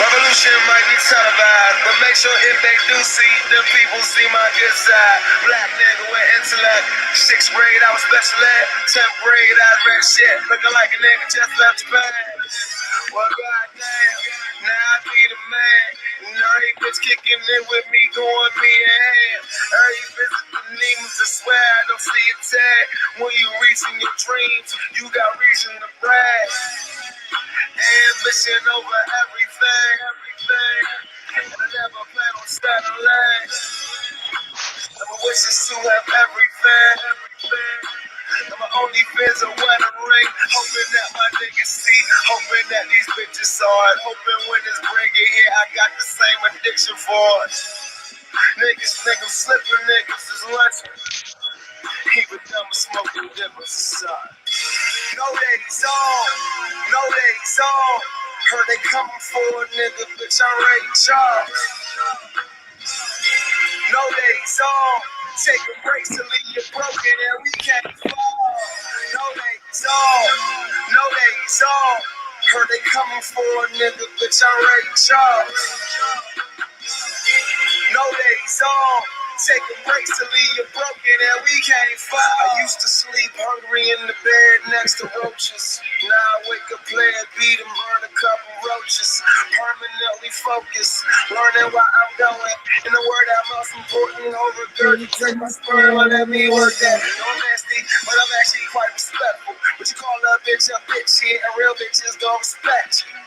Revolution might be televised, but make sure if they do see, them people see my good side. Black nigga with intellect. 6th grade, I was special ed. 10th grade, I read shit. Looking like a nigga just left Japan. Well, goddamn, now I be the man. Every bitch kicking in with me, going me in hand. Every visit the demons, I swear I don't see a tag. When you reaching your dreams, you got reason to brag. Ambition over everything. And I never plan on settling. My wishes to have everything. And my only fears are wedding ring. Hoping that my niggas see. Hoping that these bitches saw it. Hoping when this break get here, I got the same addiction for it. Niggas think I'm slipping, niggas is lunching. Even though I'm smoking dippers aside. No ladies on, no ladies on. Heard they coming for a nigga, bitch, I'm ready to charge. No ladies on, taking breaks to leave you broken and we can't fall. No ladies on, no ladies on. Heard they coming for a nigga, bitch, I'm ready to charge. No ladies on. Taking breaks to leave you broken and we can't fall. I used to sleep hungry in the bed next to roaches. Now I wake up playing beat and burn a couple roaches. Permanently focused, learning where I'm going. In the word that most important, overgurgitating my sperm, let me work that. No nasty, but I'm actually quite respectful. But you call a bitch shit, and real bitches gon' respect you.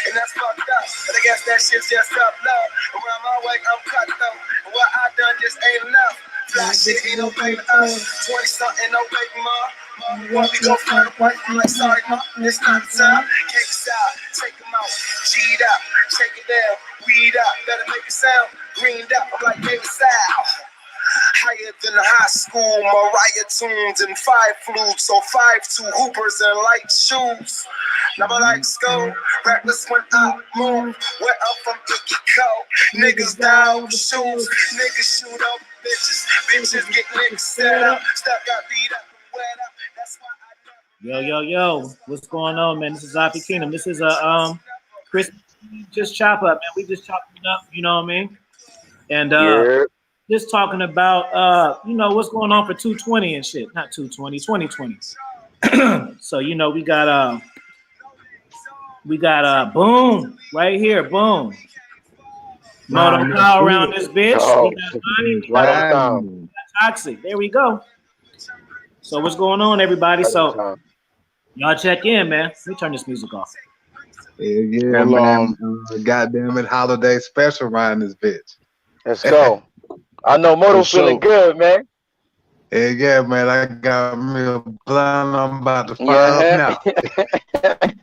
And that's fucked up, but I guess that shit's just up love. Around my way, I'm cut though. And what I done just ain't enough. Fly shit ain't no baby 20-something, no baby mom. Want me go find a wife? I'm like, sorry, mom, it's not the time. Cakes out, take them out. G'd up, shake it down, weed up. Better make it sound greened up. I'm like, baby, Sal. Higher than high school, Mariah tunes and 5 flutes, so 5'2" hoopers and light shoes. Never like school, reckless when I move. Where I'm from, Iggy Cold. Niggas down with shoes, niggas shoot up bitches. Bitches get niggas set up, stuff got beat up and wet up. That's why I Yo, what's going on, man? This is Zombie Kingdom. This is Chris, just chop up, man. We just chopping it up, you know what I mean? And just talking about you know, what's going on for 220 and shit. Not 220, 2020. So, you know, we got Boom right here, Boom. Moto power around this bitch. We got Bonnie, we got Toxic. There we go. So what's going on, everybody? So y'all check in, man. Let me turn this music off. Yeah, man. Goddamn it, holiday special around this bitch. Let's go. I know Moto feeling good, man. Yeah, man. I got me a blunt. I'm about to fire up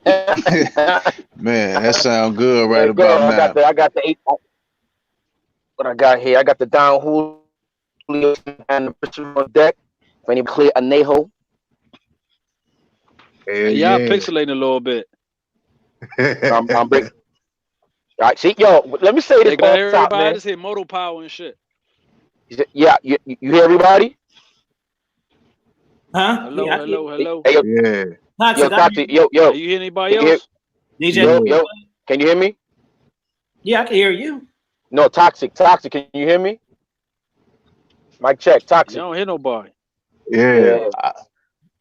now. Man, that sounds good right about now. I got the 8. What I got here? I got the Don Julio and the Christian on deck. If any clear Anejo. Y'all pixelating a little bit. I'm big. All right, see, yo, let me say this. Everybody just hit Moto Power and shit. Yeah, you hear everybody? Huh? Hello. Hey, yo, yeah. Toxic, yo. You hear anybody else? DJ, yo, can you hear me? Yeah, I can hear you. No, Toxic, can you hear me? Mic check, Toxic. You don't hear nobody. Yeah. I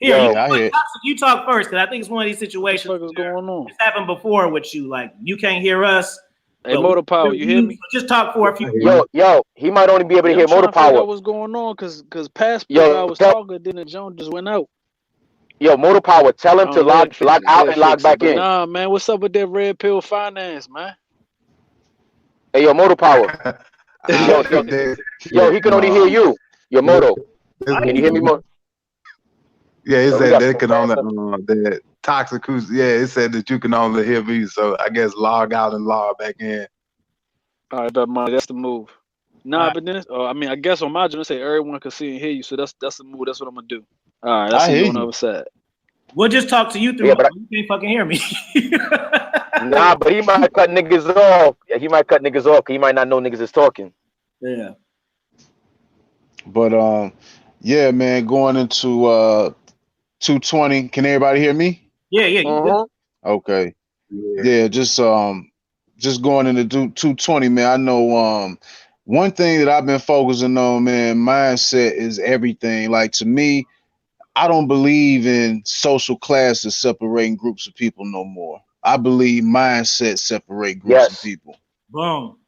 hear. Toxic, you talk first, because I think it's one of these situations. What the fuck is going on? It's happened before with you. Like, you can't hear us. Hey, Motor Power, you hear me? Just talk for a few. Yo, he might only be able to hear Motor Power. What's going on? Because Passport, I was talking, then the Jones just went out. Yo, Motor Power, tell him to log out and log back in. Nah, man, what's up with that Red Pill Finance, man? Hey, yo, Motor Power. yo, he can only hear you. Yo, Moto. Can you hear me, Moto? Yeah, it said they can only that Toxic. Yeah, it said that you can only hear me. So I guess log out and log back in. All right, that's the move. Nah, but then I guess on my journal say everyone can see and hear you. So that's the move. That's what I'm gonna do. All right, I see you on the other side. We'll just talk to you through. But you can't fucking hear me. Nah, but he might cut niggas off. Yeah, he might cut niggas off because he might not know niggas is talking. Yeah. But Yeah, man, going into 220. Can everybody hear me? Yeah, you good. Okay. Yeah. Yeah, just going into 220, man. I know one thing that I've been focusing on, man, mindset is everything. Like, to me, I don't believe in social classes separating groups of people no more. I believe mindset separate groups of people. Boom.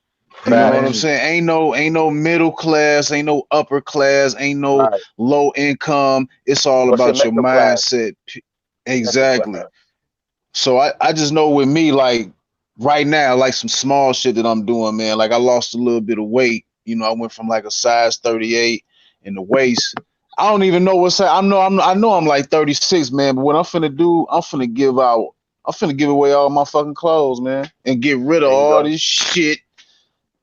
You know what I'm Amen. saying? Ain't no middle class, ain't no upper class, ain't no low income. It's all about your mindset. Exactly. So I just know with me, like right now, like some small shit that I'm doing, man. Like I lost a little bit of weight. You know, I went from like a size 38 in the waist. I don't even know what's I know I'm like 36, man. But what I'm finna do, I'm finna give away all my fucking clothes, man, and get rid of all this shit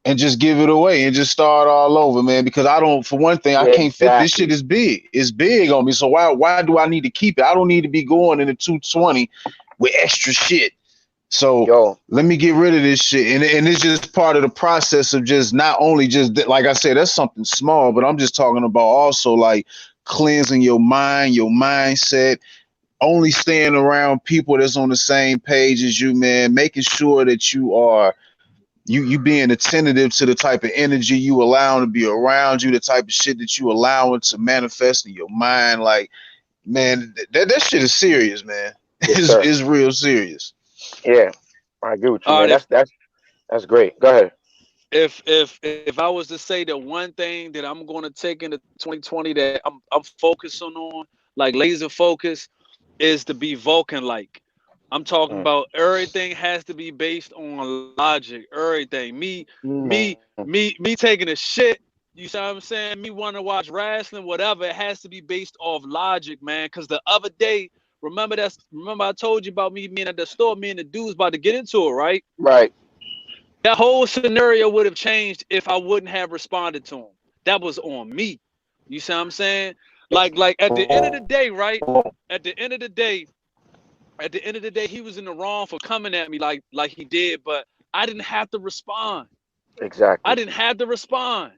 and just give it away and just start all over, man. Because I don't, for one thing, I can't fit. This shit is big. It's big on me. So why do I need to keep it? I don't need to be going into 220 with extra shit. So let me get rid of this shit. And it's just part of the process of just not only just, like I said, that's something small, but I'm just talking about also like cleansing your mind, your mindset, only staying around people that's on the same page as you, man, making sure that you being attentive to the type of energy you allowing to be around you, the type of shit that you allowing to manifest in your mind. Like, man, that shit is serious, man. It's real serious. Yeah, I agree with you, man. That's great. Go ahead. If I was to say the one thing that I'm going to take into 2020 that I'm focusing on, like laser focus, is to be Vulcan like. I'm talking about everything has to be based on logic. Everything. Me taking a shit. You see what I'm saying? Me want to watch wrestling, whatever. It has to be based off logic, man. Because the other day, remember I told you about me being at the store, me and the dudes about to get into it, right? Right. That whole scenario would have changed if I wouldn't have responded to him. That was on me. You see what I'm saying? Like at the end of the day, right? At the end of the day, he was in the wrong for coming at me like he did, but I didn't have to respond. Exactly. I didn't have to respond.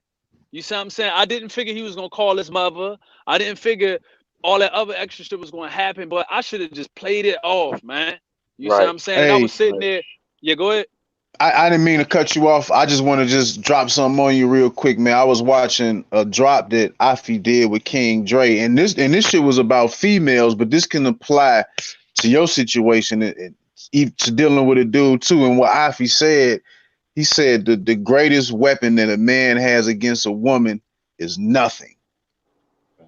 You see what I'm saying? I didn't figure he was gonna call his mother. I didn't figure all that other extra shit was gonna happen, but I should have just played it off, man. You see what I'm saying? And I was sitting there. Yeah, go ahead. I didn't mean to cut you off. I just want to just drop something on you real quick, man. I was watching a drop that Afi did with King Dre, and this shit was about females, but this can apply to your situation and to dealing with a dude too. And what Afi said, he said the greatest weapon that a man has against a woman is nothing.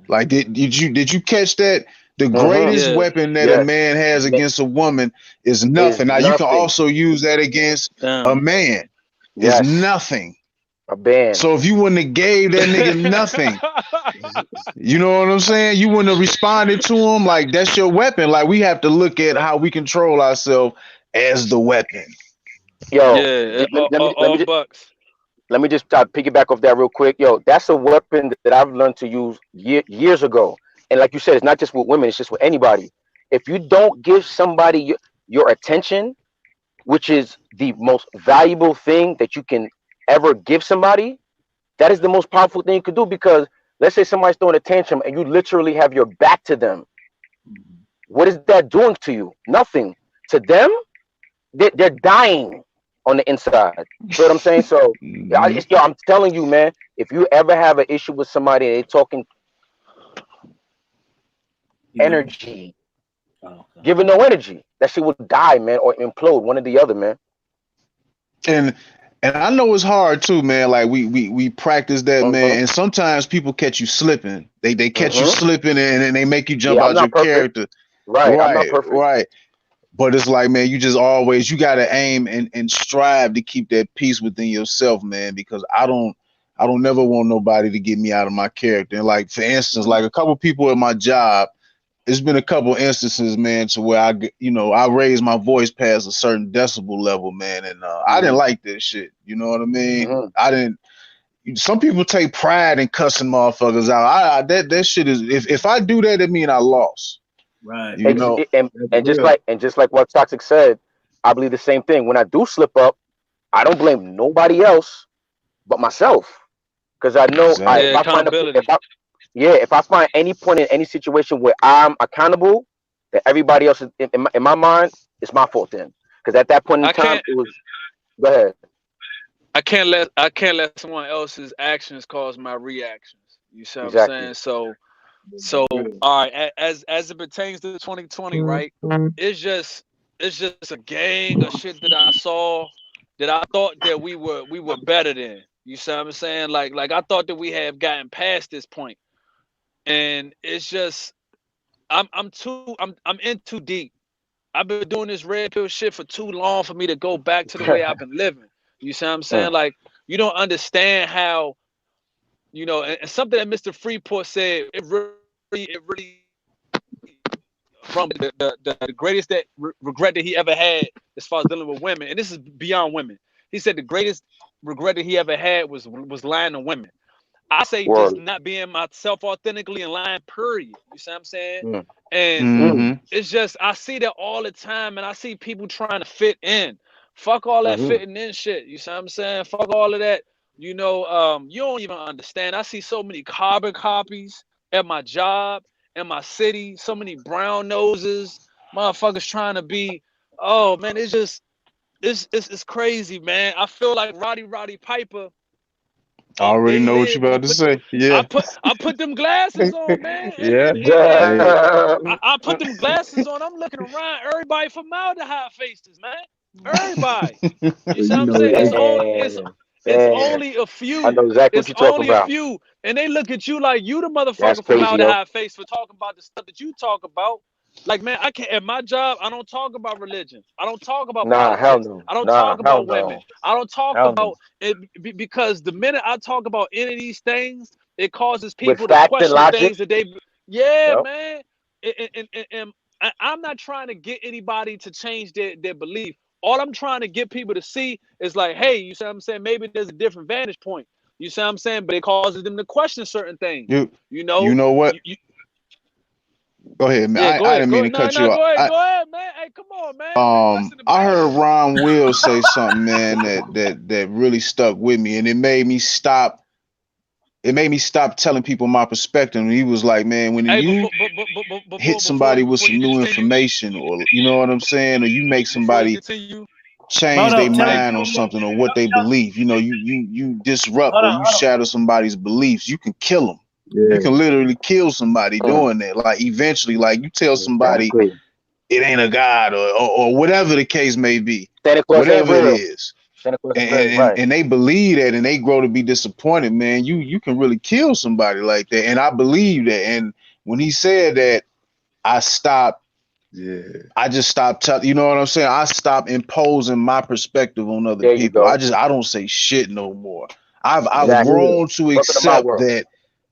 Like did you catch that? The greatest weapon that a man has against a woman is nothing. Now you can also use that against a man. It's nothing. A band. So if you wouldn't have gave that nigga nothing, you know what I'm saying? You wouldn't have responded to him. Like that's your weapon. Like we have to look at how we control ourselves as the weapon. Yo, let me just piggyback off that real quick. Yo, that's a weapon that I've learned to use years ago. And like you said, it's not just with women, it's just with anybody. If you don't give somebody your attention, which is the most valuable thing that you can ever give somebody, that is the most powerful thing you could do. Because let's say somebody's throwing a tantrum and you literally have your back to them. What is that doing to you? Nothing. To them, they're dying on the inside. You know what I'm saying? So I'm telling you, man, if you ever have an issue with somebody and they're talking energy, give it no energy. That shit will die, man, or implode, one or the other, man. And I know it's hard too, man. Like we practice that, man. And sometimes people catch you slipping. They catch you slipping and they make you jump out your character. Right. I'm not perfect. Right. But it's like, man, you gotta aim and strive to keep that peace within yourself, man, because I don't never want nobody to get me out of my character. And like, for instance, like a couple people at my job, there's been a couple instances, man, to where I raised my voice past a certain decibel level, man. And I didn't like this shit. You know what I mean? Some people take pride in cussing motherfuckers out. That shit is, if I do that, it mean I lost. Right. You know, and just like what Toxic said, I believe the same thing. When I do slip up, I don't blame nobody else but myself, because I know if I find any point in any situation where I'm accountable, that everybody else is in my mind, it's my fault then. Because at that point in time, it was. Go ahead. I can't let someone else's actions cause my reactions. You see what I'm saying? So all right, as it pertains to 2020, right? It's just a gang of shit that I saw that I thought that we were better than. You see what I'm saying? Like I thought that we have gotten past this point, and it's just I'm in too deep. I've been doing this red pill shit for too long for me to go back to the way I've been living. You see what I'm saying? Like, you don't understand how, you know, and something that Mr. Freeport said, it really from the greatest regret that he ever had as far as dealing with women, and this is beyond women. He said the greatest regret that he ever had was lying to women. I say just not being myself authentically and lying, period. You see what I'm saying? And it's just, I see that all the time, and I see people trying to fit in. Fuck all that fitting in shit. You see what I'm saying? Fuck all of that. You know, you don't even understand. I see so many carbon copies at my job, in my city, so many brown noses, motherfuckers trying to be, oh man, it's just, it's crazy, man. I feel like Roddy Piper. I already know what you about to say. Yeah. I put them glasses on, man. Yeah. I put them glasses on. I'm looking around. Everybody formaldehyde faces, man. Everybody. You see what I'm saying? It's only a few. I know exactly what you're talking about. It's only a few. And they look at you like you the motherfucker formaldehyde face for talking about the stuff that you talk about. Like, man, I can't, at my job, I don't talk about religion. I don't talk about politics. Hell no. I don't talk about women. I don't talk about it because the minute I talk about any of these things, it causes people to question things that they, man. And I'm not trying to get anybody to change their belief. All I'm trying to get people to see is like, hey, you see what I'm saying? Maybe there's a different vantage point. You see what I'm saying? But it causes them to question certain things. You know what? Go ahead, man. Yeah, I didn't mean to cut you off. Go ahead, man. Hey, come on, man. I heard Ron Will say something, man, that really stuck with me, and it made me stop. It made me stop telling people my perspective. And he was like, man, when you hit somebody with some new information, or you know what I'm saying, or you make somebody change their mind on something or what they believe, you know, you disrupt or you shatter somebody's beliefs, you can kill them. Yeah. You can literally kill somebody doing that. Like eventually, like you tell somebody it ain't a god or whatever the case may be, whatever it is. And they believe that and they grow to be disappointed, man. You can really kill somebody like that. And I believe that. And when he said that, I stopped. Yeah, I just stopped. You know what I'm saying? I stopped imposing my perspective on other people. I don't say shit no more. I've grown to accept that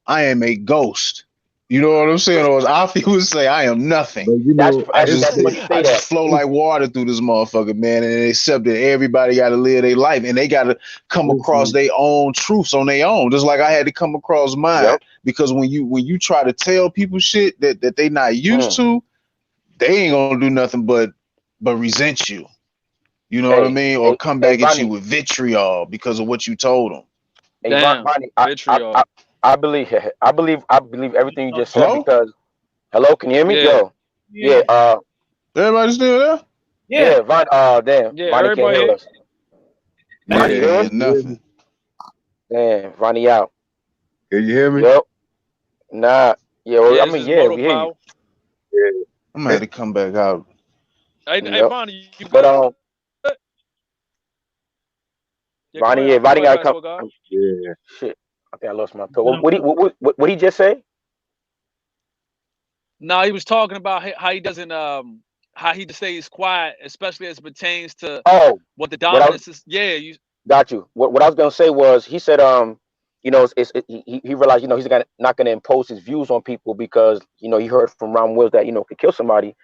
I am a ghost. You know what I'm saying? Or as Alfie would say, I am nothing. You know, I just flow like water through this motherfucker, man, and accept that everybody got to live their life and they got to come across their own truths on their own. Just like I had to come across mine, because when you try to tell people shit that they not used to, they ain't gonna do nothing but resent you. You know what I mean? Or come back at you with vitriol because of what you told them. Damn, vitriol. I believe everything you just said. Because hello, can you hear me? Yo. Yeah. Everybody still there? Yeah. Damn. Yeah, Ronnie can't hear us. Ronnie hear nothing. Damn, Ronnie out. Can you hear me? Yep. Nah. Yeah. Well, I mean, we hear you. Yeah. I'm gonna have to come back out. Hey, Ronnie, you good? Ronnie gotta come. Yeah. Shit. I think I lost my thought. What he just say? No, he was talking about how he doesn't how he stays quiet, especially as it pertains to what the dominance is. Yeah, got you. What I was gonna say was, he said you know, he realized, you know, he's not gonna impose his views on people because, you know, he heard from Ron Wills that, you know, could kill somebody.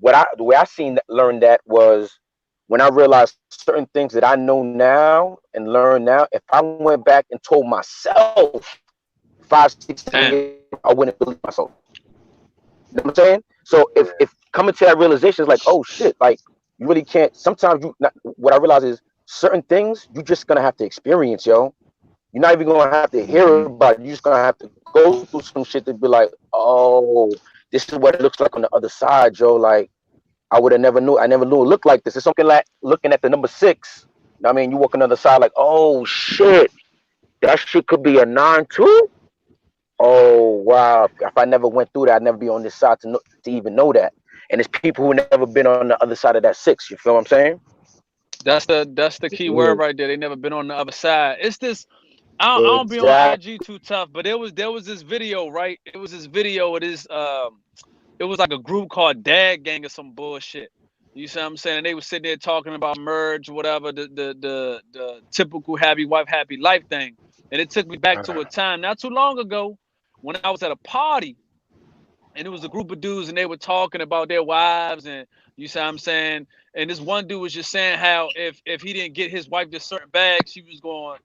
The way I learned that was when I realized certain things that I know now and learn now. If I went back and told myself 5, 6, 7 years, I wouldn't believe myself. You know what I'm saying? So if coming to that realization is like, oh shit, like you really can't. Sometimes what I realize is certain things you're just gonna have to experience, yo. You're not even gonna have to hear about it. You're just gonna have to go through some shit to be like, oh, this is what it looks like on the other side, Joe. Like I would have never knew. I never knew it looked like this. It's something like looking at the number 6. I mean, you walk on the other side like, oh shit, that shit could be a 9 too. Oh wow! If I never went through that, I'd never be on this side to even know that. And it's people who never been on the other side of that 6. You feel what I'm saying? That's the key word right there. They never been on the other side. It's this. I don't be on IG too tough, but there was this video, right? It was this video. It was like a group called Dad Gang or some bullshit. You see what I'm saying? And they were sitting there talking about merge, whatever, the typical happy wife, happy life thing. And it took me back to a time not too long ago when I was at a party, and it was a group of dudes, and they were talking about their wives, and you see what I'm saying? And this one dude was just saying how if he didn't get his wife this certain bag, she was going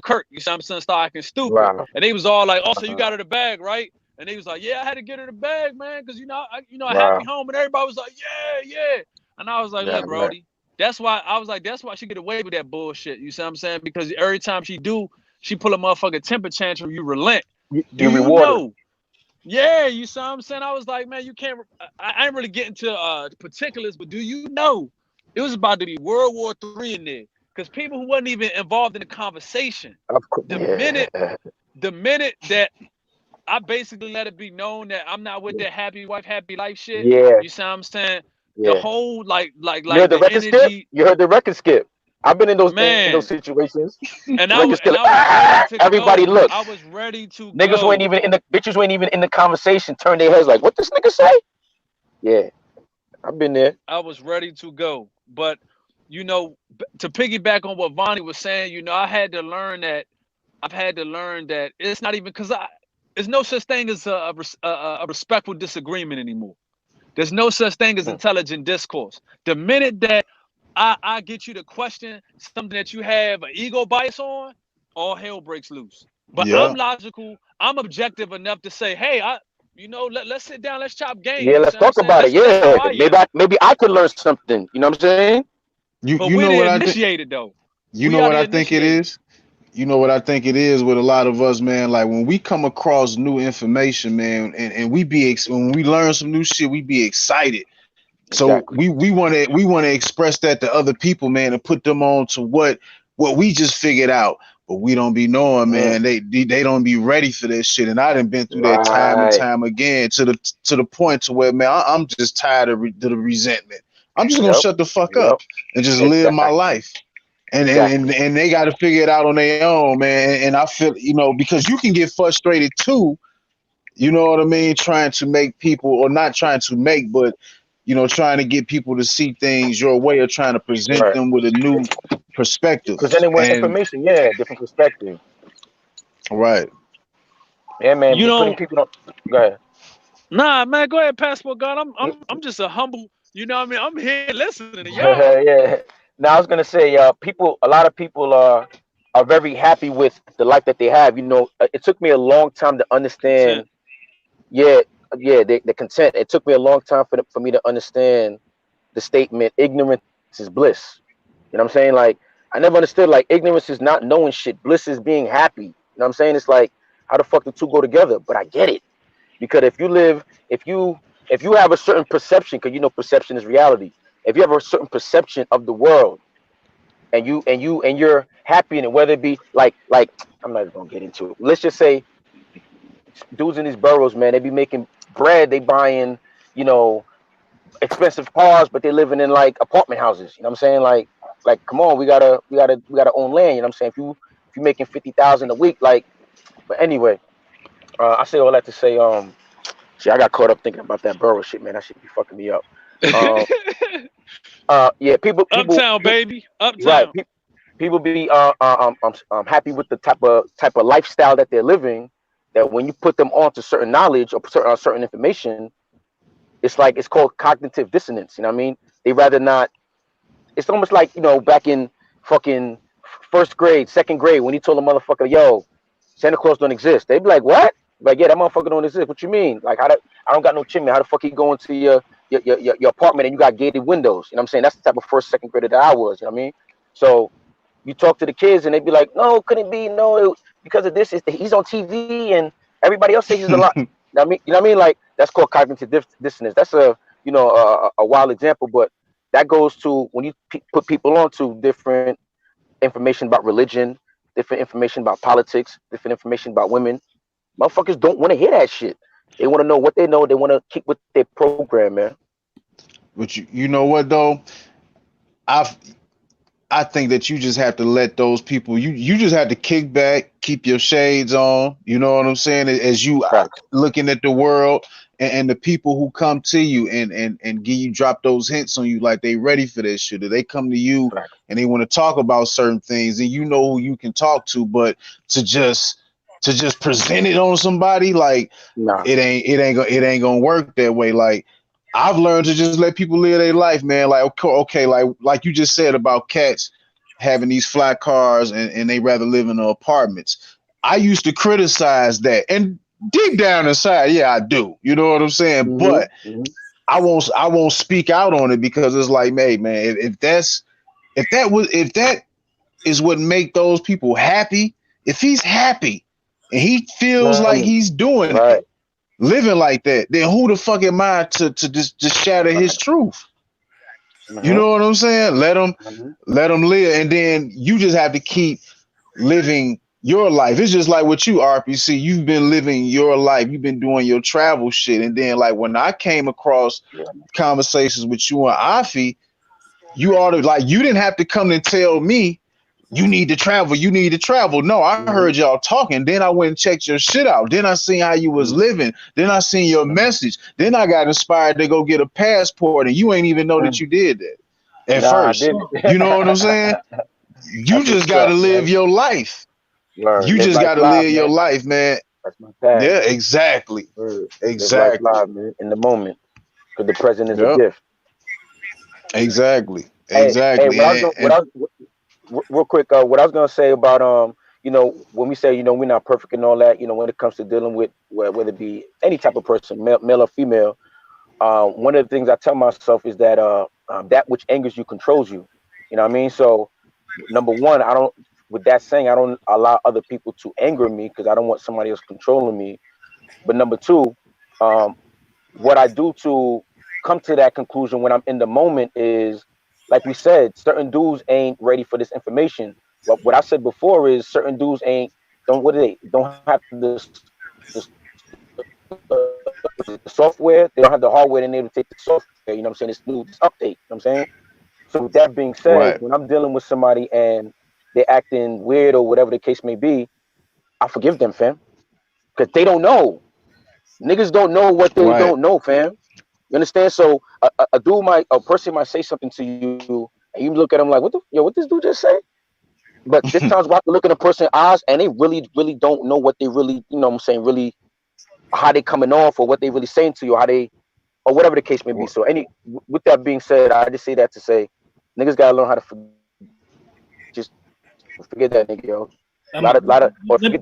Kirk. You see what I'm saying? Start acting stupid. Wow. And they was all like, "Oh, so you got her the bag, right?" And they was like, "Yeah, I had to get her the bag, man, because a happy home." And everybody was like, "Yeah." And I was like, "Look, Brody, that's why she get away with that bullshit." You see what I'm saying? Because every time she pull a motherfucking temper tantrum, you relent. Do you know? Yeah, you see what I'm saying? I was like, man, you can't. I ain't really getting to particulars, but do you know it was about to be World War III in there? Because people who wasn't even involved in the conversation, the minute that I basically let it be known that I'm not with that happy wife, happy life shit. You see what I'm saying? The whole like you heard the record energy. Skip? You heard the record skip. I've been in those situations. And I was ready to everybody go. Look. I was ready to Niggas go. weren't even in the bitches weren't even in the conversation. Turn their heads like, what this nigga say? Yeah, I've been there. I was ready to go, but to piggyback on what Vonnie was saying, I've had to learn that it's not even because there's no such thing as a respectful disagreement anymore. There's no such thing as intelligent discourse. The minute that I get you to question something that you have an ego bias on, all hell breaks loose. But I'm logical. I'm objective enough to say, hey, let's sit down, let's chop game. Yeah, let's talk about it. Yeah, maybe I could learn something. You know what I'm saying? You know what I initiated though. You know what I think it is? You know what I think it is with a lot of us, man. Like when we come across new information, man, and when we learn some new shit, we be excited. So we want to express that to other people, man, and put them on to what we just figured out. But we don't be knowing, man. They don't be ready for that shit. And I done been through that time and time again to the point to where, man, I'm just tired of the resentment. I'm just gonna shut the fuck up and just live my life. And they got to figure it out on their own, man. And I feel, because you can get frustrated too. You know what I mean? Trying to make people, or not trying to make, but trying to get people to see things your way, or trying to present them with a new perspective. Presenting with information, different perspective. Right. Yeah, man. People don't. Go ahead. Nah, man, go ahead, Passport God. I'm just a humble. You know what I mean? I'm here listening to y'all. Yeah. Now I was gonna say, a lot of people are very happy with the life that they have. It took me a long time to understand. The content. It took me a long time for me to understand the statement, ignorance is bliss. You know what I'm saying? Like, I never understood, like, ignorance is not knowing shit. Bliss is being happy. You know what I'm saying? It's like, how the fuck the two go together? But I get it. Because if you have a certain perception, because perception is reality. If you have a certain perception of the world, and you're happy in it, whether it be like I'm not even gonna get into it. Let's just say dudes in these boroughs, man, they be making bread, they buying, expensive cars, but they living in like apartment houses. You know what I'm saying? Like come on, we gotta own land. You know what I'm saying? If you making 50,000 a week, like, but anyway, I say all that to say, see, I got caught up thinking about that borough shit, man. That shit be fucking me up. People uptown, baby, uptown. Right, people be happy with the type of lifestyle that they're living. That when you put them onto certain knowledge or certain information, it's called cognitive dissonance. You know what I mean? They rather not. It's almost like, back in fucking first grade, second grade, when he told a motherfucker, yo, Santa Claus don't exist. They'd be like, what? Like, yeah, that motherfucker don't exist. What you mean? Like, I don't got no chimney. How the fuck he go into your apartment and you got gated windows? You know what I'm saying? That's the type of first, second grader that I was. You know what I mean? So you talk to the kids and they'd be like, no, couldn't be. No, because of this. He's on TV and Everybody else says it's a lot. I mean, you know what I mean? Like that's called cognitive dissonance. That's a a wild example, but that goes to when you put people onto different information about religion, different information about politics, different information about women. Motherfuckers don't want to hear that shit. They want to know what they know. They want to keep with their program, man. But you know what though? I've I think that you just have to let those people. You just have to kick back, keep your shades on. You know what I'm saying? As you looking at the world and the people who come to you and give you drop those hints on you like they ready for this shit. Or they come to you and they want to talk about certain things and you know who you can talk to, but to just present it on somebody like it ain't gonna work that way. Like I've learned to just let people live their life, man. Like, okay, like you just said about cats having these flat cars and they rather live in the apartments. I used to criticize that, and deep down inside, yeah, I do. You know what I'm saying? But I won't speak out on it because it's like, hey, man, if that is what make those people happy, if he's happy and he feels like he's doing it, living like that, then who the fuck am I to just shatter his truth? You know what I'm saying? Let him live, and then you just have to keep living your life. It's just like with you, RPC. You've been living your life. You've been doing your travel shit, and then like when I came across conversations with you and Afi, you ought to like you didn't have to come and tell me you need to travel. You need to travel. No, I heard y'all talking. Then I went and checked your shit out. Then I seen how you was living. Then I seen your message. Then I got inspired to go get a passport, and you ain't even know that you did that at first. You know what I'm saying? You just got to live your life. You just got to live your life, man. That's my path. Yeah, exactly. Exactly. Life, man, in the moment, because the present is a gift. Exactly. Hey, real quick, what I was gonna say about when we say we're not perfect and all that, when it comes to dealing with whether it be any type of person, male or female, one of the things I tell myself is that that which angers you controls you. You know what I mean? So number one, I don't allow other people to anger me because I don't want somebody else controlling me. But number two, what I do to come to that conclusion when I'm in the moment is, like we said, certain dudes ain't ready for this information. But what I said before is certain dudes don't have the software, they don't have the hardware to enable to take the software, you know what I'm saying, this update, you know what I'm saying? So with that being said, when I'm dealing with somebody and they're acting weird or whatever the case may be, I forgive them, fam. Because they don't know. Niggas don't know what they don't know, fam. You understand? So a person might say something to you, and you look at them like, what this dude just say? But this times we have to look at a person's eyes, and they really, really don't know what they really, really how they coming off or what they really saying to you, or whatever the case may be. So with that being said, I just say that to say, niggas gotta learn how to just forget that nigga, yo. Forget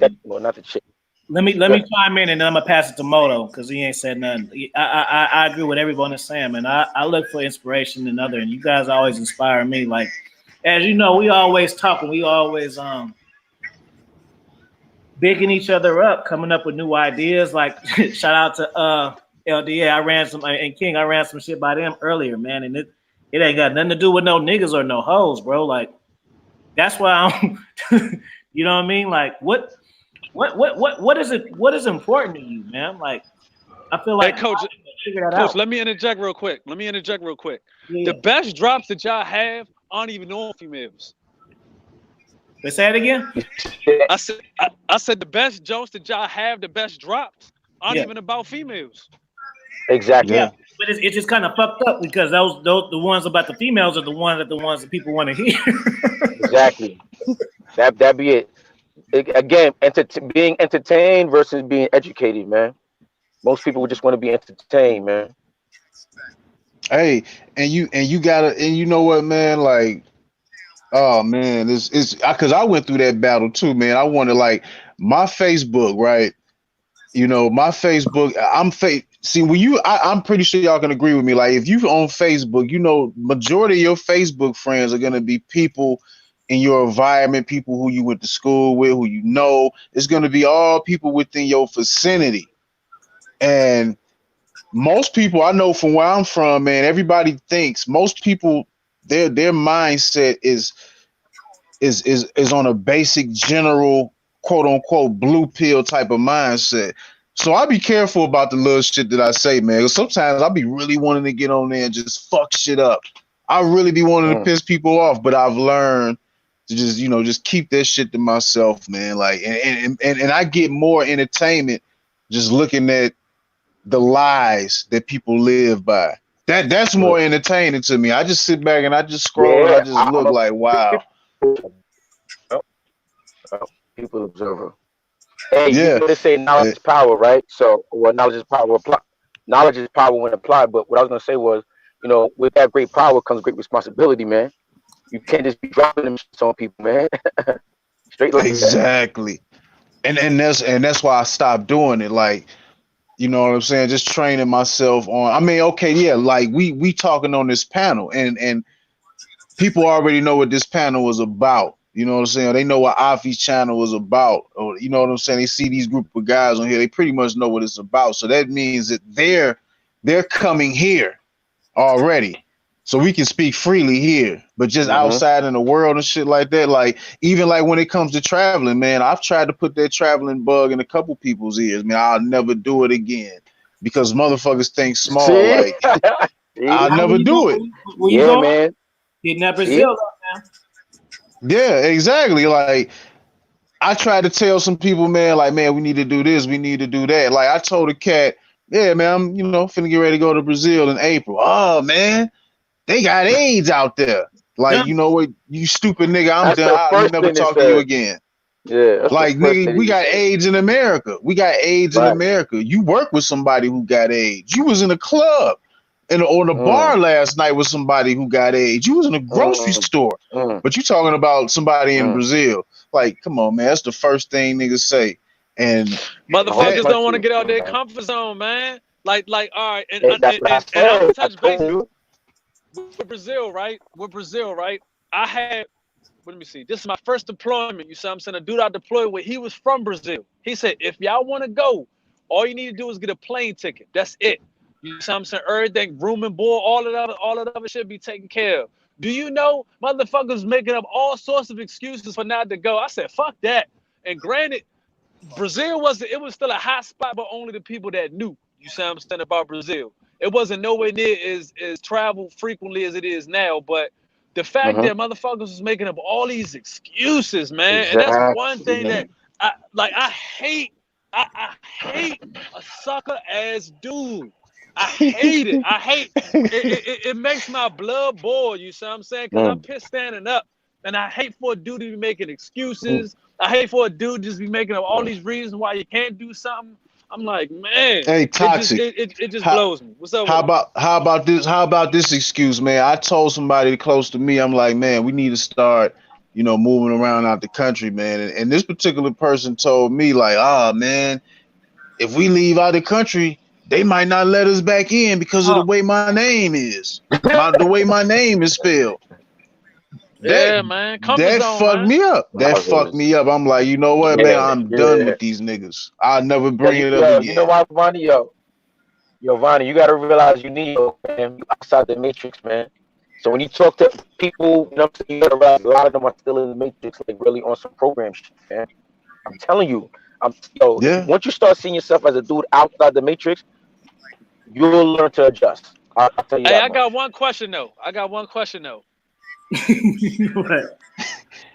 that, not the chick. Let me chime in, and then I'm gonna pass it to Moto because he ain't said nothing. I agree with everyone that's saying, man. I look for inspiration in other, and you guys always inspire me. Like, as you know, we always talking, we always bigging each other up, coming up with new ideas. Like, shout out to LDA. I ran some shit by them earlier, man, and it ain't got nothing to do with no niggas or no hoes, bro. Like, that's why I'm, you know what I mean? Like, what is important to you, man? Like, I feel like, hey, Coach, let me interject real quick. Yeah. The best drops that y'all have aren't even on females. Let's say it again. I said the best jokes that y'all have, the best drops aren't even about females. Exactly. Yeah, but it's just kind of fucked up because those the ones about the females are the ones that people want to hear. Exactly. That be it. Again, being entertained versus being educated, man. Most people would just want to be entertained, man. Hey, and you gotta, and you know what, man? Like, oh man, it's because I went through that battle too, man. I wanted like my Facebook, right? My Facebook. See, when I'm pretty sure y'all can agree with me. Like, if you on Facebook, majority of your Facebook friends are gonna be people in your environment, people who you went to school with, who you know. It's going to be all people within your vicinity. And most people, I know from where I'm from, man, everybody thinks, most people, their mindset is on a basic general quote unquote blue pill type of mindset. So I be careful about the little shit that I say, man. Sometimes I be really wanting to get on there and just fuck shit up. I really be wanting to piss people off, but I've learned to just, you know, just keep that shit to myself, man. Like, and I get more entertainment just looking at the lies that people live by. That's more entertaining to me. I just sit back and I just scroll and I just look like, wow. People observer. Hey, you gonna say knowledge is power, right? So, well, knowledge is power. Knowledge is power when applied. But what I was gonna say was, you know, with that great power comes great responsibility, man. You can't just be dropping them on people, man. Straight like exactly. That. And that's why I stopped doing it. Like, you know what I'm saying? Just training myself on. I mean, okay, yeah, like we talking on this panel, and people already know what this panel was about. You know what I'm saying? They know what Afi's channel was about, or you know what I'm saying? They see these group of guys on here, they pretty much know what it's about. So that means that they're coming here already. So we can speak freely here, but just outside in the world and shit like that, like even like when it comes to traveling, man, I've tried to put that traveling bug in a couple people's ears. Man, I'll never do it again because motherfuckers think small. See? Like I'll never do it. Yeah, man. Getting that Brazil up, man. Yeah, exactly. Like I tried to tell some people, man, like, man, we need to do this, we need to do that. Like I told a cat, yeah, man, I'm, you know, finna get ready to go to Brazil in April. Oh man, they got AIDS out there. Like, you know what, you stupid nigga, I'm done. I'll never talk to you again. Yeah. Like, nigga, we got AIDS in America. We got AIDS in America. You work with somebody who got AIDS. You was in a club on a bar last night with somebody who got AIDS. You was in a grocery store. But you talking about somebody in Brazil. Like, come on, man. That's the first thing niggas say. And motherfuckers don't want to get out their comfort zone, man. Like, all right, and I'm gonna touch base with Brazil, right? I had, let me see. This is my first deployment. You see what I'm saying? A dude I deployed with, he was from Brazil. He said, if y'all want to go, all you need to do is get a plane ticket. That's it. You see what I'm saying? Everything, room and board, all of that other shit be taken care of. Do you know motherfuckers making up all sorts of excuses for not to go? I said, fuck that. And granted, Brazil was still a hot spot, but only the people that knew. You see what I'm saying about Brazil? It wasn't nowhere near as traveled frequently as it is now, but the fact that motherfuckers was making up all these excuses, man, and that's one thing that I hate a sucker ass dude. I hate it. I hate it. It makes my blood boil. You see what I'm saying? Because I'm pissed standing up, and I hate for a dude to be making excuses. I hate for a dude just be making up all these reasons why you can't do something. I'm like, man, hey, Toxic. It just blows me. What's up? How about this excuse, man? I told somebody close to me, I'm like, man, we need to start, you know, moving around out the country, man. And this particular person told me, like, man, if we leave out the country, they might not let us back in because of the way my name is, the way my name is spelled. Man. That fucked me up. That fucked me up. I'm like, you know what, man? I'm done with these niggas. I'll never bring it up again. You know why, Vonnie? Yo, Vonnie, you gotta realize you need man, outside the matrix, man. So when you talk to people, you know, you gotta realize a lot of them are still in the matrix, like really on some program shit, man. I'm telling you, once you start seeing yourself as a dude outside the matrix, you'll learn to adjust. I'll tell you hey, I got one question though.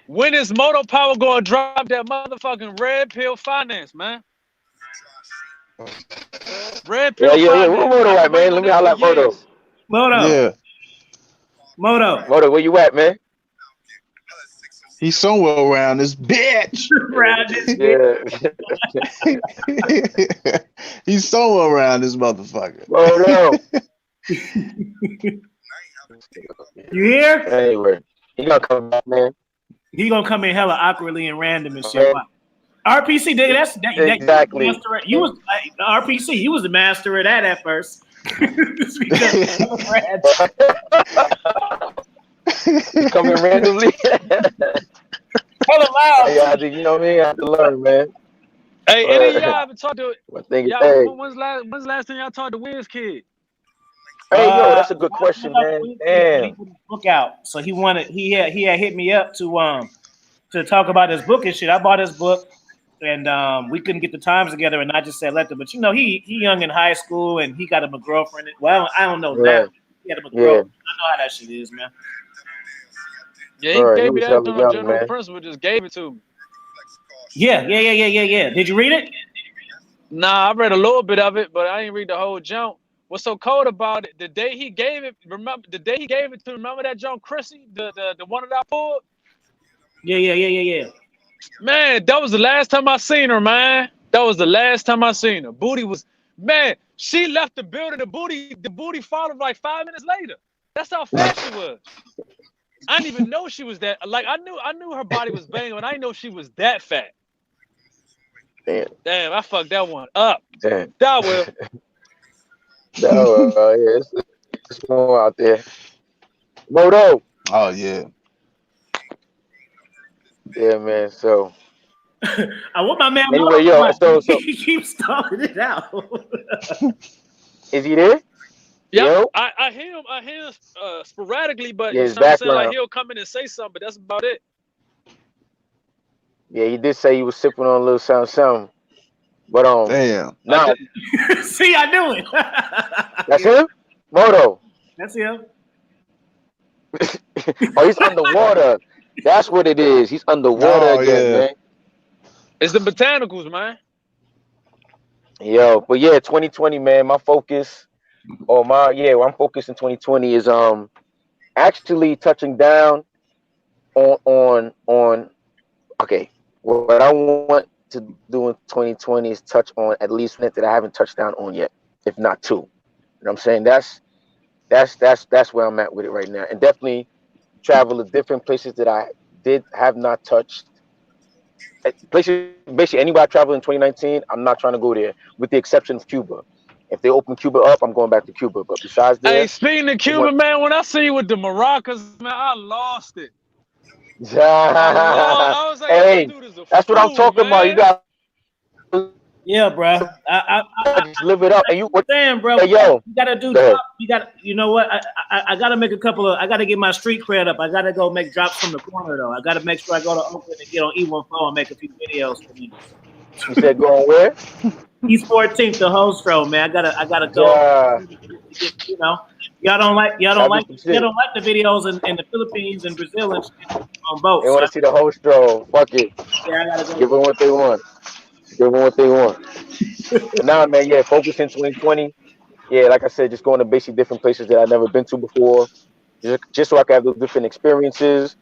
When is Moto Power going to drop that motherfucking red pill finance, man? Red pill finance. Yeah. Where Moto at, man? Let me holler at Moto. Moto, where you at, man? He's somewhere around this bitch. He's somewhere around this motherfucker. Moto. You hear? Anyway, he gonna come back, man. He gonna come in hella awkwardly and random and shit. RPC, nigga, that's exactly. You was RPC. You was the master of that at first. He's coming randomly. Hella loud. Yeah, you know what I mean? I have to learn, man. Hey, any of y'all ever talked to I think it's, y'all? hey. When's the last time y'all talked to Wiz Kid? Hey, yo, that's a good question, man. Damn. He put his book out, so he had hit me up to talk about his book and shit. I bought his book, and we couldn't get the times together, and I just said let them. But you know, he young in high school, and he got him a girlfriend. Well, I don't know now. He had him a girlfriend. I know how that shit is, man. Yeah, he gave me that general principle. Just gave it to me. Yeah. Did you read it? Nah, I read a little bit of it, but I ain't read the whole junk. What's so cold about it? The day he gave it, remember that junk, Chrissy, the one that I pulled? Yeah. Man, that was the last time I seen her, man. That was the last time I seen her. Booty was, man, she left the building. The booty followed like 5 minutes later. That's how fast she was. I didn't even know she was that. Like I knew her body was banging, but I didn't know she was that fat. Damn, I fucked that one up. Damn. That will. Yeah, it's more out there. Moto. Oh yeah. Yeah, man. So I want my man. Anyway, yo, so he keeps stalling it out. Is he there? Yeah, yo? I hear him sporadically, but yeah, you know what I'm saying? Like he'll come in and say something, but that's about it. Yeah, he did say he was sipping on a little something. But damn. Nah. See, I knew it. That's him? Moto. That's him. Oh, he's underwater. That's what it is. He's underwater again, man. It's the botanicals, man. Yo, but yeah, 2020, man. My focus, I'm focused in 2020 is actually touching down on. Okay, what I want to do in 2020 is touch on at least one that I haven't touched down on yet, if not two. You know what I'm saying? That's where I'm at with it right now, and definitely travel to different places that I have not touched. Places, basically anywhere I traveled in 2019, I'm not trying to go there, with the exception of Cuba. If they open Cuba up, I'm going back to Cuba. But besides that, hey, speaking of Cuba, man, when I see you with the maracas, man, I lost it. I was like, hey, dude is a that's what I'm talking about. You got. Yeah, bro. I just live it up. And you what? Damn, bro. Hey, yo, you gotta do. You know what? I gotta make a couple of. I gotta get my street cred up. I gotta go make drops from the corner though. I gotta make sure I go to Oakland and get on E14 and make a few videos for me. You said going where? East 14th, the Hostro, man. I gotta go. You know, y'all don't like the videos in the Philippines and Brazil and shit on boats. They want to see the Hostro. Fuck it. Yeah, I gotta go. Give them what they want. Give them what they want. Nah, man. Yeah, focus in 2020. Yeah, like I said, just going to basically different places that I've never been to before, just so I can have those different experiences.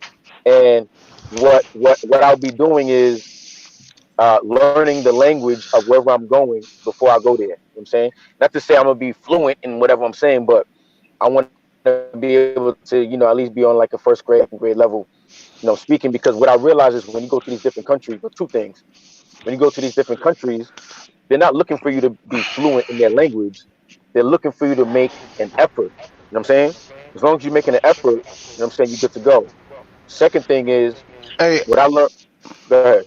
And what I'll be doing is learning the language of wherever I'm going before I go there. You know what I'm saying? Not to say I'm gonna be fluent in whatever I'm saying, but I want to be able to, at least be on like a first grade level, speaking, because what I realize is when you go to these different countries, but two things. When you go to these different countries, they're not looking for you to be fluent in their language. They're looking for you to make an effort. You know what I'm saying? As long as you're making an effort, you know what I'm saying, you're good to go. Second thing is, what I learned. Go ahead.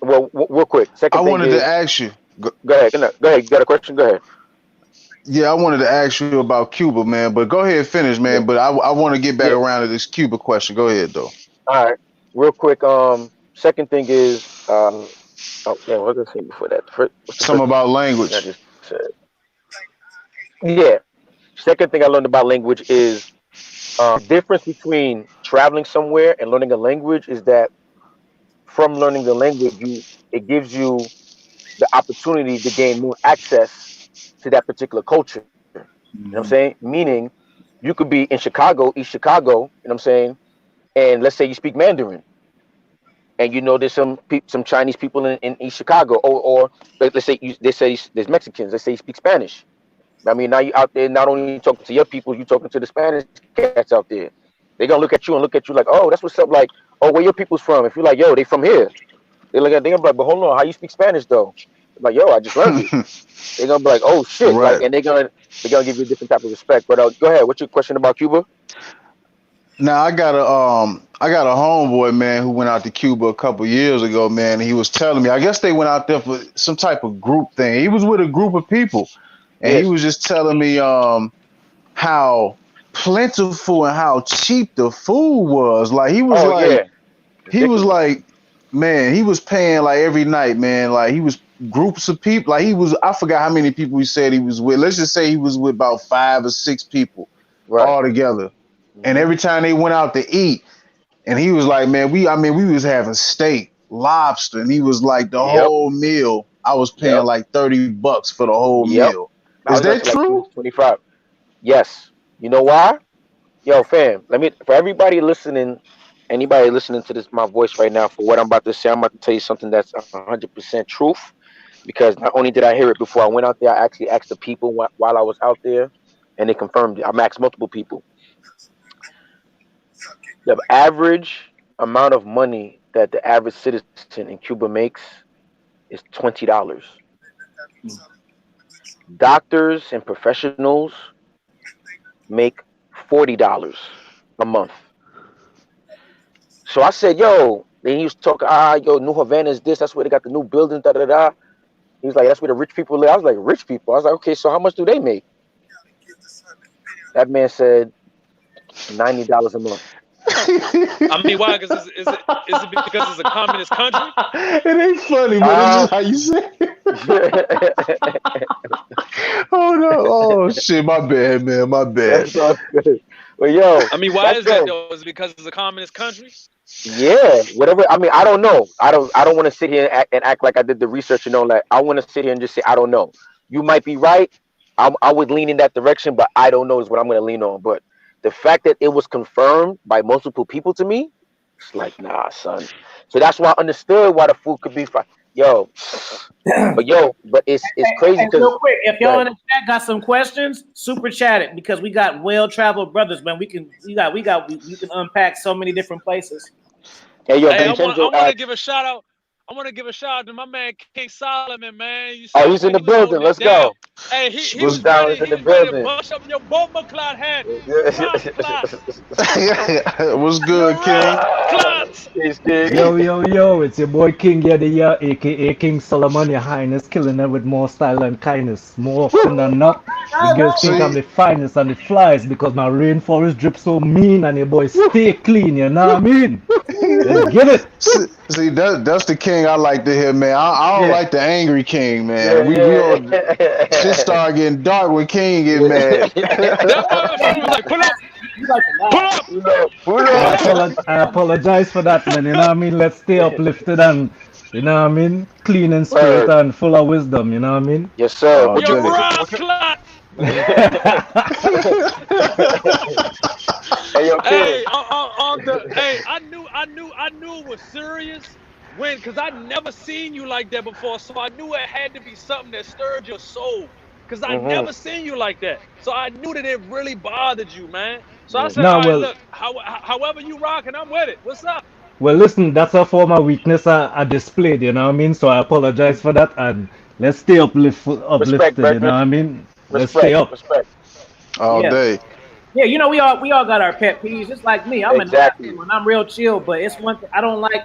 Well, real quick. Second thing wanted to ask you. Go ahead. Go ahead. You got a question? Go ahead. Yeah, I wanted to ask you about Cuba, man. But go ahead, finish, man. Yeah. But I want to get back around to this Cuba question. Go ahead, though. All right. Real quick. Second thing is, what was I saying before that? Something about language. I just said. Yeah. Second thing I learned about language is difference between traveling somewhere and learning a language is that from learning the language, it gives you the opportunity to gain more access to that particular culture. You know what I'm saying? Meaning, you could be in Chicago, East Chicago, you know what I'm saying? And let's say you speak Mandarin. And there's some Chinese people in East Chicago, or let's say they say there's Mexicans. Let's say you speak Spanish. I mean, now you out there not only talking to your people, you talking to the Spanish cats out there. They're gonna look at you like, oh, that's what's up. Like, oh, where your people's from? If you're like, yo, they from here. They're gonna be like, but hold on, how you speak Spanish though? I'm like, yo, I just learned it. They're gonna be like, oh shit, right. Like, and they're gonna give you a different type of respect. But go ahead. What's your question about Cuba? Now I got a homeboy, man, who went out to Cuba a couple years ago, man. And he was telling me, I guess they went out there for some type of group thing. He was with a group of people, and he Yes. was just telling me how plentiful and how cheap the food was. Like Oh yeah, he was ridiculous. like, man, he was paying like every night, man. Like he was groups of people. Like he was, I forgot how many people he said he was with. Let's just say he was with about 5 or 6 people Right. all together. And Hmm. every time they went out to eat, and he was like, man, we was having steak, lobster, and he was like the Yep. whole meal. I was paying Yep. like $30 for the whole Yep. meal. I Is was there that for like 20, true? 25. Yes. You know why? Yo, fam, let me for everybody listening, anybody listening to this my voice right now for what I'm about to say, I'm about to tell you something that's 100% truth. Because not only did I hear it before I went out there, I actually asked the people while I was out there, and they confirmed it. I asked multiple people. The average amount of money that the average citizen in Cuba makes is $20. Doctors and professionals make $40 a month. So I said, yo, then he was talking, yo, New Havana is this, that's where they got the new buildings, da da da. He was like, that's where the rich people live. I was like, rich people? I was like, okay, so how much do they make? That man said $90 a month. I mean, why? Because is it because it's a communist country? It ain't funny, but it's Uh, just how you say it. Oh no! Oh shit! My bad, man. My bad. that's all good. But yo, I mean, why that's is that yo, though? Is it because it's a communist country? yeah, whatever. I mean, I don't know. I don't want to sit here and act like I did the research. Like I want to sit here and just say I don't know. You might be right. I would lean in that direction, but I don't know is what I'm going to lean on. But the fact that it was confirmed by multiple people to me, it's like nah, son. So that's why I understood why the food could be fried. Yo, but it's crazy Hey, because real quick, if y'all in the chat got some questions, super chat it because we got well-traveled brothers, man. We can unpack so many different places. hey yo, Hey, I want Vincenzo I want to give a shout out. I want to give a shout out to my man King Solomon, man. You oh, saw he's in when the he was building. holding it Let's down. go. Hey, he Was was Down ready. is in He the was ready to building. bust up your bomber clot head. Clot, clot, what's good, King? clot. He's good. Yo, it's your boy King Yadiya, aka King Solomon, your highness, killing them with more style and kindness. More often than not, the girls think I'm See, the finest and the flies because my rainforest drip so mean and your boy stay clean, you know what I mean? Let's get it! see, that's the King I like to hear, man. I don't Yeah. like the angry King, man. Yeah, We all shit yeah. start getting dark when King get mad. That motherfucker was like, pull up, You like to pull laugh. up, Pull pull I, up. up. I apologize for that, man, you know what I mean? Let's stay uplifted and, you know what I mean? Clean in spirit Word. and full of wisdom, you know what I mean? Yes, sir. Oh, But Your you, day. raw clot. hey, yo, kid. Hey, on the hey, I knew it was serious cause I never seen you like that before. So I knew it had to be something that stirred your soul. Cause I Mm-hmm. never seen you like that. So I knew that it really bothered you, man. So I said, Mm-hmm. Nah, all right, well, look, however you rocking, I'm with it. What's up? Well, listen, that's a form of weakness I displayed, you know what I mean? So I apologize for that, and let's stay Respect, uplifted, you know brethren. what I mean? Let's stay Respect. up. Respect. All Yeah. day. Yeah, you know, we all got our pet peeves. Just like me. I'm an Exactly. asshole and I'm real chill, but it's one thing I don't like,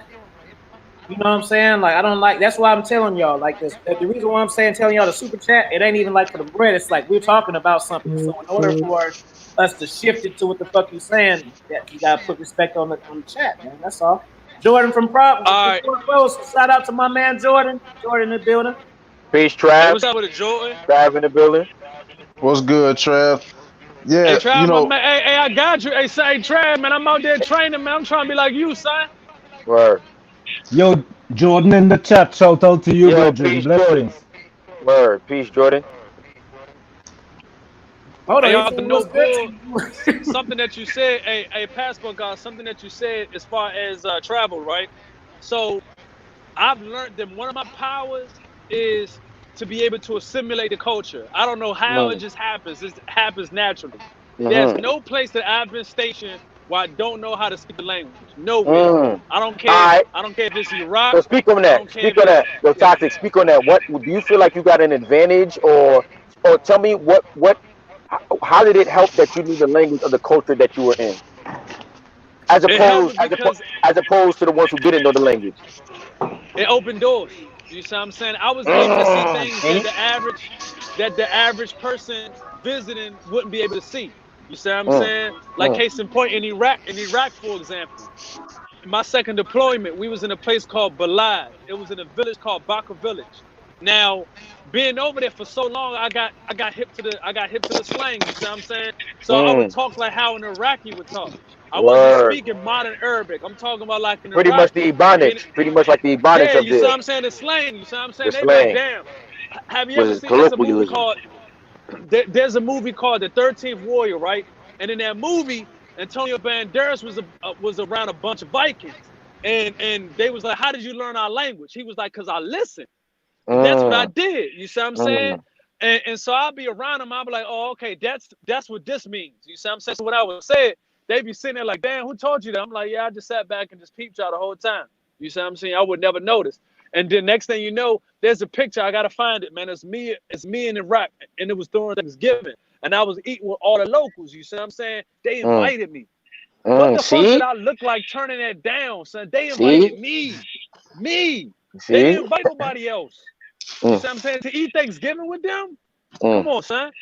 you know what I'm saying? Like I don't like that's why I'm telling y'all like this. The reason why I'm saying telling y'all the super chat, it ain't even like for the bread. It's like we're talking about something. So in order for us to shift it to what the fuck you saying, that you gotta put respect on the chat, man. That's all. Jordan from Prop All right. before it goes, shout out to my man Jordan. Jordan in the building. Peace, Hey, Trav. what's up with it, Jordan? Trav in the building. What's good, Trav? Hey, Yeah, Trav, my man. Hey, I got you. Hey, say, Trav, man, I'm out there training, man. I'm trying to be like you, son. Word. Yo, Jordan in the chat, shout out to you, Yo, brethren. peace, Jordan. Blessings. Word. Peace, Jordan. Hold on, Hey, he off said the what's no good bull. to you. Something that you said, hey, passport guy, something that you said as far as travel, right? So I've learned that one of my powers is to be able to assimilate the culture. I don't know how it Mm. just happens. It happens naturally. There's Mm-hmm. no place that I've been stationed where I don't know how to speak the language. Nowhere. Mm. I don't All care. right. I don't care if it's Iraq. So speak on I that. don't care Speak if on it's that. Yo, yeah. Toxic, speak on that. What do you feel like you got an advantage or tell me how did it help that you knew the language of the culture that you were in? As It opposed, helped because as opposed to the ones who didn't know the language. it opened doors. You see what I'm saying? I was able to see things See? that the average person visiting wouldn't be able to see. You see what I'm Mm, saying? Like mm, case in point in Iraq, for example. My second deployment, we was in a place called Balad. It was in a village called Baka Village. Now, being over there for so long, I got hip to the slang. You see what I'm saying? So I would mm. talk like how an Iraqi would talk. I wasn't Word. speaking modern Arabic. I'm talking about like an Pretty much Iraqi. the Being, Ebonics. Pretty much like the Ebonics yeah, up you see there. what I'm saying? The slang. You see what I'm The saying? They be like, slang damn. Have you ever was seen? It's a movie colloquialism. called. There's a movie called The 13th Warrior, right? And in that movie, Antonio Banderas was around a bunch of Vikings, and they was like, "How did you learn our language?" He was like, "Cause I listened." And that's what I Mm, did. You see what I'm saying? mm. And so I'll be around them. I'll be like, oh, okay, that's what this means. You see what I'm saying? So when I would say it, they be sitting there like, damn, who told you that? I'm like, yeah, I just sat back and just peeped y'all the whole time. You see what I'm saying? I would never notice. And then next thing you know, there's a picture. I gotta find it, man. It's me in Iraq, and it was during Thanksgiving, and I was eating with all the locals. You see what I'm saying? They Mm, invited me. What mm. the fuck did See? I look like turning that down, son? They invited See? me. They See? didn't invite nobody else. You Mm, see what I'm saying? To eat Thanksgiving with them? mm, Come on, son.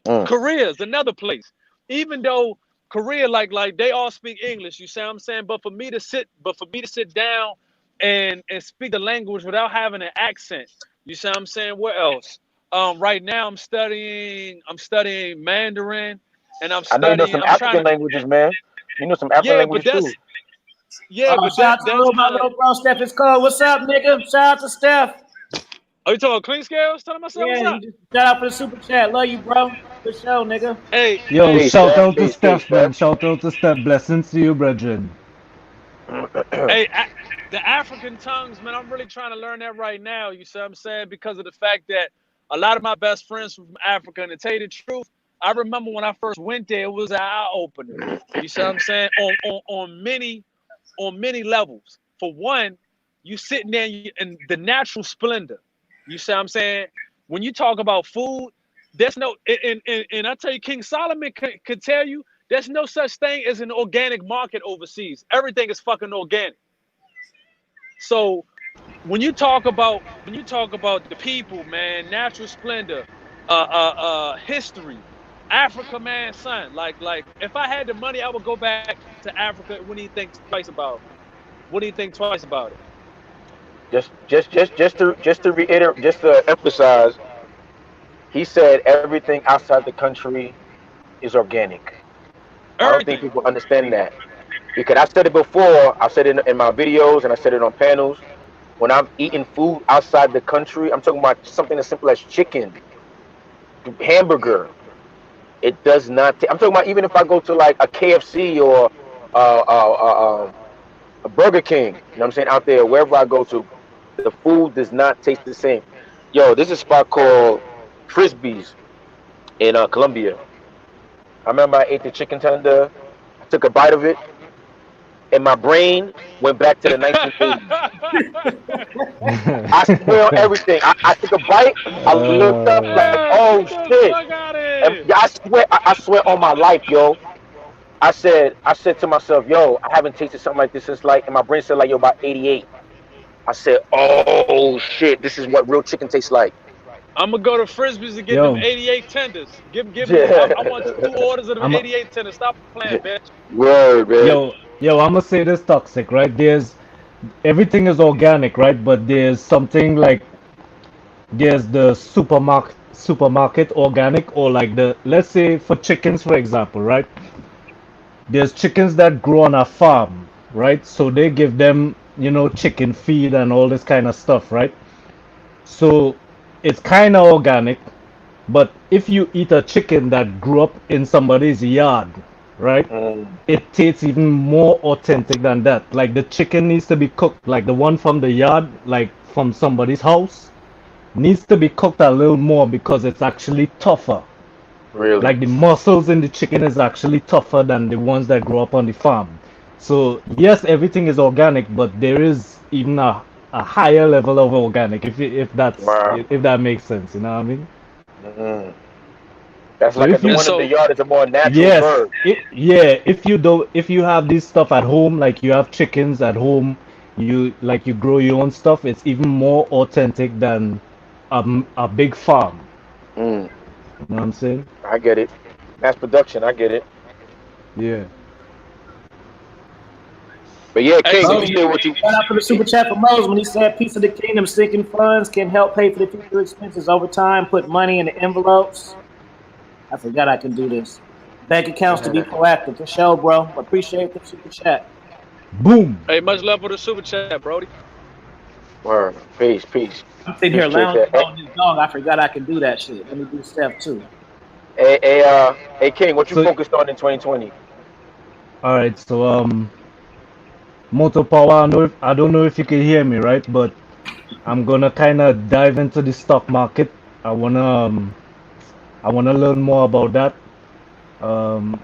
mm. Korea is another place. Even though Korea, like they all speak English, you see what I'm saying? But for me to sit down and speak the language without having an accent, you see what I'm saying? Where else? Right now I'm studying Mandarin, and I know you know some I'm trying African to, languages, man. You know some African yeah, but languages too. that's yeah, but Shout out to that's my kind of. little bro, Steph is cold. What's up, nigga? Shout out to Steph. Are you talking clean scales? Telling myself what's Yeah, he up? just shout out for the super chat. Love you, bro. Good show, nigga. Hey, Yo, hey, Peace, shout Steph. out to Peace, peace, Steph, Steph. man. Shout out to Steph. Blessings to you, brethren. hey, the African tongues, man, I'm really trying to learn that right now. You see what I'm saying? Because of the fact that a lot of my best friends from Africa, and to tell you the truth, I remember when I first went there, it was an eye opener. You see what I'm saying? On many levels. For one, you sitting there in the natural splendor. You see what I'm saying? When you talk about food, there's no, and I tell you, King Solomon could tell you, there's no such thing as an organic market overseas. Everything is fucking organic. So when you talk about the people, man, natural splendor, history, Africa, man, son, like if I had the money, I would go back to Africa. When do you think twice about it? What do you think twice about it? Just to reiterate, just to emphasize, he said everything outside the country is organic. I don't think Everything. people understand that because I said it before. I said it in my videos and I said it on panels. When I'm eating food outside the country, I'm talking about something as simple as chicken, hamburger. It does not. I'm talking about even if I go to like a KFC or uh, uh, uh, um, a Burger King. You know what I'm saying? Out there, wherever I go to, the food does not taste the same. Yo, there's a spot called Frisbees in Colombia. I remember I ate the chicken tender. I took a bite of it, and my brain went back to the 1980s. I swear on everything. I took a bite. I looked up like, Hey, oh get the shit. fuck out of And here! yeah, I swear on my life, yo. I said to myself, yo, I haven't tasted something like this since like, and my brain said like, yo, about 88. I said, oh shit, this is what real chicken tastes like. I'm gonna go to Frisbees and get them Yo, 88 tenders. Give me. Yeah. I want 2 orders of them I'm a, 88 tenders. Stop playing, bitch. Word, man. yo, I'm gonna say this toxic, right? There's everything is organic, right? But there's something like there's the supermarket organic, or like the, let's say for chickens, for example, right? There's chickens that grow on a farm, right? So they give them, chicken feed and all this kind of stuff, right? So it's kind of organic, but if you eat a chicken that grew up in somebody's yard, right? Mm, It tastes even more authentic than that. Like the chicken needs to be cooked, like the one from the yard, like from somebody's house, needs to be cooked a little more because it's actually tougher. really. Like the muscles in the chicken is actually tougher than the ones that grow up on the farm. So yes, everything is organic, but there is even a higher level of organic, if Wow. that makes sense. You know what I mean? Mm. That's So like if the you one in the yard is a more natural yes, bird. if you have this stuff at home, like you have chickens at home, you grow your own stuff, it's even more authentic than a big farm. Mm, You know what I'm saying? I get it. Mass production, I get it. Yeah. But yeah, Hey, King, so let me Moses, you, say what you. shout out for the super chat for Moses when he said, "Piece of the kingdom, sinking funds can help pay for the future expenses over time. Put money in the envelopes." I forgot I can do this. Bank accounts to be proactive for sure, bro. Appreciate the super chat. Boom. hey, much love for the super chat, Brody. Word. Peace. I'm sitting here Appreciate lounging that. on this dog. I forgot I can do that shit. Let me do step two. Hey, King, what you So focused on in 2020? all right, so motor power. I don't know if you can hear me, right? But I'm gonna kind of dive into the stock market. I wanna um, I wanna learn more about that.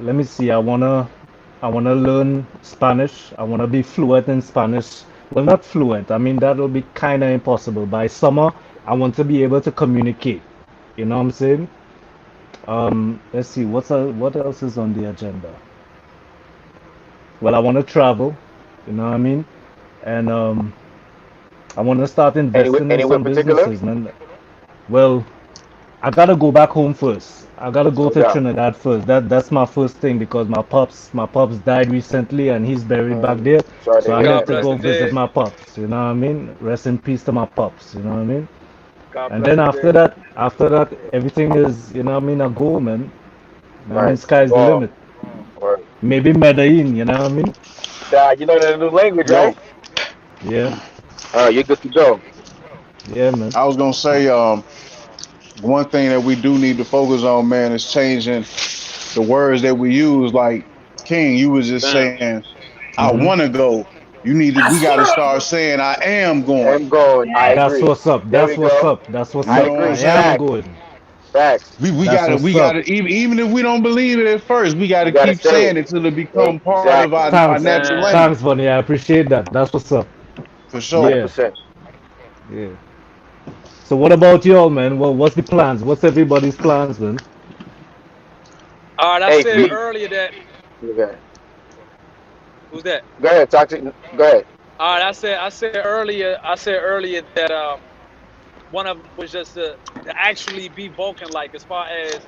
Let me see. I wanna learn Spanish. I wanna be fluent in Spanish. Well, not fluent. I mean, that will be kind of impossible. By summer, I want to be able to communicate. You know what I'm saying? Let's see. What else is on the agenda? Well, I want to travel. You know what I mean? And I want to start investing in Anywhere some particular? businesses, man. Well, I gotta go back home first. I gotta go No to doubt. Trinidad first. That's my first thing because my pops died recently and he's buried back Mm, there. sorry to So I hear need God that, to bless man. go the visit dead. my pops. You know what I mean? Rest in peace to my pops. You know what I mean? God And bless then the after dead. that, everything is, you know what I mean, a goal, man. You know what I mean? Right. Sky's the Well, limit. word. Maybe Medellin. You know what I mean? You know the new language, right? Yo, Yeah, You're good to go. yeah, man. I was gonna say, one thing that we do need to focus on, man, is changing the words that we use. Like King, you was just Damn. saying, "I hmm want to go." We got to start saying, "I am going." I'm going. I That's agree. what's up. There That's we what's go. up. That's what's You I up. know what I'm I agree. am saying? Facts. good. Facts. We That's got to, what's we got up. to, even if we don't believe it at first, we got You to gotta keep say saying it. it till it become part of Exactly. our Thanks. natural Damn. language. Thanks, Bunny. I appreciate that. That's what's up. For sure. Yeah, 100%. yeah. So what about y'all, man? Well, what's the plans? What's everybody's plans, man? All right, I Hey, said P. earlier that Okay. who's that? Go ahead. Go ahead. All right, I said earlier that one of them was just to actually be Vulcan like as far as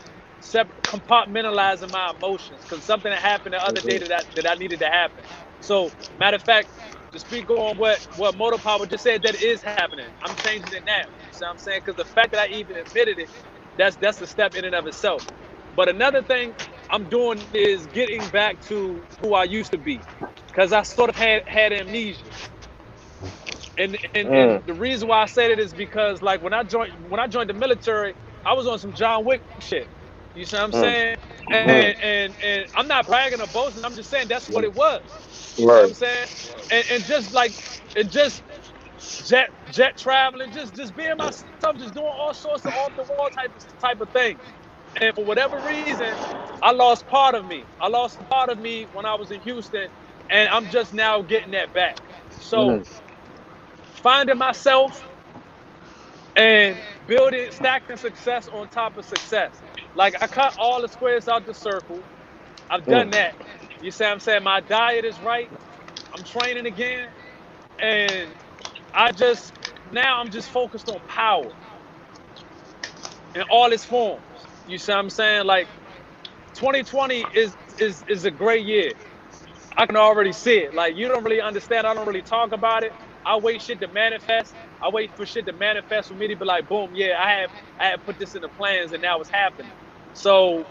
compartmentalizing my emotions because something that happened the other day that I needed to happen. So matter of fact, to speak on what Motor Power just said, that is happening. I'm changing it now. You see what I'm saying? Because the fact that I even admitted it, that's a step in and of itself. But another thing I'm doing is getting back to who I used to be, because I sort of had amnesia. And Mm, the reason why I say that is because like when I joined the military, I was on some John Wick shit. You see what I'm mm, saying? mm. And I'm not bragging or boasting. I'm just saying that's what it was. You see what I'm Word. saying? And just like and just jet traveling, just being myself, just doing all sorts of off the wall type of things. And for whatever reason, I lost part of me. I lost part of me when I was in Houston, and I'm just now getting that back. So Mm, finding myself and building, stacking success on top of success. Like I cut all the squares out the circle. I've done mm. that. You see what I'm saying? My diet is right. I'm training again. And I'm just focused on power in all its forms. You see what I'm saying? Like 2020 is a great year. I can already see it. Like you don't really understand. I don't really talk about it. I wait shit to manifest. I wait for shit to manifest for me to be like, boom, yeah, I have put this in the plans and now it's happening. So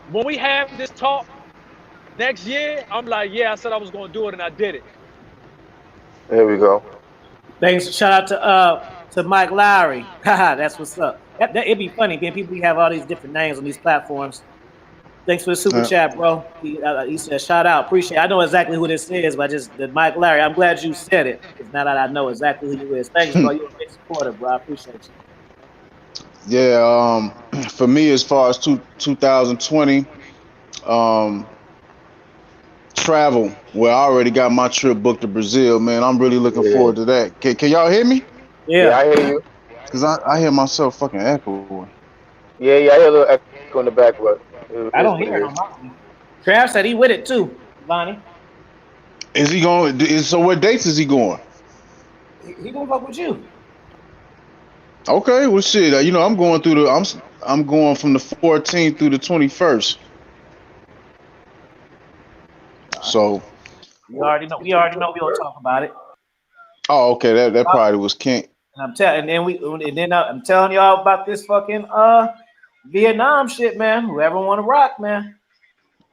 when we have this talk next year, I'm like, yeah, I said I was gonna do it and I did it. There we go. Thanks. Shout out to Mike Lowry. Haha, that's what's up. It'd be funny, man. People have all these different names on these platforms. Thanks for the super Uh, chat, bro. He said, shout out. Appreciate it. I know exactly who this is, but just the Mike Larry. I'm glad you said it. Because now that I know exactly who you is. Thanks, bro. You're a big supporter, bro. I appreciate you. yeah. For me, as far as 2020, um, travel. Well, I already got my trip booked to Brazil, man. I'm really looking Yeah. forward to that. Can y'all hear me? Yeah, Yeah. I hear you. Cause I hear myself fucking echoing. Yeah, yeah, I hear a little echo in the back, but it I is don't what it hear it is. on my end. Trav said he with it too, Lonnie. Is he going? So what dates is he going? He gonna fuck with you. Okay, well, shit. You know, I'm going through the. I'm going from the 14th through the 21st. All right. So, We already know. We already know. We'll talk about it. oh, okay. That probably was Kent. And I'm telling y'all about this fucking Vietnam shit, man. Whoever want to rock, man.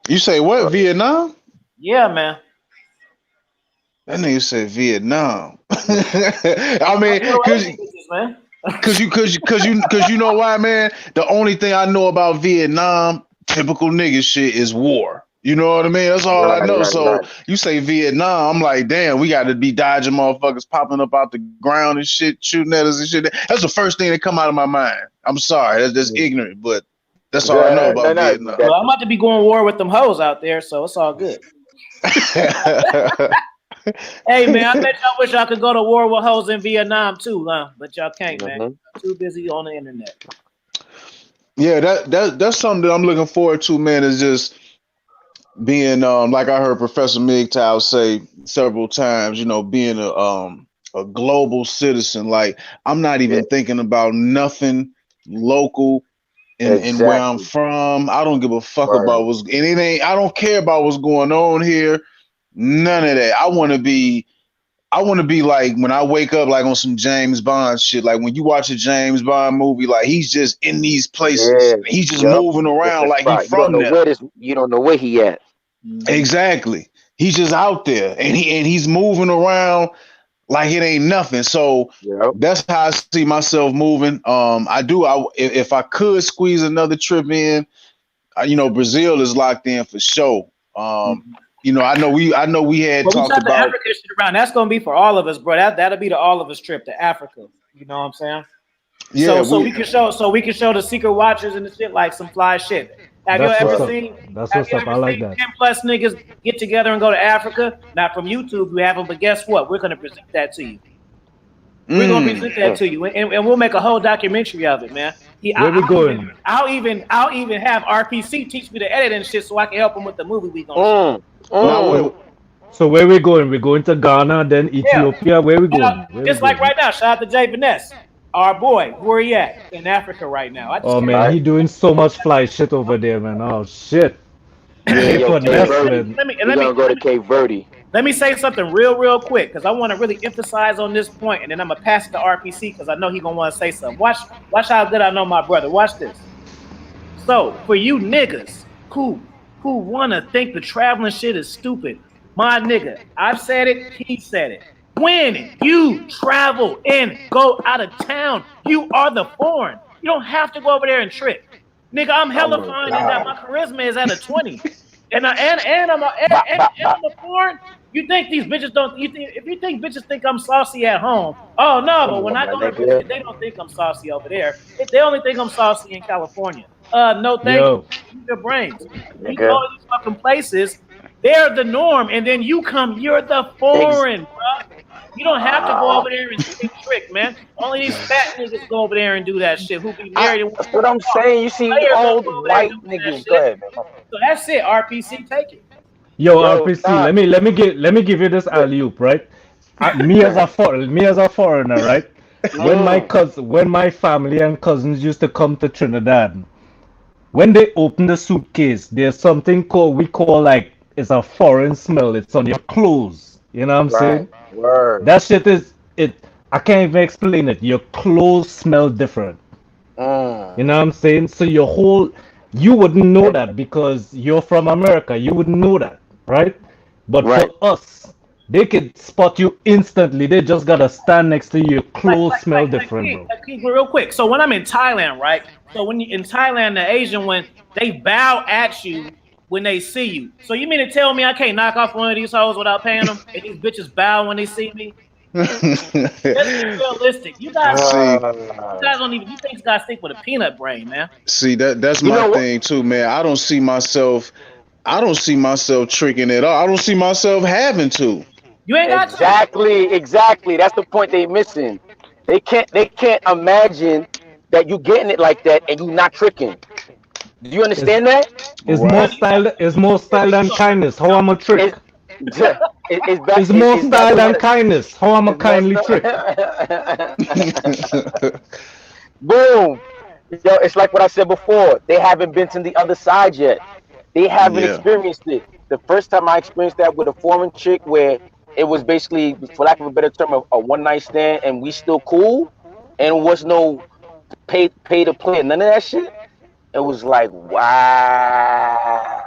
You say what? Vietnam? Yeah, man. That nigga said Vietnam. I I'm mean, little Asian bitches, man. cause you know why, man? The only thing I know about Vietnam, typical nigga shit, is war. You know what I mean? That's all I Right, know. right, So right. you say Vietnam, I'm like, damn, we got to be dodging motherfuckers popping up out the ground and shit, shooting at us and shit. That's the first thing that come out of my mind. I'm sorry, that's just ignorant, but that's all I know No, about no, Vietnam. Well, I'm about to be going war with them hoes out there, so it's all good. Hey, man, I bet y'all wish y'all could go to war with hoes in Vietnam too, huh? But y'all can't, man. Too busy on the internet. Yeah, that's something that I'm looking forward to, man. Is just being like I heard Professor MGTOW say several times, you know, being a global citizen. Like I'm not even thinking about nothing local in where I'm from. I don't give a fuck about what's and it ain't I don't care about what's going on here. None of that. I want to be like when I wake up like on some James Bond shit. Like when you watch a James Bond movie, like he's just in these places. Yeah, He's just yep. moving around Different like he spot. You don't from know there. where this. You don't know where he at. Exactly. He's just out there and he's moving around like it ain't nothing. So that's how I see myself moving. If I could squeeze another trip in, you know, Brazil is locked in for sure. You know, I know we had Well, we talked shot the about Africa shit around. That's gonna be for all of us, bro. That'll be the all of us trip to Africa. You know what I'm saying? yeah, So we can show the secret watchers and the shit like some fly shit. Have you That's ever what's up. seen? That's Have what's you up. ever I like seen that. 10+ niggas get together and go to Africa? Not from YouTube, we have them, but guess what? We're gonna present that to you. We're gonna present that to you, and we'll make a whole documentary of it, man. Where we going? I'll even have RPC teach me to edit and shit, so I can help him with the movie we gonna shoot. So where we going? We're going to Ghana, then Yeah, Ethiopia. Where we going? Where we just like going? right now. Shout out to Jay Vaness, our boy. Where he at in Africa right now? I just Oh came. man, he doing so much fly shit over there, man. Oh shit. Hey, Jay yo, Cape Finesse, Verde. man. We're gonna go to Cape Verde. Let me say something real quick because I want to really emphasize on this point, and then I'm gonna pass it to RPC because I know he gonna want to say something. Watch how good I know my brother. Watch this. So for you niggas who wanna think the traveling shit is stupid, my nigga, I've said it, he said it. When you travel and go out of town, you are the foreign. You don't have to go over there and trick. Nigga, I'm hella finding that my charisma is at a 20. And I'm a foreign. You think these bitches don't? If you think bitches think I'm saucy at home, oh no. But when I go to visit, they don't think I'm saucy over there. They only think I'm saucy in California. No, thank you. Yo, Use your brains. You go to these fucking places, they're the norm, and then you come, you're the foreign, bro. You don't have to go over there and trick, man. Only these fat niggas go over there and do that shit. Who be married? That's what I'm saying. You see Players don't old go over there white doing that niggas. Go shit. ahead, man. So that's it. RPC, take it. yo, Yo, RPC. nah. Let me give you this alley oop, right? Me as a foreigner, right? When my family and cousins used to come to Trinidad, when they open the suitcase, there's something we call like it's a foreign smell. It's on your clothes. You know what I'm Right. saying? Word. That shit is it. I can't even explain it. Your clothes smell different. You know what I'm saying? So you wouldn't know that because you're from America. You wouldn't know that, right? But Right. for us, they could spot you instantly. They just gotta stand next to you. Your clothes smell different, bro. Real quick. So when I'm in Thailand, right? So when you in Thailand, the Asian one, they bow at you when they see you. So you mean to tell me I can't knock off one of these hoes without paying them? And these bitches bow when they see me? Let's be realistic. You guys don't even. You think guys think with a peanut brain, man. See that's my thing too, man. I don't see myself tricking at all. I don't see myself having to. You ain't got Exactly. That's the point they missing. They can't imagine that you getting it like that and you not tricking. Do you understand that? It's Right. more style. It's more style than kindness. How I'm a trick. It's it's back. It's more It's back style to than what kindness. How I'm a it's messed kindly trick. up. Boom. Yo, it's like what I said before. They haven't been to the other side yet. They haven't Yeah. experienced it. The first time I experienced that with a foreign chick, where it was basically, for lack of a better term, a one night stand, and we still cool, and was no pay to play, none of that shit. It was like, wow,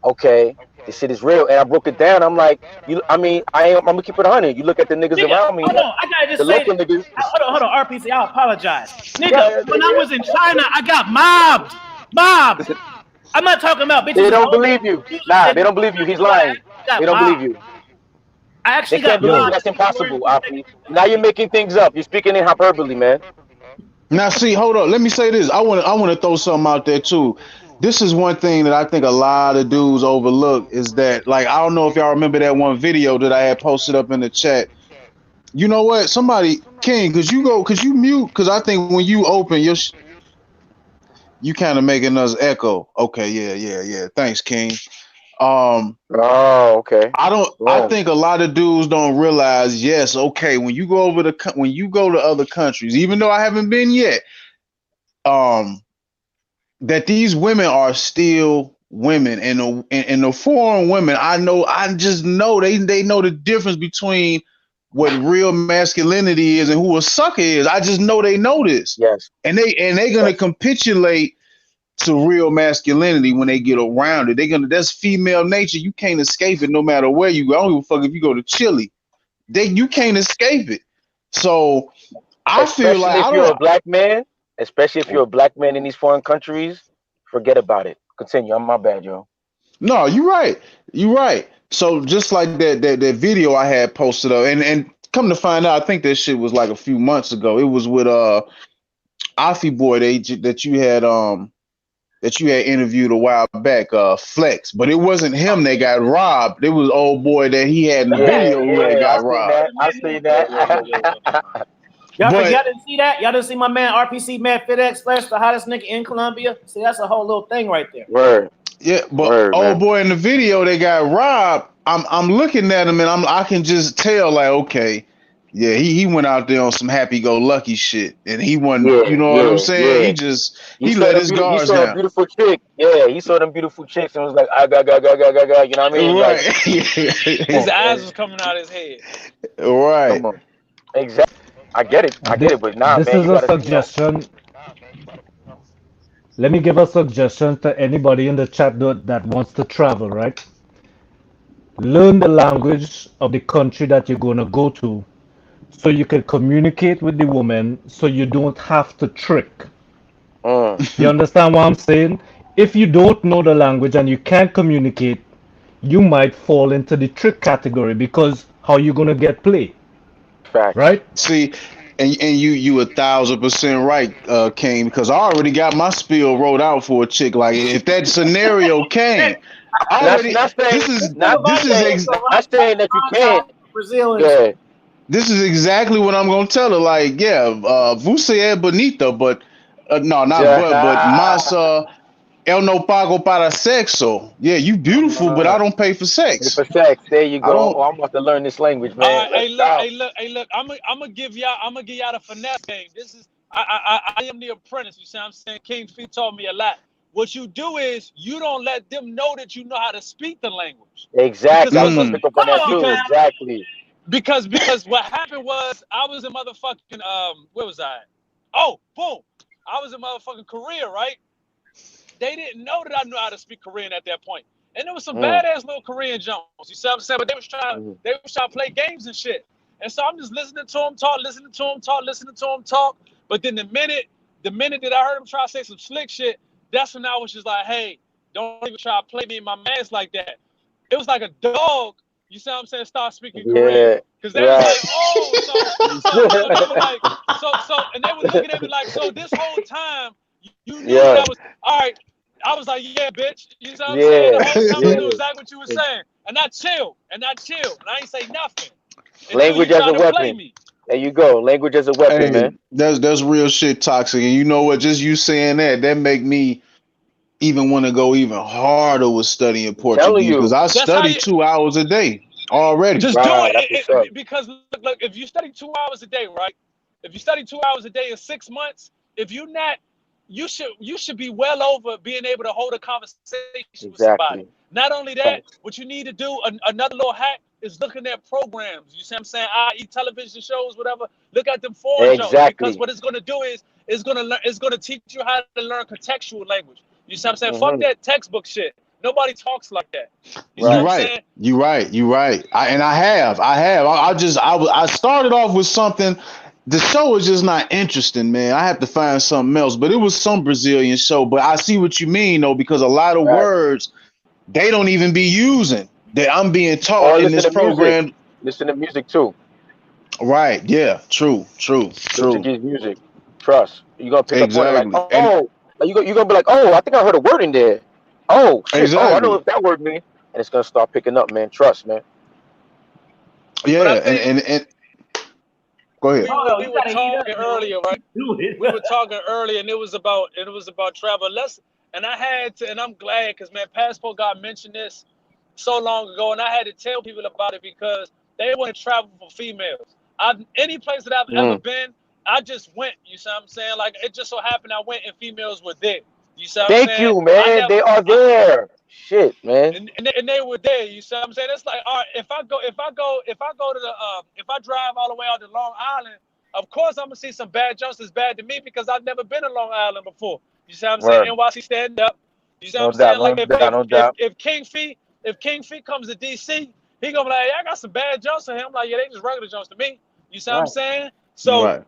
okay, this shit is real. And I broke it down. I'm like, I mean, I'm gonna keep it 100. You look at the niggas Nigga, around me, hold on. I gotta the just say local this. niggas. Hold on, RPC. I apologize. Nigga, Yeah, when I was in China, I got mobbed. Mobbed. I'm not talking about bitches. they Just don't believe you. Nah, they don't believe you. He's lying. I They got don't believe mobbed. you. I They actually can't got believe you. mobbed. That's impossible, Afi. Now you're making things up. You're speaking in hyperbole, man. Now, see, hold up. Let me say this. I want to throw something out there too. This is one thing that I think a lot of dudes overlook is that, like, I don't know if y'all remember that one video that I had posted up in the chat. You know what? Somebody, King, cause you mute, cause I think when you open you kind of making us echo. Okay, yeah. Thanks, King. Um, Oh, okay. I Boom. think a lot of dudes don't realize. Yes, okay. When you go when you go to other countries, even though I haven't been yet, um, that these women are still women, and the foreign women, I just know they know the difference between what real masculinity is and who a sucker is. I just know they know this, Yes. and they gonna Yes. capitulate to real masculinity when they get around it. That's female nature. You can't escape it no matter where you go. I don't give a fuck if you go to Chile. You can't escape it. So I feel like Especially if I you're don't. a black man. Especially if you're a black man in these foreign countries. Forget about it. Continue. I'm my bad, yo. No, you're right. You're right. So just like that video I had posted up, and come to find out, I think that shit was like a few months ago. It was with Afi Boy that you had interviewed a while back, Flex, but it wasn't him that got robbed. It was old boy that he had in the Yeah, video who had yeah. I got seen robbed. that. I seen that. Y'all But didn't see that? Y'all didn't see my man RPC Mad FitX Flex, the hottest nigga in Colombia? See, that's a whole little thing right there. Word. yeah, but Word, old man. boy in the video that got robbed, I'm looking at him and I can just tell like, okay, yeah, he went out there on some happy go lucky shit, and he wasn't, you Yeah, know what I'm yeah, saying? yeah. He let his He guards saw a down. beautiful chick. Yeah, he saw them beautiful chicks and was like, I got. You know what I mean? Like, Right. come His on, eyes man. was coming out his head. Right. Come on. Exactly. I get it. I get it. But nah, This man, is you a gotta, you know. suggestion. Let me give a suggestion to anybody in the chat that wants to travel, right? Learn the language of the country that you're going to go to so you can communicate with the woman so you don't have to trick. Mm, You understand what I'm saying? If you don't know the language and you can't communicate, you might fall into the trick category because how you going to get play, facts. right? See, and you 1,000% right, King, because I already got my spiel wrote out for a chick. Like if that scenario came, I Not already not saying this is not this is ex, not saying that you can't. Brazil and Yeah. this is exactly what I'm gonna tell her. Like, yeah, você é bonita, but no, not but mas eu não pago para sexo. Yeah, you beautiful, but I don't pay for sex. For sex. There you I go. don't. Oh, I'm about to learn this language, All man. right, Let's go. hey, look. I'm gonna give y'all the finesse game. This is I am the apprentice. You see what I'm saying? King Fee taught me a lot. What you do is you don't let them know that you know how to speak the language. Exactly. I was gonna Because pick up on that too. because Exactly. because what happened was I was in motherfucking where was I? Oh, boom. I was in motherfucking Korea, right? They didn't know that I knew how to speak Korean at that point. And there was some badass little Korean Jones. You see what I'm saying? But they was trying to play games and shit. And so I'm just listening to them talk, listening to them talk. But then the minute that I heard him try to say some slick shit, that's when I was just like, hey, don't even try to play me in my mans like that. It was like a dog, you see what I'm saying, start speaking Korean. Yeah. Because they was Right. like, oh, so they were like, and they were looking at me like, so this whole time you knew that Yeah. I was all right. I was like, yeah, bitch. You know what I'm saying? Yeah. The whole time I Yeah. knew exactly what you were saying. And I chill. And I ain't say nothing until you Language as tried a to play weapon. me. There you go. Language as a weapon, Hey, man. that's real shit, Toxic. And you know what? Just you saying that make me even want to go even harder with studying I'm telling Portuguese because you. I That's how study you 2 hours a day already. just do Right. That's it, what's up. because look, if you study 2 hours a day, right? If you study 2 hours a day in 6 months, if you're not, you should be well over being able to hold a conversation with somebody. Exactly. Not only that, Facts. what you need to do, another little hack is looking at programs. You see what I'm saying? I.e. television shows, whatever. Look at them foreign shows, because Exactly. what it's gonna do is it's gonna teach you how to learn contextual language. You see what I'm saying? Fuck Mm-hmm. that textbook shit. Nobody talks like that. You see what You I'm Right. right. saying? You right. You right. I have. I started off with something. The show was just not interesting, man. I had to find something else. But it was some Brazilian show. But I see what you mean though, because a lot of Right. words they don't even be using that I'm being taught Or in listen this to music. program. Listen to music too. Right. Yeah. True. True. True. Portuguese music. Trust. You're gonna pick up on it like, Exactly. And oh, like you're gonna be like, oh, I think I heard a word in there. Oh shit. Oh, I know exactly. what that word mean. And it's gonna start picking up, man. Trust, man. But I Yeah. And think go ahead. Oh, we you were gotta heat up, talking man. earlier, right? Do it. We were talking earlier, and it was about travel. And I had to, and I'm glad because man, Passport got mentioned this so long ago, and I had to tell people about it because they want to travel for females. Any place that I've ever Mm. been, I just went. You see what I'm saying? Like it just so happened I went and females were there. You see what I'm Thank saying? you, I man. never. They are there. Shit, man. And they were there. You see what I'm saying? It's like, all right, if I drive all the way out to Long Island, of course I'm gonna see some bad jumps that's bad to me because I've never been to Long Island before. You see what I'm saying? Word. NYC stand up. You see what No I'm doubt. saying? No Like doubt. No doubt. if King Feet comes to DC, he gonna be like, yeah, I got some bad jumps to him. I'm like, yeah, they just regular jumps to me. You see what I'm Right. saying? So Right.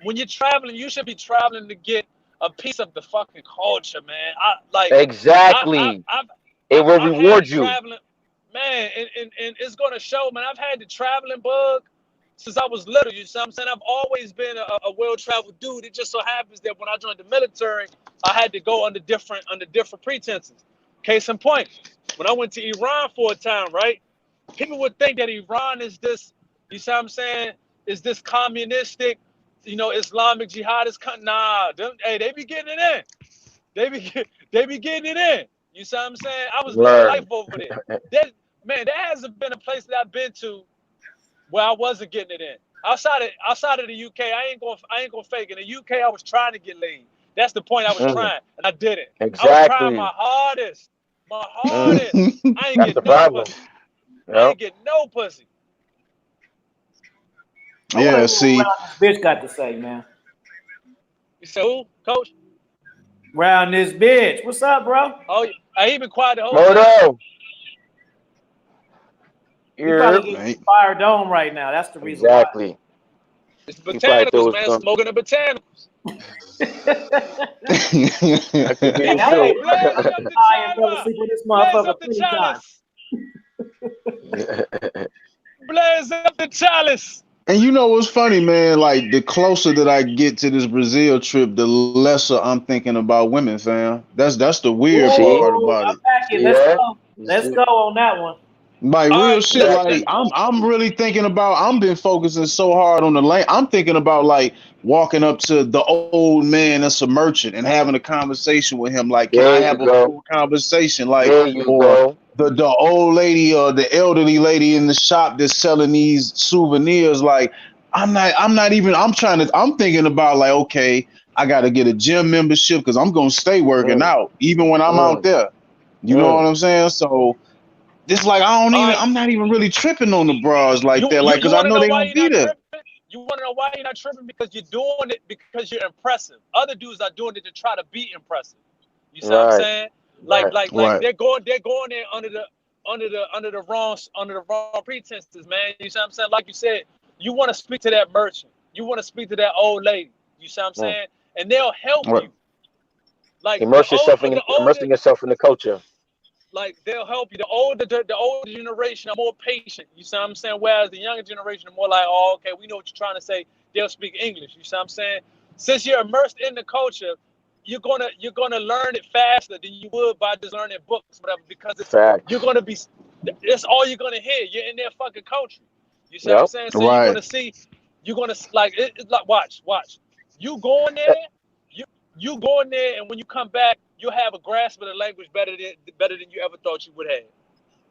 when you're traveling, you should be traveling to get a piece of the fucking culture, man. Exactly. I've It will I've had the reward you. traveling, man, and it's gonna show, man. I've had the traveling bug since I was little. You see what I'm saying? I've always been a well-traveled dude. It just so happens that when I joined the military, I had to go under different pretenses. Case in point, when I went to Iran for a time, right? People would think that Iran is this, you see what I'm saying, is this communistic, Islamic jihadist country. Nah, hey, they be getting it in. They be getting it in. You see what I'm saying? I was living life Word. over there. There hasn't been a place that I've been to where I wasn't getting it in. Outside of the UK, I ain't gonna fake it. In the UK, I was trying to get laid. That's the point. I was Mm. trying, and I didn't. I was trying Exactly. my hardest. My Mm. hardest. I ain't That's the getting no problem. pussy. I Yep. ain't getting no pussy. I want to Yeah. hear what See. Round this bitch got to say, man. You say who, coach? Round this bitch. What's up, bro? Oh, I ain't been quiet the whole time. Moto. You probably Yep. getting Right. fire dome right now. That's the reason why. Exactly. It's He probably thought it botanicals, was man. going. Smoking the botanicals. That could be Man, it I too. ain't Blaze up the high and fell chalice. asleep with this Blaze motherfucker up the plenty times. chalice. Blaze up the chalice. And you know what's funny, man? Like the closer that I get to this Brazil trip, the lesser I'm thinking about women, fam. That's the weird See, part Ooh, about I'm it. back in. see Let's that? go. You Let's see? go on that one. Like All real right, shit. Exactly. Like I'm really thinking about. I'm been focusing so hard on the lane. I'm thinking about like walking up to the old man that's a merchant and having a conversation with him. Like, can I There you have a go. full conversation? Like, There you or go. the old lady or the elderly lady in the shop that's selling these souvenirs. Like, I'm thinking about like, okay, I got to get a gym membership because I'm gonna stay working Mm, out even when I'm out mm, there. You know what mm. I'm saying? So it's like all right. I'm not even really tripping on the bras like You that, you like, you cause I want to know know they why gonna you're be not there. tripping? You want to know why you're not tripping? Because you're doing it because you're impressive. Other dudes are doing it to try to be impressive. You see what I'm Right. saying? Right. Like Right. they're going there under the wrong pretenses, man. You see what I'm saying? Like you said, you want to speak to that merchant. You want to speak to that old lady. You see what I'm Mm. saying? And they'll help Right. you. Like the older, Immersing yourself in the culture. like they'll help you. The older generation are more patient. You see what I'm saying? Whereas the younger generation are more like, oh, okay, we know what you're trying to say. They'll speak English. You see what I'm saying? Since you're immersed in the culture, you're gonna learn it faster than you would by just learning books, whatever, because you're Facts. gonna it's all you're gonna hear. You're in their fucking country. You see what I'm Yep. saying? So you're Right. gonna see you're gonna like it's like watch. You go in there, you go in there, and when you come back, you'll have a grasp of the language better than you ever thought you would have.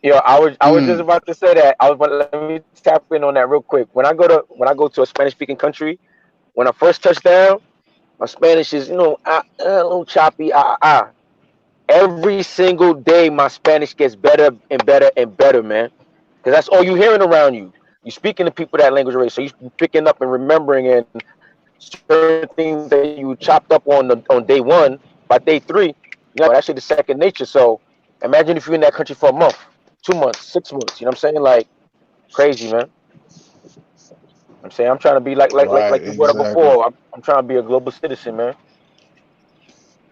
Yo, I was just about to say that. Let me tap in on that real quick. When I go to a Spanish speaking country, when I first touch down, my Spanish is a little choppy. Every single day, my Spanish gets better and better and better, man. Because that's all you're hearing around you. You're speaking to people that language already, so you're picking up and remembering and certain things that you chopped up on day one. By day three, that shit is second nature. So imagine if you're in that country for a month, 2 months, 6 months. You know what I'm saying? Like crazy, man. I'm saying I'm trying to be like Right, you brought up exactly. before. I'm trying to be a global citizen, man.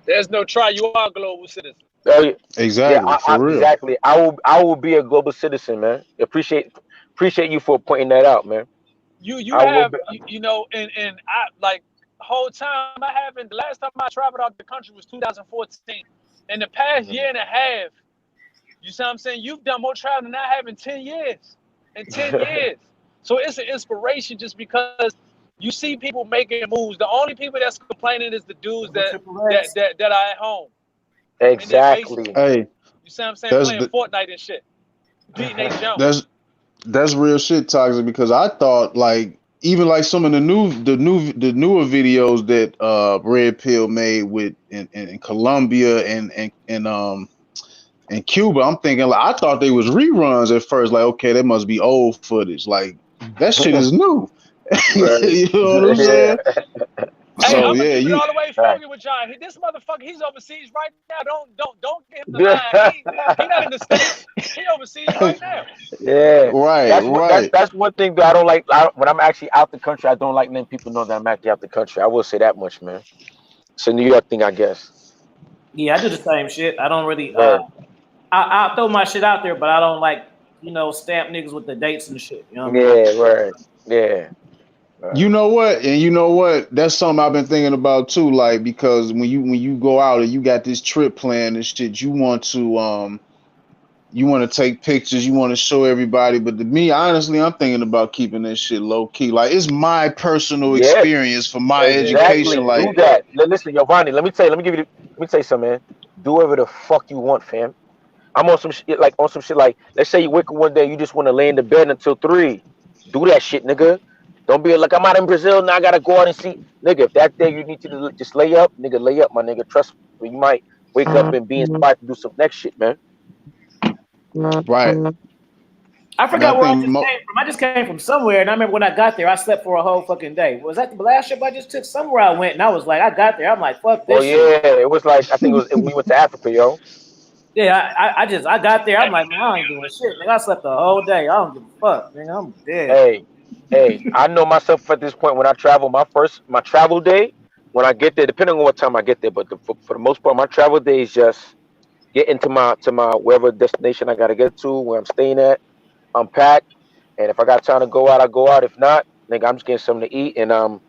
There's no try. You are a global citizen. Yeah, Exactly, for real. exactly. I will be a global citizen, man. Appreciate you for pointing that out, man. You I will have be. and I like whole time I haven't. The last time I traveled out the country was 2014. In the past year and a half, you see what I'm saying? You've done more traveling than I have in 10 years. In 10 years. So it's an inspiration just because you see people making moves. The only people that's complaining is the dudes that are at home in their Exactly. basements. Hey, You see what I'm saying? that's Playing the Fortnite and shit. Beating they jump. that's real shit, Toxic. Because I thought like even like some of the newer videos that Red Pill made with in Colombia and Cuba, I'm thinking like I thought they was reruns at first. Like okay, that must be old footage. Like that shit is new. Right. You know what I'm Yeah. saying? Hey, So I'm gonna yeah, keep it you all the way Right. funky with y'all. This motherfucker, he's overseas right now. Don't get him the line. He not in the States. He overseas right now. Yeah. right, That's one thing that I don't like. When I'm actually out the country, I don't like letting people know that I'm actually out the country. I will say that much, man. It's a New York thing, I guess. Yeah, I do the same shit. I don't really. Word. I throw my shit out there, but I don't like stamp niggas with the dates and shit. You know what I mean? Yeah. Word. Yeah. You Word. know what? And you know what? That's something I've been thinking about too. Like because when you go out and you got this trip plan and shit, you want to take pictures, you want to show everybody. But to me, honestly, I'm thinking about keeping this shit low key. Like it's my personal Yeah. experience for my Exactly. education. Yeah. Do Like that. Listen, Giovanni. Let me tell you something, man. Do whatever the fuck you want, fam. I'm on some shit like let's say you wake up one day, you just want to lay in the bed until 3. Do that shit, nigga. Don't be like I'm out in Brazil now. I gotta go out and see, nigga. If that day you need to just lay up, nigga, lay up, my nigga. Trust me, you might wake up and be inspired to do some next shit, man. right. I And I forgot where I think just came from. I just came from somewhere, and I remember when I got there, I slept for a whole fucking day. Was that the last trip I just took? Somewhere I went, and I was like, I got there, I'm like, fuck Oh this shit. yeah, it was like I think it was when we went to Africa, yo. Yeah, I got there, I'm like, man, I ain't doing shit, nigga. I slept the whole day. I don't give a fuck, nigga. I'm dead. Hey, I know myself at this point when I travel. My travel day when I get there, depending on what time I get there, but for the most part, my travel day is just get into my wherever destination I gotta get to, where I'm staying at, unpack, and if I got time to go out, I go out. If not, nigga, I'm just getting something to eat and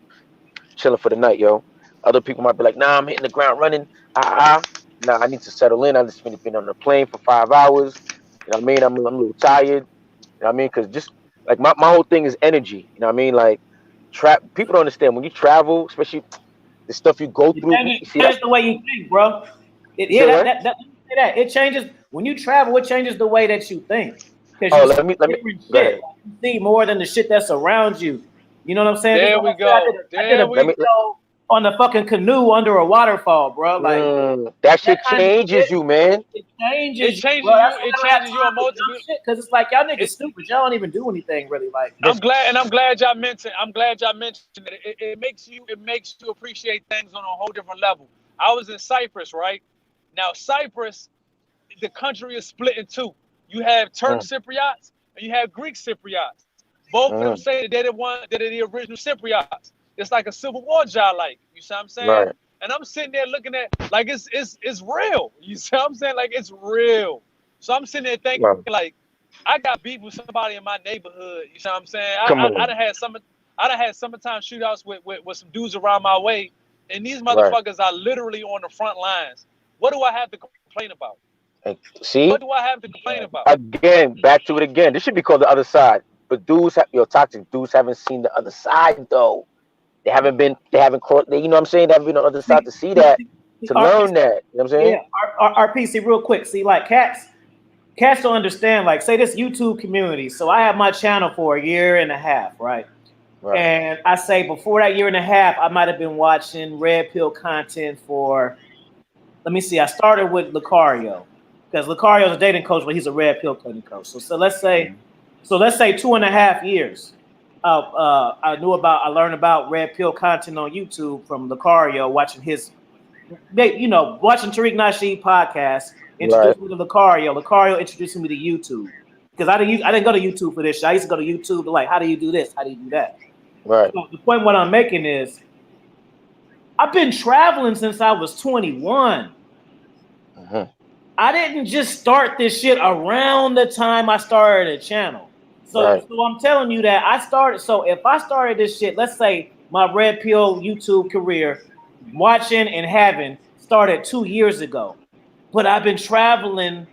chilling for the night, yo. Other people might be like, nah, I'm hitting the ground running. Nah, I need to settle in. I just finished being on the plane for 5 hours. You know what I mean? I'm a little tired. You know what I mean? Because just like my whole thing is energy. You know what I mean? Like, people don't understand when you travel, especially the stuff you go It through. changes, You see that? changes the way you think, bro. It, You yeah, say what? let me say that. It changes when you travel. It changes the way that you think because Oh, you see let me different go shit. ahead. Like, you see more than the shit that's around you. You know what I'm saying? Just There like we I said, go. I did a There Let we me. video on the fucking canoe under a waterfall, bro. Like That that shit kind of changes shit. you, man. It changes it you, bro. changes That's you. why It I don't have changes you time on for dumb multiple. shit because it's like y'all niggas It, stupid. Y'all don't even do anything really. Like I'm glad y'all mentioned. I'm glad y'all mentioned it. It makes you appreciate things on a whole different level. I was in Cyprus, right? Now Cyprus, the country is split in two. You have Turk Mm, Cypriots and you have Greek Cypriots. Both of them mm, say that they're the one that are the original Cypriots. It's like a civil war job, like you see what I'm saying? right, And I'm sitting there looking at like it's real. You see what I'm saying? Like it's real. So I'm sitting there thinking right. like I got beef with somebody in my neighborhood. You see what I'm saying? Come I on, done had summertime shootouts with some dudes around my way, and these right. motherfuckers are literally on the front lines. What do I have to complain about? And What see, do I have to complain about? again, back to it again. This should be called the other side. but toxic dudes haven't seen the other side though. They haven't crossed. You know what I'm saying? They haven't been on the other side to see that, to learn that. You know what I'm saying? Yeah, RPC, real quick. See, like cats don't understand. Like, say this YouTube community. So I have my channel for a year and a half, right? And I say before that year and a half, I might have been watching red pill content for. Let me see. I started with Lucario because Lucario's a dating coach, but he's a red pill dating coach. So let's say 2.5 years. I learned about red pill content on YouTube from Lucario, watching watching Tariq Nasheed podcast, introduced me to Lucario. Lucario introduced me to YouTube because I didn't go to YouTube for this shit. I used to go to YouTube to like, how do you do this? How do you do that? Right. So the point what I'm making is, I've been traveling since I was 21. I didn't just start this shit around the time I started a channel. So I'm telling you that I started. So if I started this shit, let's say my red pill YouTube career, watching and having started 2 years ago, but I've been traveling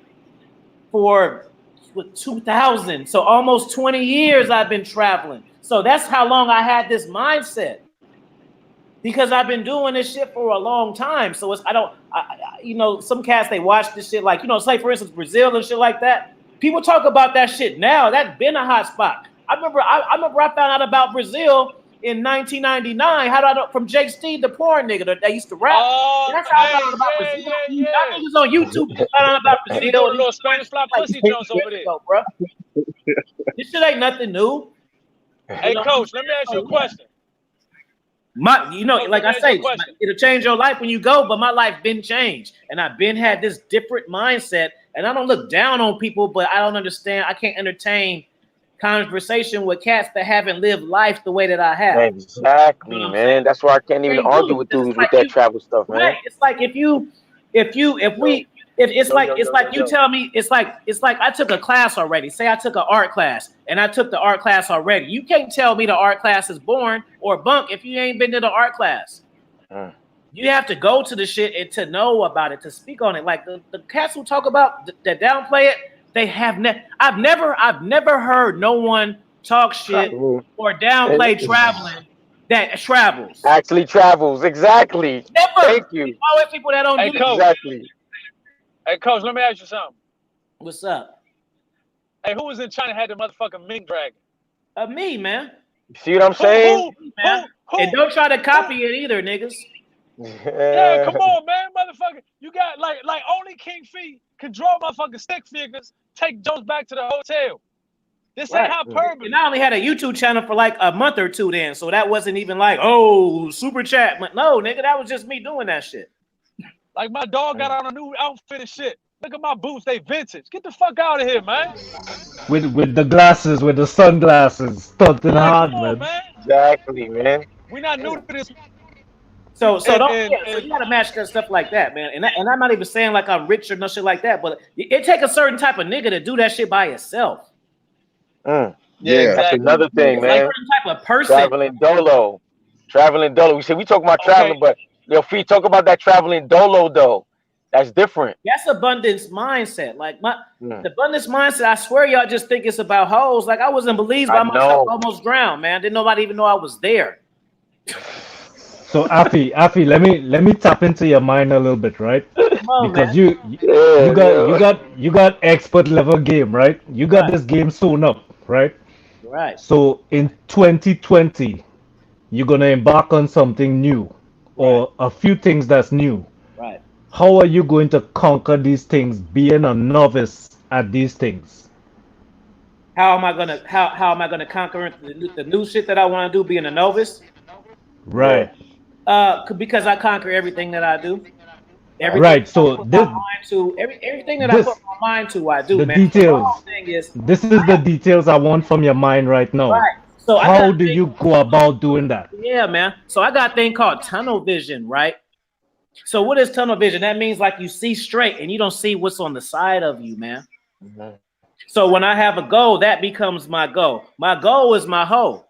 for 2000. So almost 20 years I've been traveling. So that's how long I had this mindset. Because I've been doing this shit for a long time. So some cats, they watch this shit like, say for instance, Brazil and shit like that. People talk about that shit now. That's been a hot spot. I remember I found out about Brazil in 1999. How do I know? From Jake Steve, the porn nigga that used to rap. That's how I found out about Brazil. Y'all niggas on YouTube found out about Brazil. He doing little Spanish fly pussy jumps over there. Bro. This shit ain't nothing new. Hey, Coach, let me ask you a question. Like I say, it'll change your life when you go, but my life been changed. And I've been had this different mindset. And I don't look down on people, but I don't understand. I can't entertain conversation with cats that haven't lived life the way that I have. Exactly, man. That's why I can't even argue with dudes with that travel stuff, man. Right. It's like if you tell me, it's like I took a class already. Say I took an art class and I took the art class already. You can't tell me the art class is boring or bunk if you ain't been to the art class. You have to go to the shit and to know about it, to speak on it. Like the cats who talk about that downplay it, they have I've never heard no one talk shit or downplay traveling that travels. Actually travels, exactly. Never. Thank you. Always people that don't do Coach. Exactly. Hey, Coach, let me ask you something. What's up? Hey, who was in China had the motherfucking mink dragon? Me, man. See what I'm saying? Who? And don't try to copy it either, niggas. Yeah, come on, man, motherfucker. You got like only King Fee can draw motherfucking stick figures, take Jones back to the hotel. This ain't hyperbole. And I only had a YouTube channel for like a month or two then, so that wasn't even like, super chat. No, nigga, that was just me doing that shit. Like my dog got on a new outfit and shit. Look at my boots, they vintage. Get the fuck out of here, man. With the glasses, with the sunglasses, stunting hard, man. Exactly, man. We not new to this. So you gotta match that stuff like that, man. And I'm not even saying like I'm rich or no shit like that, but it take a certain type of nigga to do that shit by itself. Yeah, exactly. That's another thing, man. Like a type of person. Traveling dolo. We talking about traveling, but Fee, talk about that traveling dolo though. That's different. That's abundance mindset. Like the abundance mindset, I swear y'all just think it's about hoes. Like I was in Belize by myself, almost drowned, man. Didn't nobody even know I was there. So Afi, let me tap into your mind a little bit, right? On, because man. you got expert level game, right? You got this game sewn up, right? Right. So in 2020, you're gonna embark on something new, or a few things that's new. Right. How are you going to conquer these things, being a novice at these things? How am I gonna conquer the new shit that I want to do, being a novice? Right. Because I conquer everything that I do. Right. So everything that I put my mind to, I do. The man. details. So this is the details I want from your mind right now. Right. So how do you go about doing that? Yeah, man. So I got a thing called tunnel vision, right? So what is tunnel vision? That means like you see straight and you don't see what's on the side of you, man. So when I have a goal, that becomes my goal. My goal is my hoe.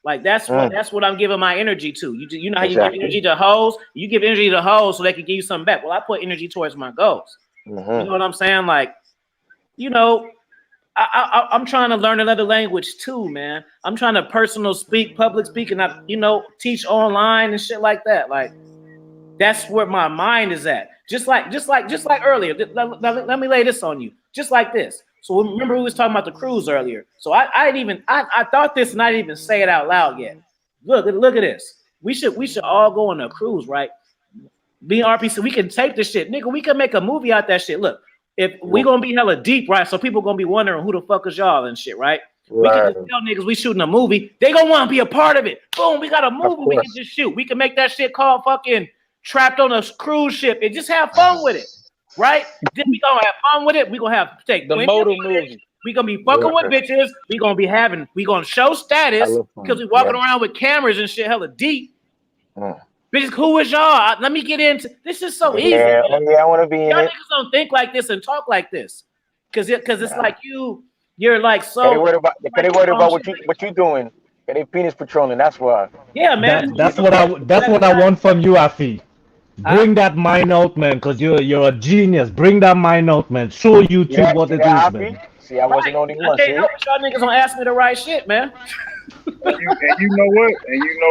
Like that's what I'm giving my energy to. You know how you give energy to hoes? You give energy to hoes so they can give you something back. Well, I put energy towards my goals. You know what I'm saying? Like, I'm trying to learn another language too, man. I'm trying to public speak, and teach online and shit like that. Like that's where my mind is at. Just like earlier. Let me lay this on you. Just like this. So remember we was talking about the cruise earlier. So I thought this and I didn't even say it out loud yet. Look at this. We should all go on a cruise, right? Being RPC, we can tape this shit, nigga. We can make a movie out that shit. Look, if we gonna be hella deep, right? So people gonna be wondering who the fuck is y'all and shit, right? We can just tell niggas we shooting a movie. They gonna want to be a part of it. Boom, we got a movie we can just shoot. We can make that shit called fucking Trapped on a Cruise Ship and just have fun with it, right? Then we gonna have fun with it. We gonna have take the modal movie. We gonna be fucking with bitches. We gonna show status because we walking around with cameras and shit hella deep. Bitches, who is y'all? Let me get into this. Is so easy. Yeah, I want to be in y'all it. Niggas don't think like this and talk like this, because it's like you're like so. They worried about what you doing. And they penis patrolling. That's why. Yeah, man. That's what I want from you, Afi. Bring that mind out, man, because you're a genius. Bring that mind out, man. Show YouTube what it is, man. See, I wasn't only one. I can't help it. Y'all niggas don't ask me the right shit, man. And you know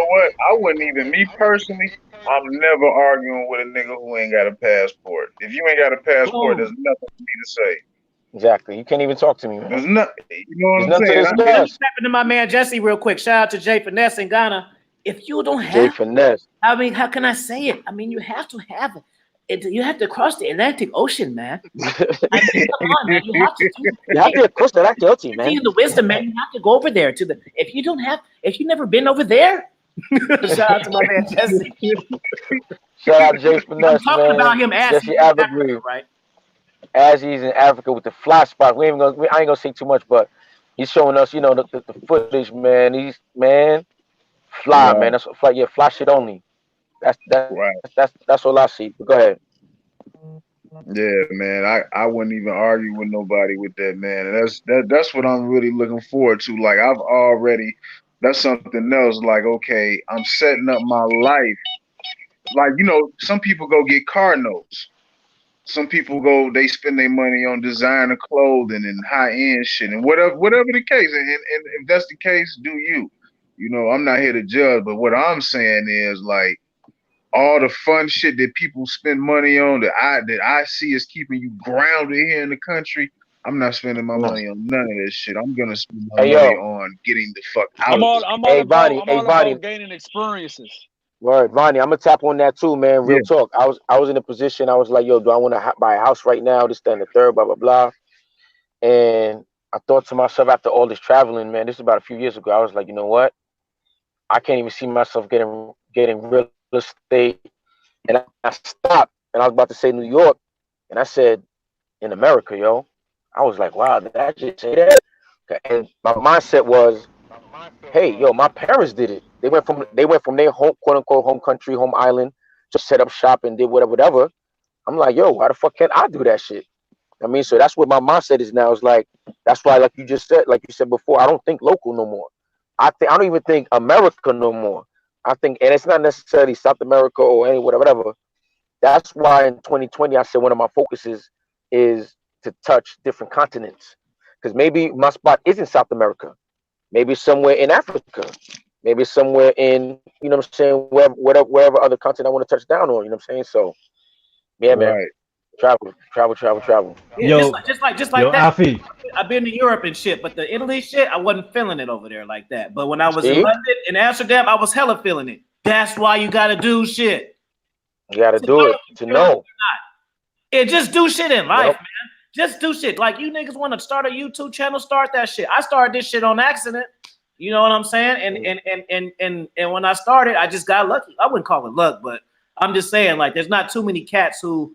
what? I wouldn't even, me personally, I'm never arguing with a nigga who ain't got a passport. If you ain't got a passport, there's nothing for me to say. Exactly. You can't even talk to me, man. There's nothing. You know what I'm saying? I'm stepping to my man Jesse real quick. Shout out to Jay Finesse in Ghana. If you don't have Jay Finesse, I mean, how can I say it? I mean, you have to have it. You have to cross the Atlantic Ocean, man. I mean, come on, man. You have to cross the Atlantic Ocean, man. The wisdom, man. You have to go over there to the. If you've never been over there, shout out to my man Jesse. Shout out to Jay Finesse. I'm talking about him as Jesse Africa, right? As he's in Africa with the fly spot. I ain't gonna say too much, but he's showing us, the footage, man. He's fly, man. That's fly. Yeah, fly shit only. That's all I see. But go ahead. Yeah, man. I wouldn't even argue with nobody with that, man. And that's what I'm really looking forward to. Like that's something else. Like, okay, I'm setting up my life. Like, some people go get car notes. Some people they spend their money on designer clothing and high end shit and whatever the case. And if that's the case, do you? I'm not here to judge, but what I'm saying is like all the fun shit that people spend money on that I see is keeping you grounded here in the country. I'm not spending my money on none of this shit. I'm gonna spend my money on getting the fuck out. I'm all about gaining experiences. Right, Vonnie, I'm gonna tap on that too, man. Real talk. I was in a position. I was like, yo, do I want to buy a house right now? This, that, and the third, blah blah blah. And I thought to myself after all this traveling, man, this is about a few years ago. I was like, you know what? I can't even see myself getting real estate. And I stopped, and I was about to say New York, and I said in America, yo. I was like, wow, did I just say that? And my mindset was, hey, yo, my parents did it. They went from their home, quote unquote, home country, home island, just set up shop and did whatever. I'm like, yo, why the fuck can't I do that shit? I mean, so that's what my mindset is now. It's like, that's why, like you said before, I don't think local no more. I don't even think America no more. I think, and it's not necessarily South America or any whatever. That's why in 2020, I said one of my focuses is to touch different continents. Because maybe my spot isn't South America. Maybe somewhere in Africa. Maybe somewhere in, you know what I'm saying, wherever other continent I want to touch down on, you know what I'm saying? So, yeah, man. Right. Travel. Yeah, just like that. Afi. I've been to Europe and shit, but the Italy shit, I wasn't feeling it over there like that. But when I was in London and Amsterdam, I was hella feeling it. That's why you gotta do shit. You gotta do it to know. Yeah, just do shit in life, man. Just do shit. Like, you niggas want to start a YouTube channel, start that shit. I started this shit on accident. You know what I'm saying? And when I started, I just got lucky. I wouldn't call it luck, but I'm just saying, like, there's not too many cats who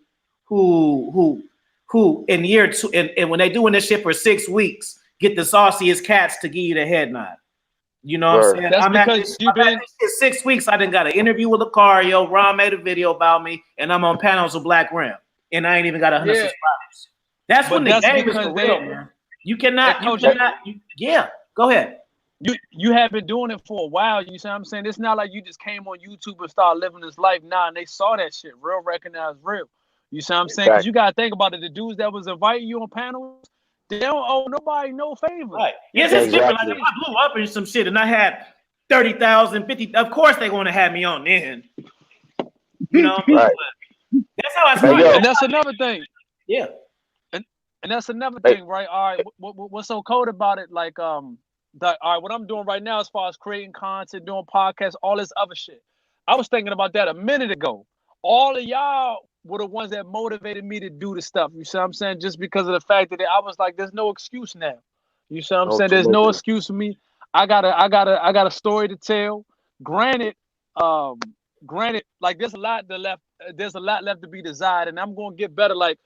in year two and when they doing this shit for 6 weeks, get the sauciest cats to give you the head nod. You know what I'm saying? That's because you've been 6 weeks. I done got an interview with Lucario. Ron made a video about me, and I'm on panels with Black Ram, and I ain't even got 100 subscribers. That's when the game is for real, man. You cannot. Yeah, go ahead. You have been doing it for a while. You see what I'm saying? It's not like you just came on YouTube and started living this life. Nah, and they saw that shit. Real recognized real. You see what I'm saying? Because you got to think about it. The dudes that was inviting you on panels, they don't owe nobody no favor. Right. Yes, it's different. Like if I blew up in some shit and I had 30,000, 50, of course they're going to have me on then. You know what I mean? Right. That's how I started. And that's another thing. Yeah. And that's another thing, right? All right. What's so cold about it? Like, all right, what I'm doing right now as far as creating content, doing podcasts, all this other shit. I was thinking about that a minute ago. All of y'all were the ones that motivated me to do the stuff. You see what I'm saying? Just because of the fact that I was like, there's no excuse now. You see what I'm saying? There's no excuse for me. I got a story to tell. Granted, like there's a lot left to be desired, and I'm gonna get better. Like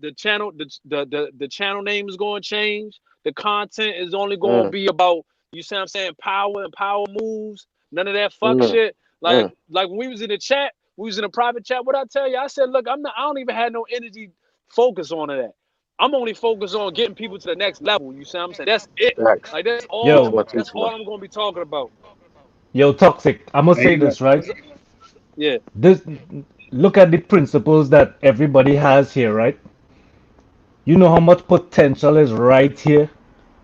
the channel name is gonna change. The content is only gonna be about, you see what I'm saying, power and power moves. None of that fuck shit. Like when we was in the chat, we was in a private chat. What I tell you, I said, look, I don't even have no energy focus on that. I'm only focused on getting people to the next level. You see what I'm saying? That's it. Like that's all I'm gonna be talking about. Yo, Toxic, I must say this, right? Yeah. Look at the principles that everybody has here, right? You know how much potential is right here.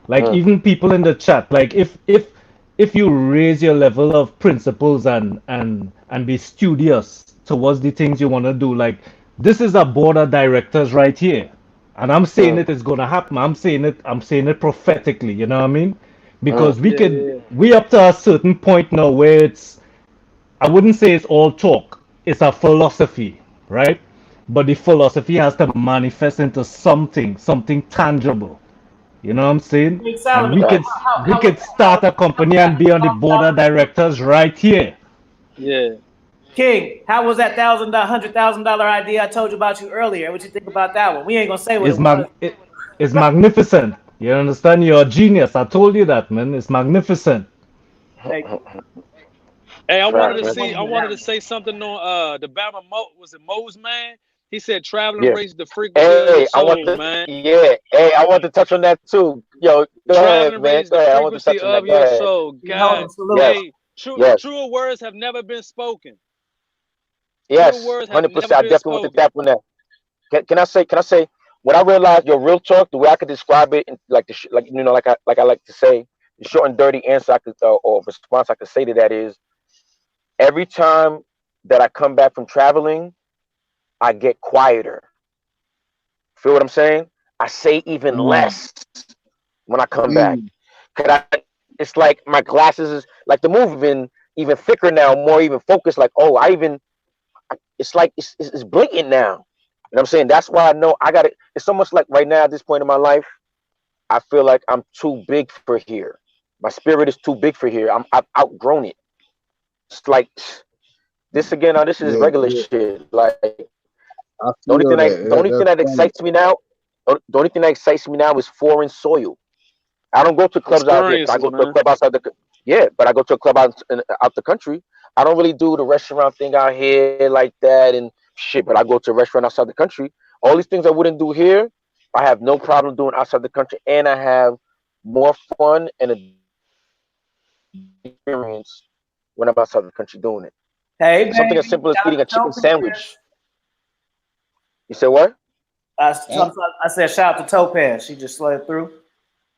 Like even people in the chat, like if you raise your level of principles and be studious towards the things you want to do, like this is a board of directors right here, and I'm saying it is gonna happen. I'm saying it prophetically. You know what I mean? Because we up to a certain point now where it's, I wouldn't say it's all talk. It's a philosophy, right? But the philosophy has to manifest into something tangible. You know what I'm saying? And we could start a company and be on the board of directors right here. Yeah. King, how was that $100,000 idea I told you about you earlier? What you think about that one? We ain't gonna say what it was. It's magnificent. You understand? You're a genius. I told you that, man. It's magnificent. Thank you. Hey, I wanted to say something on the Bama was it Mo's man? He said traveling raises the frequency of your soul, man. Yeah, hey, I want to touch on that too. Yo, go ahead, man. Go ahead. I want to touch on that. Go ahead. Soul. God, hey, truer words have never been spoken. Yes, 100%. I definitely want to tap on that. Can I say what I realized? Your real talk, the way I could describe it, in like I like to say, the short and dirty answer I could or response I could say to that is, every time that I come back from traveling, I get quieter. Feel what I'm saying? I say even less when I come back. It's like my glasses is like the move even thicker now, more even focused. Like, oh, it's like it's blatant now. You know what I'm saying? That's why I know I got it. It's almost like right now at this point in my life, I feel like I'm too big for here. My spirit is too big for here. I've outgrown it. It's like this again. Now this is regular shit. Like the only thing that excites me now. The only thing that excites me now is foreign soil. I don't go to clubs out here. I go to a club outside but I go to a club out the country. I don't really do the restaurant thing out here like that and shit. But I go to a restaurant outside the country. All these things I wouldn't do here, I have no problem doing outside the country, and I have more fun and experience when I'm outside the country doing it. Hey, something as simple as eating a chicken sandwich. You said what? I said shout out to Topaz. She just slid through.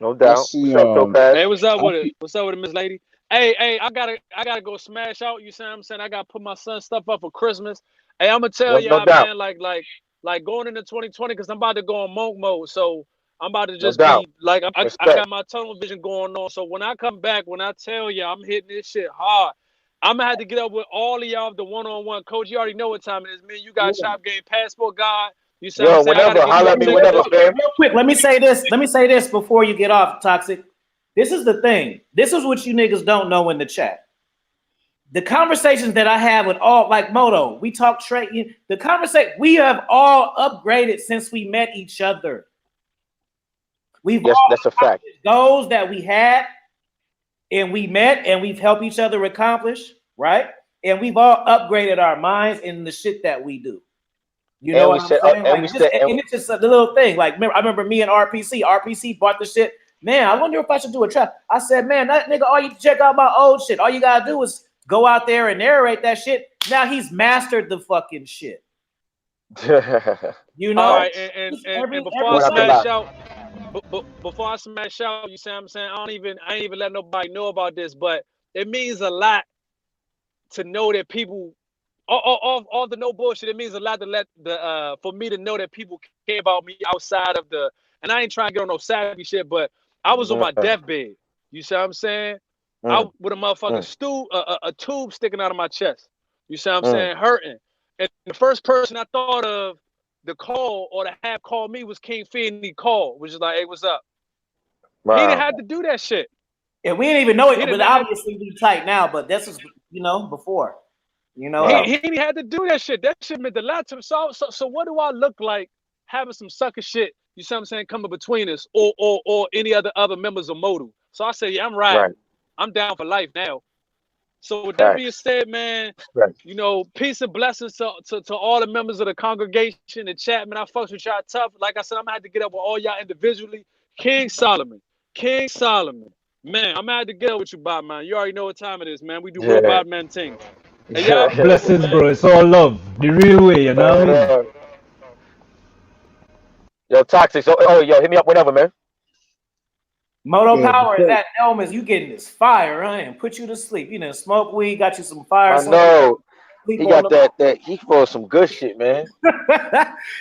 No doubt. What's up, Topaz? Hey, what's up with it? What's up with it, Miss Lady? Hey, I gotta go smash out. You see what I'm saying? I gotta put my son's stuff up for Christmas. Hey, I'm gonna tell y'all, man, like going into 2020, because I'm about to go on monk mode. So I'm about to just be like, I got my tunnel vision going on. So when I come back, when I tell y'all I'm hitting this shit hard, I'm gonna have to get up with all of y'all, the one-on-one coach. You already know what time it is, man. You got Shop Game Passport God. You say whenever, holler at me whenever, fam. Real quick, let me say this before you get off, Toxic. This is the thing. This is what you niggas don't know in the chat. The conversations that I have with all, like Moto, we talk trade. The conversation, we have all upgraded since we met each other. That's a fact. Goals that we had and we met and we've helped each other accomplish, right? And we've all upgraded our minds in the shit that we do. You know what I'm saying? And it's just a little thing. Like, I remember me and RPC bought the shit. Man, I wonder if I should do a trap. I said, man, that nigga, all you check out my old shit. All you gotta do is go out there and narrate that shit. Now he's mastered the fucking shit. You know? All right, and before I smash out, but before I smash out, you see what I'm saying? I ain't even let nobody know about this, but it means a lot to know that people, all the no bullshit. It means a lot to let the for me to know that people care about me outside of the. And I ain't trying to get on no savvy shit, but I was on my deathbed. You see what I'm saying? I with a motherfucking a tube sticking out of my chest. You see what I'm saying? Hurting. And the first person I thought of the call or to have call me was King Fee, and he called, which is like, hey, what's up? Wow. He didn't have to do that shit. Yeah, we didn't even know it, but obviously we tight now, but this is, before. He didn't have to do that shit. That shit meant a lot to him. So what do I look like having some sucker shit, you see what I'm saying, coming between us or any other members of Modal? So I say, yeah, I'm riding. I'm down for life now. So with that being said, man, peace and blessings to all the members of the congregation and chat, man. I fucks with y'all tough. Like I said, I'm gonna have to get up with all y'all individually. King Solomon, man, I'm gonna have to get up with you, Bob, man. You already know what time it is, man. We do real Bob man things. Hey, blessings, bro. It's all love, the real way, you know what I mean? Yo, Toxic. So, yo, hit me up whenever, man. Moto Power is that Elmas. You getting this fire, huh? And put you to sleep. You know, smoke weed, got you some fire. I know. He got that. He for some good shit, man.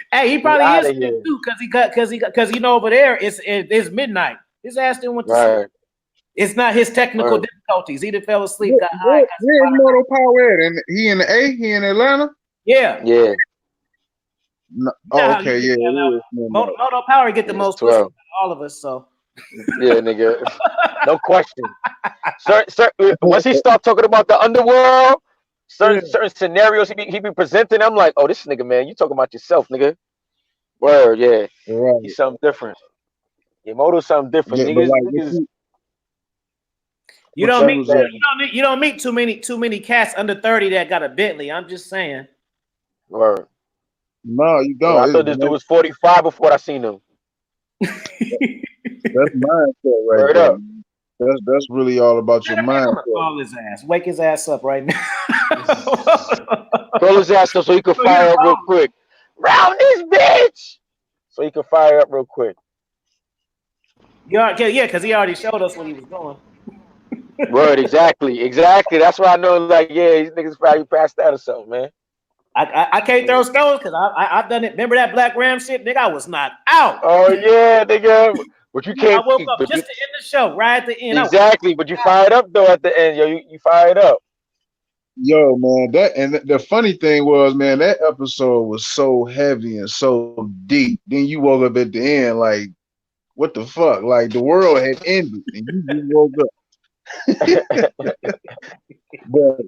Hey, he probably is too, because over there it's midnight. His ass didn't want to sleep. It's not his technical difficulties. He done fell asleep. Got high. Where's Moto Power at? And he in the A? He in Atlanta? Yeah. Yeah. No, okay, yeah. Moto Power get the most pussy out of all of us, so. Yeah, nigga. No question. Sir, once he start talking about the underworld, certain scenarios he be presenting, I'm like, oh, this nigga, man, you talking about yourself, nigga. Word, yeah. Right. He's something different. Yeah, Moto's something different. Yeah, niggas. You don't meet too many cats under 30 that got a Bentley. I'm just saying. Word. No, you don't. Well, I thought this dude was 45 before I seen him. That's mindset right there. That's really all about your mindset. Call his ass. Wake his ass up right now. Call his ass up so he can fire up real quick. Round this bitch! So he can fire up real quick. Yeah, because he already showed us what he was doing. Word, exactly. That's why I know, like, yeah, these niggas probably passed out or something, man. I can't throw stones because I've done it. Remember that Black Ram shit? Nigga, I was knocked out. Oh, yeah, nigga. But you can't. I woke up just to end the show, right at the end. Exactly, but you fired up, though, at the end. Yo, you fired up. Yo, man, the funny thing was, man, that episode was so heavy and so deep. Then you woke up at the end, like, what the fuck? Like, the world had ended, and you just woke up. But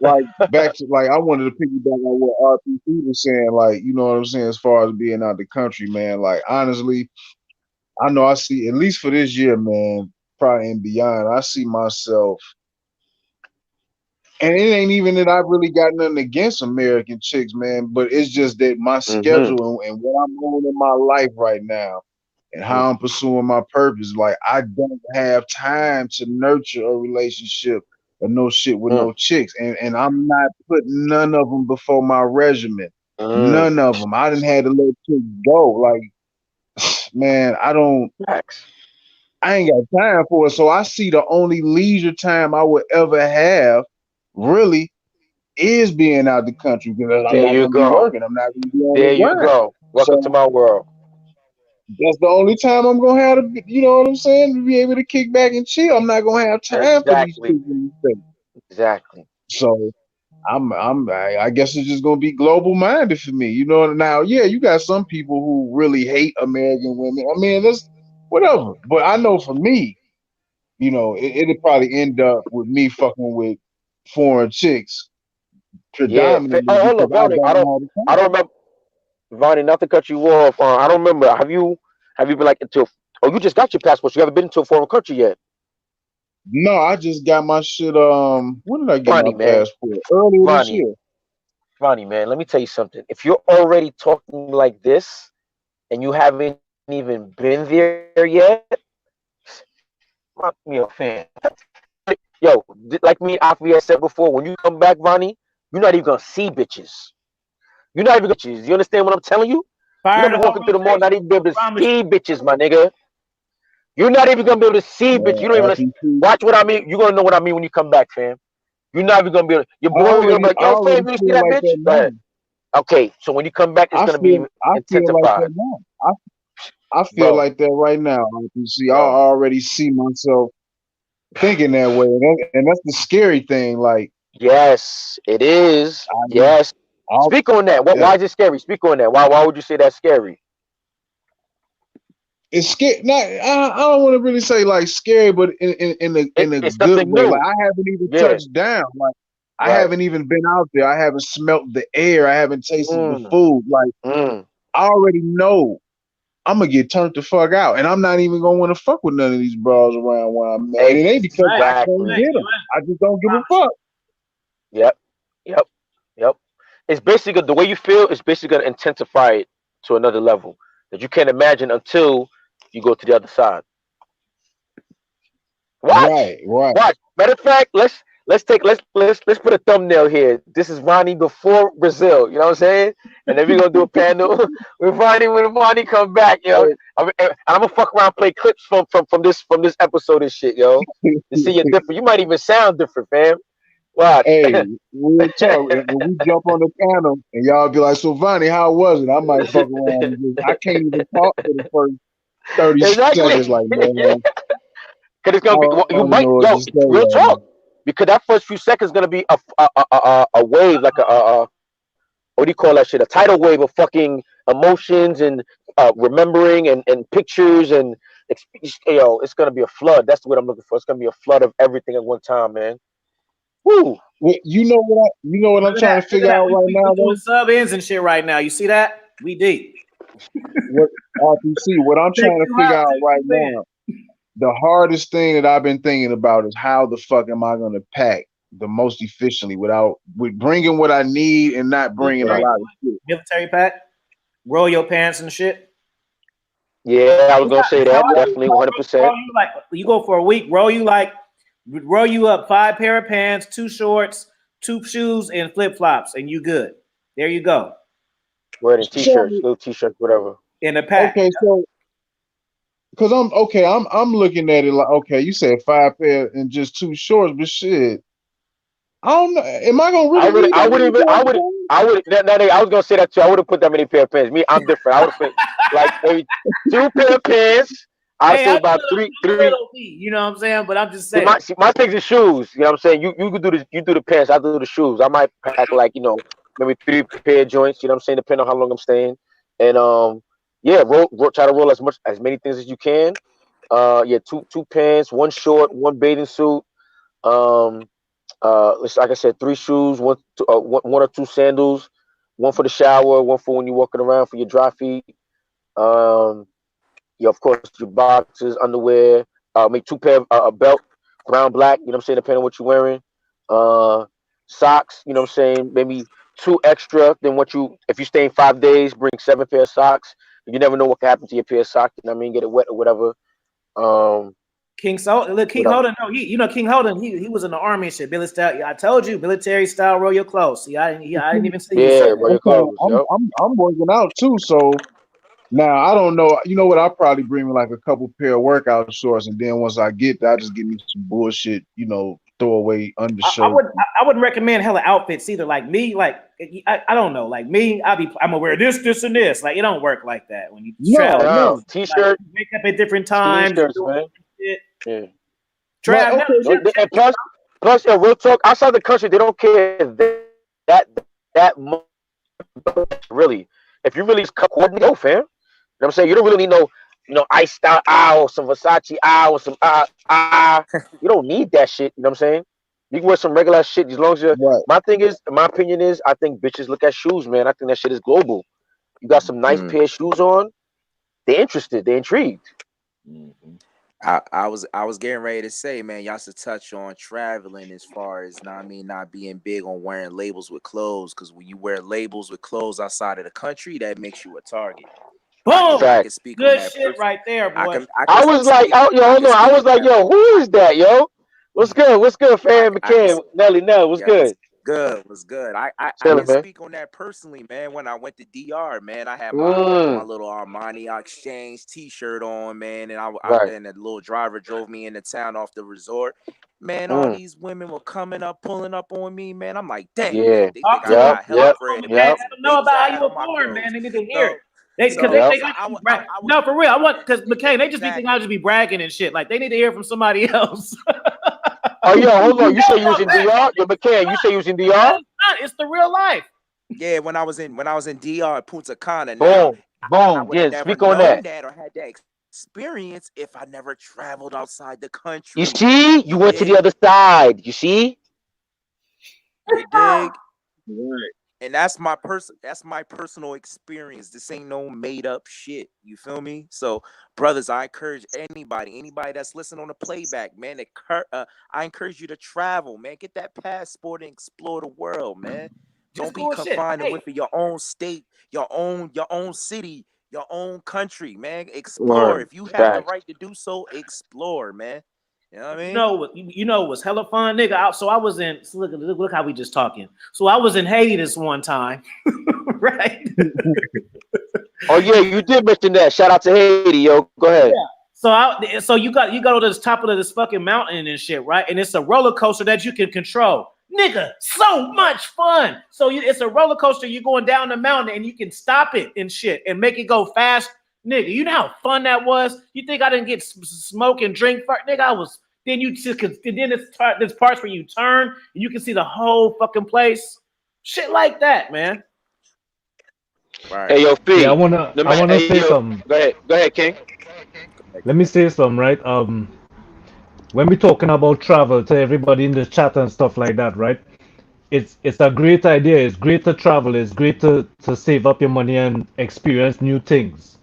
like back to I wanted to piggyback on what RPC was saying, like, you know what I'm saying, as far as being out the country, man. Like, honestly, I know I see, at least for this year, man, probably and beyond, I see myself, and it ain't even that I really got nothing against American chicks, man, but it's just that my schedule and what I'm doing in my life right now and how I'm pursuing my purpose, like, I don't have time to nurture a relationship or no shit with no chicks, and I'm not putting none of them before my regimen. None of them. I didn't have to let chicks go. Like, man, I ain't got time for it. So I see the only leisure time I would ever have, really, is being out the country because I'm not gonna be working. I'm not gonna be on the grind. There you go. Welcome to my world. That's the only time I'm gonna have to, you know what I'm saying, to be able to kick back and chill. I'm not gonna have time for these people. Exactly. So I guess it's just gonna be global minded for me. You know, now, yeah, you got some people who really hate American women. I mean, that's whatever. But I know for me, you know, it'll probably end up with me fucking with foreign chicks. Predominantly. Yeah. Hold up, Vonnie. I don't remember. Vonnie, not to cut you off. I don't remember. Have you been like into? Oh, you just got your passport. So you haven't been to a foreign country yet. No, I just got my shit. When did I get my passport? Earlier this year. Vonnie, man, let me tell you something. If you're already talking like this and you haven't even been there yet, I'm a fan. Yo, like me, Afi said before, when you come back, Vonnie, you're not even gonna see bitches. You're not even gonna bitches. You understand what I'm telling you? You're gonna be walking through the mall, not even be able to see bitches, my nigga. You're not even gonna be able to see bitches. You don't even watch what I mean. You're gonna know what I mean when you come back, fam. You're not even gonna be able. Your boy gonna be like, "Yo, fam, you see that like bitch?" Go ahead. Okay, so when you come back, it's gonna be I feel like intensified. that now. I feel like that right now. I already see myself thinking that way, and that's the scary thing. Like, yes, it is. Yes. Speak on that. Why is it scary? Speak on that. Why would you say that's scary? It's scary. Not, I don't want to really say like scary, but in a good way. Like, I haven't even touched down. Like, I haven't even been out there. I haven't smelt the air. I haven't tasted the food. Like, I already know I'm gonna get turned the fuck out, and I'm not even gonna want to fuck with none of these bras around where I'm at. And it ain't because I can't get them. I just don't give a fuck. Yep. It's basically the way you feel. It's basically gonna intensify it to another level that you can't imagine until you go to the other side. Watch. Matter of fact, let's put a thumbnail here. This is Ronnie before Brazil. You know what I'm saying? And then we're gonna do a panel with Ronnie when Ronnie come back, yo. I'm gonna fuck around, play clips from this episode and shit, yo. To see you different. You might even sound different, fam. Watch. Hey, we'll talk. When we jump on the panel and y'all be like, "So, Vonnie, how was it?" I might fuck around. I can't even talk for the first 30 seconds. Like, man. Because it's gonna be you might real talk. Because that first few seconds is gonna be a wave, like a what do you call that shit? A tidal wave of fucking emotions and remembering and pictures and it's gonna be a flood. That's what I'm looking for. It's gonna be a flood of everything at one time, man. Woo! You know what I'm trying to figure out right now, though. Sub ends and shit right now. You see that? We deep. What I'm trying to figure out right now. The hardest thing that I've been thinking about is how the fuck am I going to pack the most efficiently with bringing what I need and not bringing a lot of shit. Military pack, roll your pants and shit. Yeah, I was gonna say that definitely 100%. You go for a week, roll you up 5 pair of pants, 2 shorts, 2 shoes, and flip flops, and you good. There you go. Wearing t-shirts, little t-shirts, whatever. In the pack. Okay, so. Cause I'm looking at it like, okay, you said 5 pair and just 2 shorts, but shit, I don't know. Am I gonna really? I was gonna say that too. I wouldn't put that many pair of pants. Me, I'm different. I would put like maybe 2 pair of pants. I'd say about three. You know what I'm saying? But I'm just saying. My things are shoes. You know what I'm saying? You could do the pants. I do the shoes. I might pack like maybe 3 pair of joints. You know what I'm saying? Depending on how long I'm staying, and yeah, try to roll as many things as you can. Yeah, two pants, 1 short, 1 bathing suit. Like I said, 3 shoes, 1 or 2 sandals, 1 for the shower, 1 for when you're walking around for your dry feet. Yeah, of course, your boxes, underwear. Make 2 pair of belt, brown, black. You know what I'm saying? Depending on what you're wearing. Socks. You know what I'm saying? Maybe 2 extra than if you stay in 5 days, bring 7 pair of socks. You never know what can happen to your pair of socks. You know what I mean? Get it wet or whatever. King Holden. No, King Holden. He was in the army and shit. Billy style. I told you, military style. Roll your clothes. See, I didn't even see. Yeah, roll your clothes. I'm working out too, so now I don't know. You know what? I'll probably bring me like a couple pair of workout shorts, and then once I get there, I just give me some bullshit. Throwaway undershirt. I wouldn't recommend hella outfits either. Like me, I don't know. Like me, I'm gonna wear this, and this. Like it don't work like that when you travel. No, t-shirt. Like, wake up at different times. Man. Yeah. Travel. And plus, real talk. Outside the country, they don't care that much. Really, if you really coordinate, go, fam. You know what I'm saying? You don't really need no iced out or some Versace or some you don't need that shit. You know what I'm saying? You can wear some regular shit as long as you're. Right. My opinion is, I think bitches look at shoes, man. I think that shit is global. You got some nice pair of shoes on, they're interested, they're intrigued. Mm-hmm. I was getting ready to say, man, y'all should touch on traveling as far as not being big on wearing labels with clothes, because when you wear labels with clothes outside of the country, that makes you a target. Boom! Good shit right there, boy. I was like, yo, who is that, yo? What's good, fam? McCann, Nelly, what's good? Good, was good. I Chilling, can man. speak on that personally, man. When I went to DR, man, I had my little Armani Exchange T-shirt on, man, and Right. and the little driver drove me into town off the resort. Man, all these women were coming up, pulling up on me, man. I'm like, dang, Yeah. they think Talk I to them. got hella Talk Yep. to bread them, and man. put Yep. Let some them know big about how Zag you were on my born, man. clothes. They need to hear it. So, Because so, they Yep. so got I you was, right. I was No, for real. I want because McCain, they just be thinking exactly. I just be bragging and shit. Like they need to hear from somebody else. Oh, yo, hold on. You say you No, was in man, DR? Yo, McCann, you say you was in man, DR? it's not. It's the real life. Yeah, when I was in DR Punta Cana. Now, Boom. I Boom. would have Yeah, never speak on known that. that or had that experience if I never traveled outside the You country. see? You You went to the dig? other side. You see? You dig? Right. And that's my personal experience. This ain't no made up shit. You feel me? So, brothers, I encourage anybody that's listening on the playback, man, I encourage you to travel, man. Get that passport and explore the world, man. Just Don't be bullshit. confined to Hey, within your own state, your own city, your own country, man. Explore. Word. If you have the Facts. right to do so, explore, man. You know what I you mean? know what? You know it was hella fun, nigga. So I was in. So look how we just talking. So I was in Haiti this one time, right? Oh, yeah, you did mention that. Shout out to Haiti, yo. Go ahead. Yeah. So you got to the top of this fucking mountain and shit, right? And it's a roller coaster that you can control. Nigga, so much fun. So it's a roller coaster. You're going down the mountain and you can stop it and shit and make it go fast. Nigga, you know how fun that was? You think I didn't get smoke and drink? Nigga, I was. Then you just then this parts where you turn and you can see the whole fucking place. Shit like that, man. Right. Hey, yo, Yeah, I Fee. wanna No I matter, wanna hey, say yo, some. go ahead. Go ahead, King. Let me say some, right? When we're talking about travel to everybody in the chat and stuff like that, right? It's a great idea. It's great to travel. It's great to save up your money and experience new things.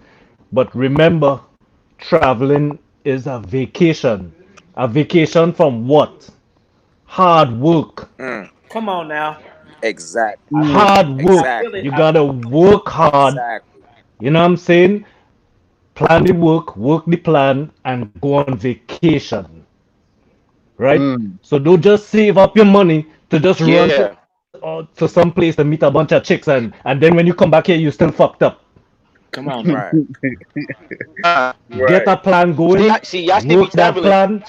But remember, traveling is a vacation. A vacation from what? Hard work. Come on now. Exactly. Hard work. Exactly. You gotta work hard. Exactly. You know what I'm saying? Plan the work the plan, and go on vacation. Right? Mm. So don't just save up your money to just run Yeah. to some place to meet a bunch of chicks, and then when you come back here, you still fucked up. Come on now. Right. Nah. Get Right. a plan See, going, y'all see me work that traveling. plan.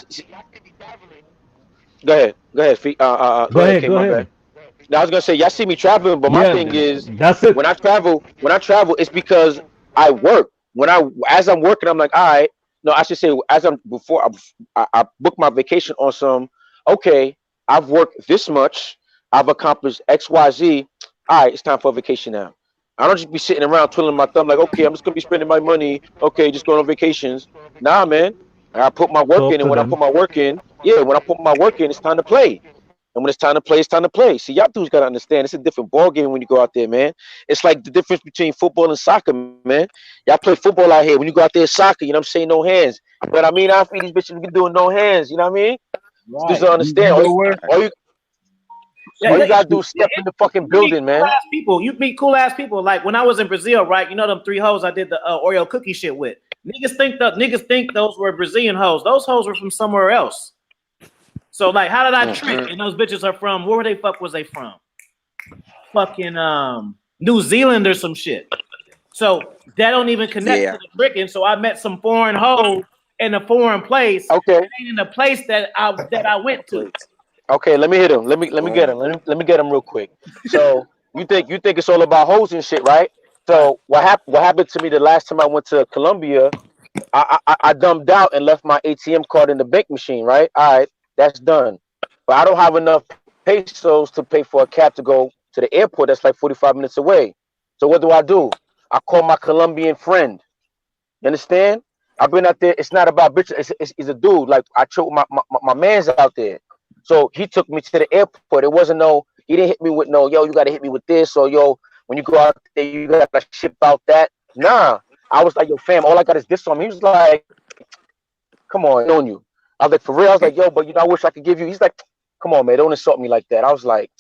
Go ahead. Go ahead, Fee. Go ahead, King. Go My bad. ahead. Now I was gonna say y'all see me traveling, but my Yeah, thing is that's it. when I travel, it's because I work. As I'm working, I'm like, all right. No, I should say as I'm before I book my vacation on some. Okay, I've worked this much. I've accomplished X, Y, Z. All right, it's time for a vacation now. I don't just be sitting around twiddling my thumb like, okay, I'm just gonna be spending my money. Okay, just going on vacations. Nah, man. I put my work in, Talk and to when I put them. my work in, yeah, when I put my work in, it's time to play. And when it's time to play, it's time to play. See, y'all dudes gotta understand it's a different ball game when you go out there, man. It's like the difference between football and soccer, man. Y'all play football out here. When you go out there, soccer, you know what I'm saying? No hands. But I mean, I feel these bitches be doing no hands, you know what I mean? Just Right. don't You understand. know what? All you Yeah, all yeah, you gotta do is step in the fucking you meet building, cool man. ass people. You meet cool ass people. Like when I was in Brazil, right? You know them three hoes I did the Oreo cookie shit with. Niggas think those were Brazilian hoes. Those hoes were from somewhere else. So like, how did I trick? And those bitches are from where the fuck was they from? Fucking New Zealand or some shit. So that don't even connect to Yeah. the tricking. So I met some foreign hoes in a foreign place, Okay. in the place that I went to. Please. Okay, let me hit him. Let me get Boom. him. Let me get him real quick. So you think it's all about hoes and shit, right? Right. So what happened to me the last time I went to Colombia? I dumbed out and left my ATM card in the bank machine, right? All right, that's done. But I don't have enough pesos to pay for a cab to go to the airport that's like 45 minutes away. So what do? I call my Colombian friend. You understand? I've been out there. It's not about bitches. It's a dude. Like I took my man's out there. So he took me to the airport. It wasn't no. He didn't hit me with no. Yo, you got to hit me with this. Or yo, when you go out there, you got to ship out that. Nah. I was like, yo, fam. All I got is this on me. He was like, come on, on you. I was like, for real. I was like, yo, but I wish I could give you. He's like, come on, man. Don't insult me like that. I was like,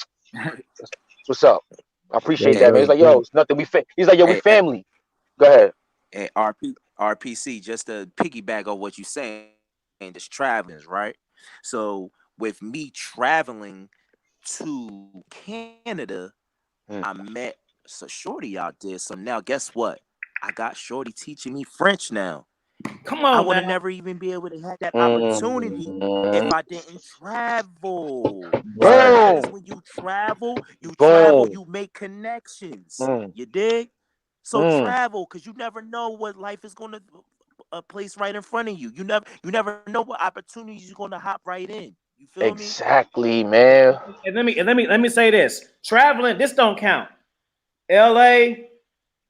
what's up? I appreciate That, Hey, that, man. He's that's like, yo, good. it's nothing. He's like, yo, we hey, hey, family. Go ahead. hey, RPC, just to piggyback on what you're saying, just traveling, right? So with me traveling to Canada, Mm. I met a shorty out there. So now guess what? I got shorty teaching me French now. Come I on would now. have never even be able to have that opportunity if I didn't travel. See, Right. because Boom. when you travel, Boom. you make connections. Mm. You dig? So Mm. travel, because you never know what life is going to place right in front of you. You never know what opportunities you're going to hop right in. You feel me? Exactly, man. And let me say this. Traveling, this don't count. L.A.,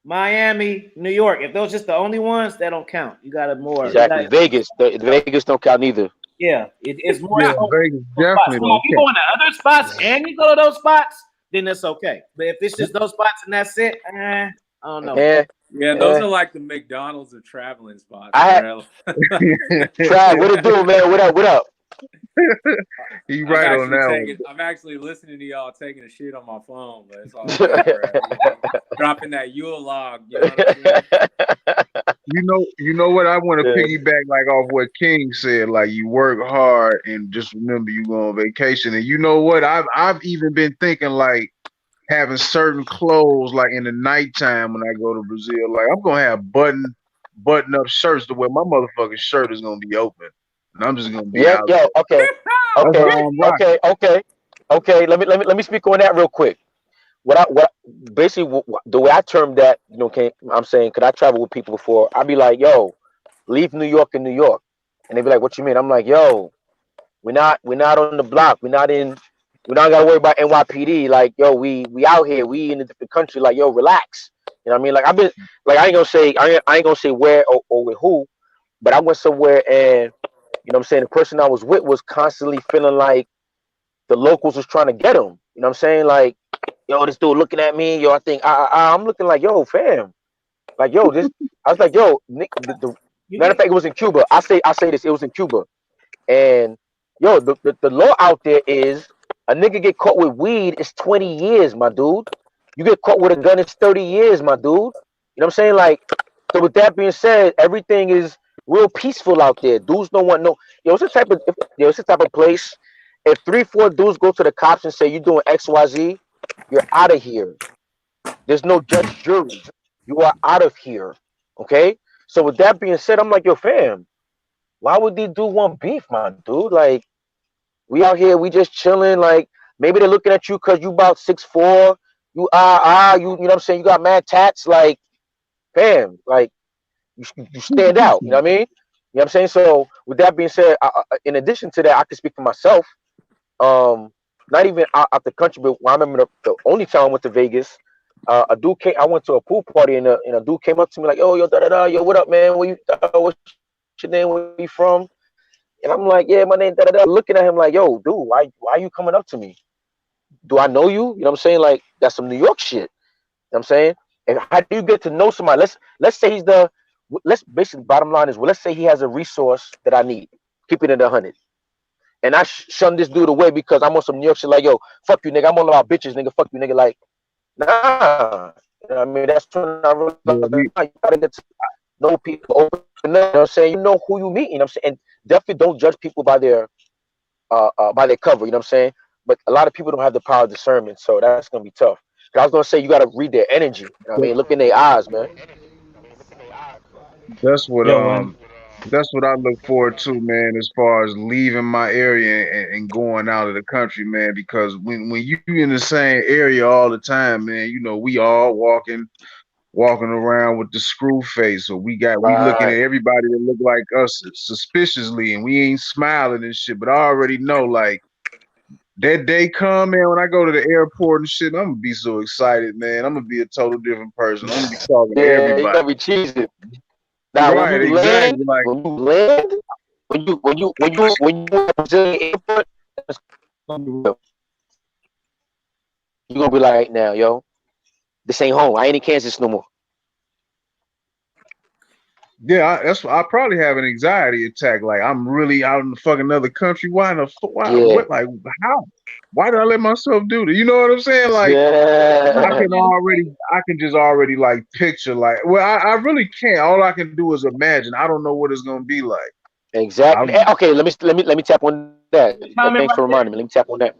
Miami, New York. If those just the only ones, that don't count. You got to more. You got Exactly. Vegas. The Vegas don't count either. yeah. It's more Yeah, so Vegas those spots. definitely Now, don't if you count. go into other spots and you go to those spots, then that's okay. But if it's just those spots and that's it, I don't know. Yeah. Yeah, those Yeah. are like the McDonald's of traveling spots I for had real. Trav, what it do, man? What up? What up? He right on that one. I'm actually listening to y'all taking a shit on my phone, but it's all good, bro. Dropping that Yule log, you know what I'm saying? You know what? I want to Yeah. piggyback like off what King said. Like you work hard and just remember you go on vacation. And you know what? I've even been thinking like having certain clothes like in the nighttime when I go to Brazil. Like I'm gonna have button up shirts to where my motherfucking shirt is gonna be open, and I'm just gonna be Yep. out Yo. there. Okay. That's Okay. how I'm rocking. Okay. Okay. Okay. Let me speak on that real quick. What basically the way I term that, okay, I'm saying, could I travel with people before? I'd be like, yo, leave New York in New York, and they'd be like, what you mean? I'm like, yo, we're not on the block. We not gotta worry about NYPD. Like, yo, we out here. We in a different country. Like, yo, relax. You know what I mean? Like, I've been like, I ain't gonna say where or with who, but I went somewhere and you know what I'm saying, the person I was with was constantly feeling like the locals was trying to get him. You know what I'm saying? Like, yo, this dude looking at me. Yo, I think I'm looking like, yo, fam. Like, yo, this. I was like, yo, Nick. You Matter of get fact, it was in Cuba. I say this. It was in Cuba. And yo, the law out there is a nigga get caught with weed is 20 years, my dude. You get caught with a gun, it's 30 years, my dude. You know what I'm saying? Like, so with that being said, everything is real peaceful out there. Dudes don't want no. It's the type of place. If 3, 4 dudes go to the cops and say you doing XYZ, you're out of here. There's no judge jury. You are out of here. Okay. So with that being said, I'm like, yo, fam, why would these dudes want beef, my dude? Like, we out here, we just chilling. Like, maybe they're looking at you because you about 6'4". You know what I'm saying? You got mad tats. Like, fam, like you stand out. You know what I mean? You know what I'm saying? So with that being said, in addition to that, I can speak for myself. Um, Not even out the country, but I remember the only time I went to Vegas. A dude came. I went to a pool party, and a dude came up to me like, yo, da da da, yo, what up, man? What's your name? Where you from? And I'm like, yeah, my name, da da da. Looking at him like, yo, dude, why are you coming up to me? Do I know you? You know what I'm saying? Like, that's some New York shit. You know what I'm saying? And how do you get to know somebody? Let's say let's basically, bottom line is, well, let's say he has a resource that I need. Keep it at 100. And I shun this dude away because I'm on some New York shit like, yo, fuck you, nigga. I'm all about bitches, nigga. Fuck you, nigga. Like, nah. You know what I mean? That's when I realized, Yeah, nah, you gotta get to know people, open up. You know what I'm saying? You know who you meet. You know what I'm saying? And definitely don't judge people by their cover. You know what I'm saying? But a lot of people don't have the power of discernment, so that's gonna be tough. 'Cause I was gonna say you gotta read their energy. You know what I mean? Look in their eyes, man. that's what Yeah, when that's what I look forward to, man, as far as leaving my area and going out of the country, man, because when you in the same area all the time, man, you know, we all walking around with the screw face, or we looking at Right. everybody that look like us suspiciously, and we ain't smiling and shit. But I already know, like that day come, man, when I go to the airport and shit, I'm gonna be so excited, man. I'm gonna be a total different person. I'm gonna be talking to Yeah, you everybody. gotta be cheesing. Now, Right, exactly. Like when you land, when you at Brazilian airport, it's gonna be real. You gonna be like, now, yo, this ain't home. I ain't in Kansas no more. yeah, that's I probably have an anxiety attack. Like I'm really out in the fucking other country. Why? Yeah, What? Like how? Why did I let myself do that? You know what I'm saying? Like yeah, I can just already like picture like. Well, I really can't. All I can do is imagine. I don't know what it's gonna be like. exactly. I'm Okay, let me tap on that. Thanks for comment reminding me. right Let me tap on that.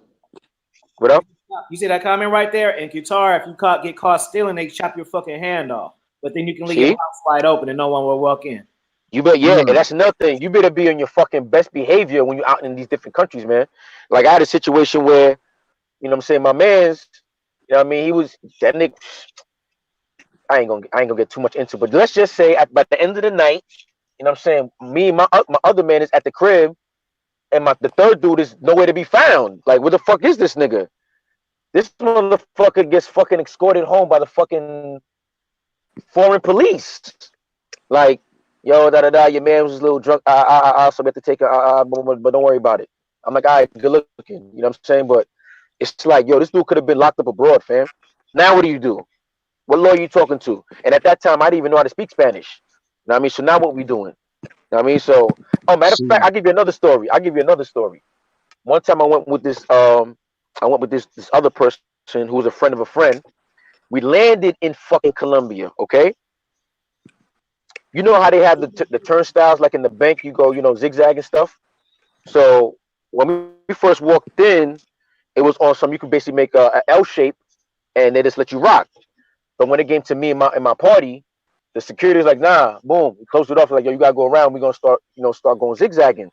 What up? You see that comment right there? In Qatar, if you get caught stealing, they chop your fucking hand off. But then you can leave your See, house wide open and no one will walk in. you bet. Yeah, and that's another thing. You better be on your fucking best behavior when you're out in these different countries, man. Like I had a situation where, you know, what I'm saying, my man's, you know, what I mean, he was that nigga. I ain't gonna get too much into, but let's just say by the end of the night, you know, what I'm saying, me and my other man is at the crib, and the third dude is nowhere to be found. Like, where the fuck is this nigga? This motherfucker gets fucking escorted home by the fucking foreign police. Like, yo, da da da, your man was a little drunk. So we have to take but don't worry about it. I'm like, all right, good looking. You know what I'm saying? But it's like, yo, this dude could have been locked up abroad, fam. Now what do you do? What lawyer you talking to? And at that time, I didn't even know how to speak Spanish. You know what I mean? So now what we doing? You know what I mean? So, oh, matter of fact, I'll give you another story. One time I went with this other person who was a friend of a friend. We landed in fucking Colombia, okay? You know how they have the turnstiles like in the bank, you go, you know, zigzag and stuff. So when we first walked in, it was on some, you could basically make a L shape and they just let you rock. But when it came to me and my party, the security was like, nah, boom, we closed it off. Like, yo, you gotta go around. We're gonna start going zigzagging.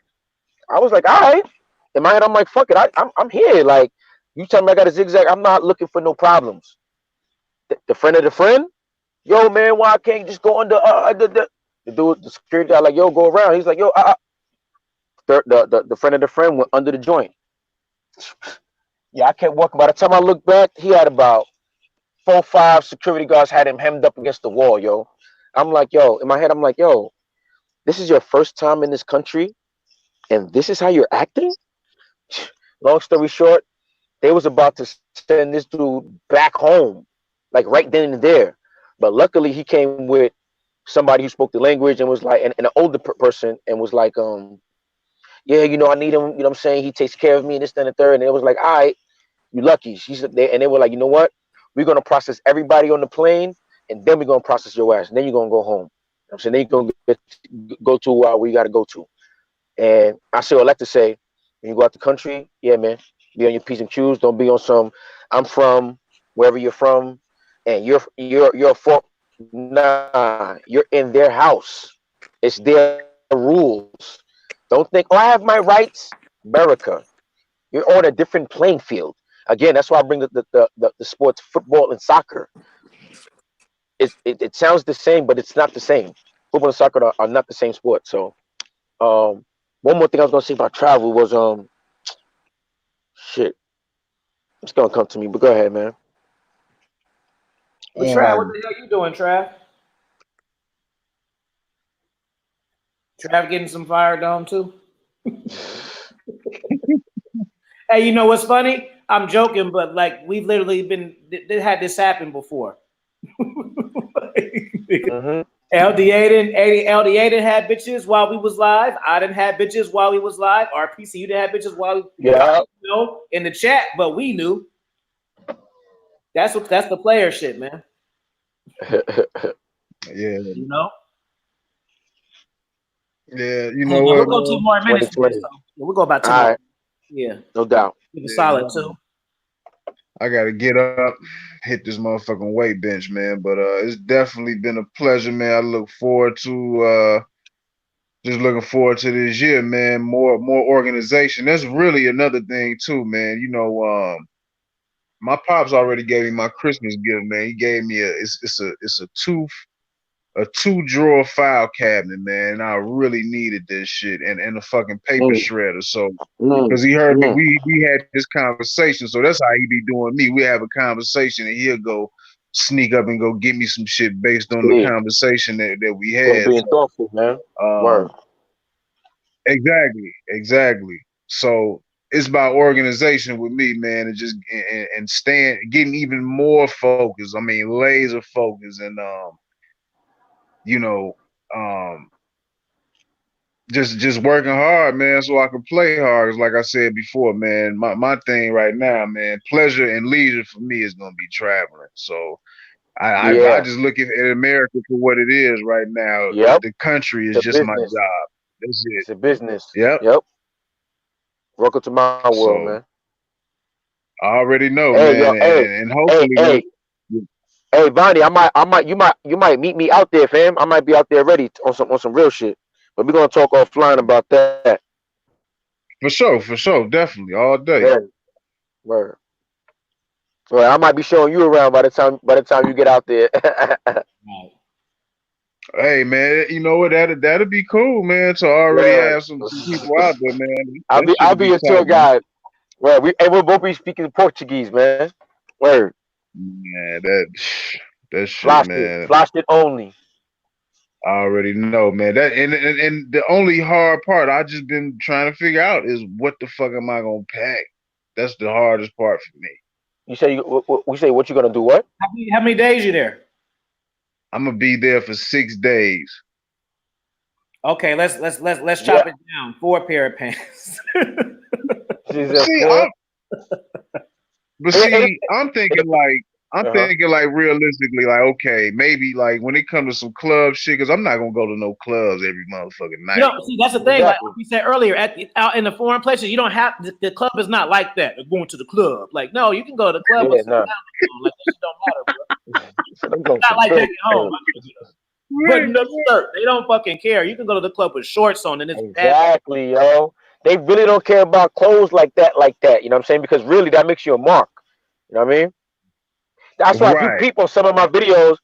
I was like, all right. In my head, I'm like, fuck it, I'm here. Like, you tell me I got a zigzag, I'm not looking for no problems. The friend of the friend, yo, man, why I can't just go under the dude, the security guy, like, yo, go around. He's like, yo, the friend of the friend went under the joint. Yeah, I kept walking. By the time I looked back, he had about 4, 5 security guards had him hemmed up against the wall, yo. I'm like, yo, in my head, I'm like, yo, this is your first time in this country, and this is how you're acting? Long story short, they was about to send this dude back home, like right then and there. But luckily, he came with somebody who spoke the language and was like, and an older person, and was like, yeah, you know, I need him. You know what I'm saying? He takes care of me and this, then, and the third. And it was like, all right, you lucky. And they were like, you know what? We're gonna process everybody on the plane, and then we're gonna process your ass, and then you're gonna go home. You know what I'm saying? Then you're gonna go to where you gotta go to. And I say, I like to say, when you go out the country, yeah, man, be on your P's and Q's. Don't be on some, I'm from wherever you're from, and you're for, nah, you're in their house. It's their rules. Don't think, oh, I have my rights. America, you're on a different playing field. Again, that's why I bring the sports, football and soccer. It sounds the same, but it's not the same. Football and soccer are not the same sport. So, one more thing I was gonna say about travel was shit. It's gonna come to me, but go ahead, man. Well, Trav, what the hell you doing, Trav? Trav getting some fire dome too? Hey, you know what's funny? I'm joking, but like we've literally had this happen before. LDA didn't have bitches while we was live. I didn't have bitches while we was live. RPC, you didn't have bitches while we in the chat, but we knew. That's the player shit, man. Yeah. You know? Yeah, you know what? We'll go 2 more minutes. We'll go about 2 more. Right. Yeah. No doubt. Give a solid 2. I gotta get up, hit this motherfucking weight bench, man. But it's definitely been a pleasure, man. I look forward to just looking forward to this year, man. More organization. That's really another thing too, man. You know, my pops already gave me my Christmas gift, man. He gave me it's a 2-drawer file cabinet, man. And I really needed this shit and a fucking paper shredder. So because he heard me, we had this conversation. So that's how he be doing me. We have a conversation and he'll go sneak up and go get me some shit based on the conversation that we had. Being thoughtful, man. Word. Exactly. So it's about organization with me, man, and just and getting even more focused. I mean, laser focus, and you know, just working hard, man, so I can play hard. 'Cause like I said before, man, my thing right now, man, pleasure and leisure for me is gonna be traveling. So I just look at America for what it is right now. Yep. The country is just my job. That's it. It's a business. Yep. Welcome to my world, man. I already know, Hey, yo, man, hey, and hey, hopefully hey, hey, Vonnie, you might meet me out there, fam. I might be out there ready on some real shit. But we're gonna talk offline about that. for sure, definitely, all day. Yeah, word. So I might be showing you around by the time you get out there. Right. Hey, man, you know what? That'd be cool, man. To already Yeah, have some people out there, man. I'll That I'll should be be your tour tight, man. guide. Well, we'll both be speaking Portuguese, man. Word. Man, that shit, man. Flashed it only. I already know, man. That and the only hard part I just been trying to figure out is what the fuck am I gonna pack? That's the hardest part for me. You say we say what you gonna do? What? How many days you there? I'm gonna be there for 6 days. Okay, let's Yeah. chop it down. 4 pair of pants. She said See, four. I'm thinking like realistically, like okay, maybe like when it comes to some club shit, because I'm not gonna go to no clubs every motherfucking night. You know, see, that's the thing. Exactly. Like we said earlier, out in the foreign places, you don't have the club is not like that. Going to the club, like no, you can go to the club with some Nah. on. Like that shit don't matter, bro. So them going It's not like back some at home. Button up shirt. They don't fucking care. You can go to the club with shorts on and it's bad. Exactly, yo. They really don't care about clothes like that. You know what I'm saying? Because really, that makes you a mark. You know what I mean? That's why if you Right. peep on some of my videos,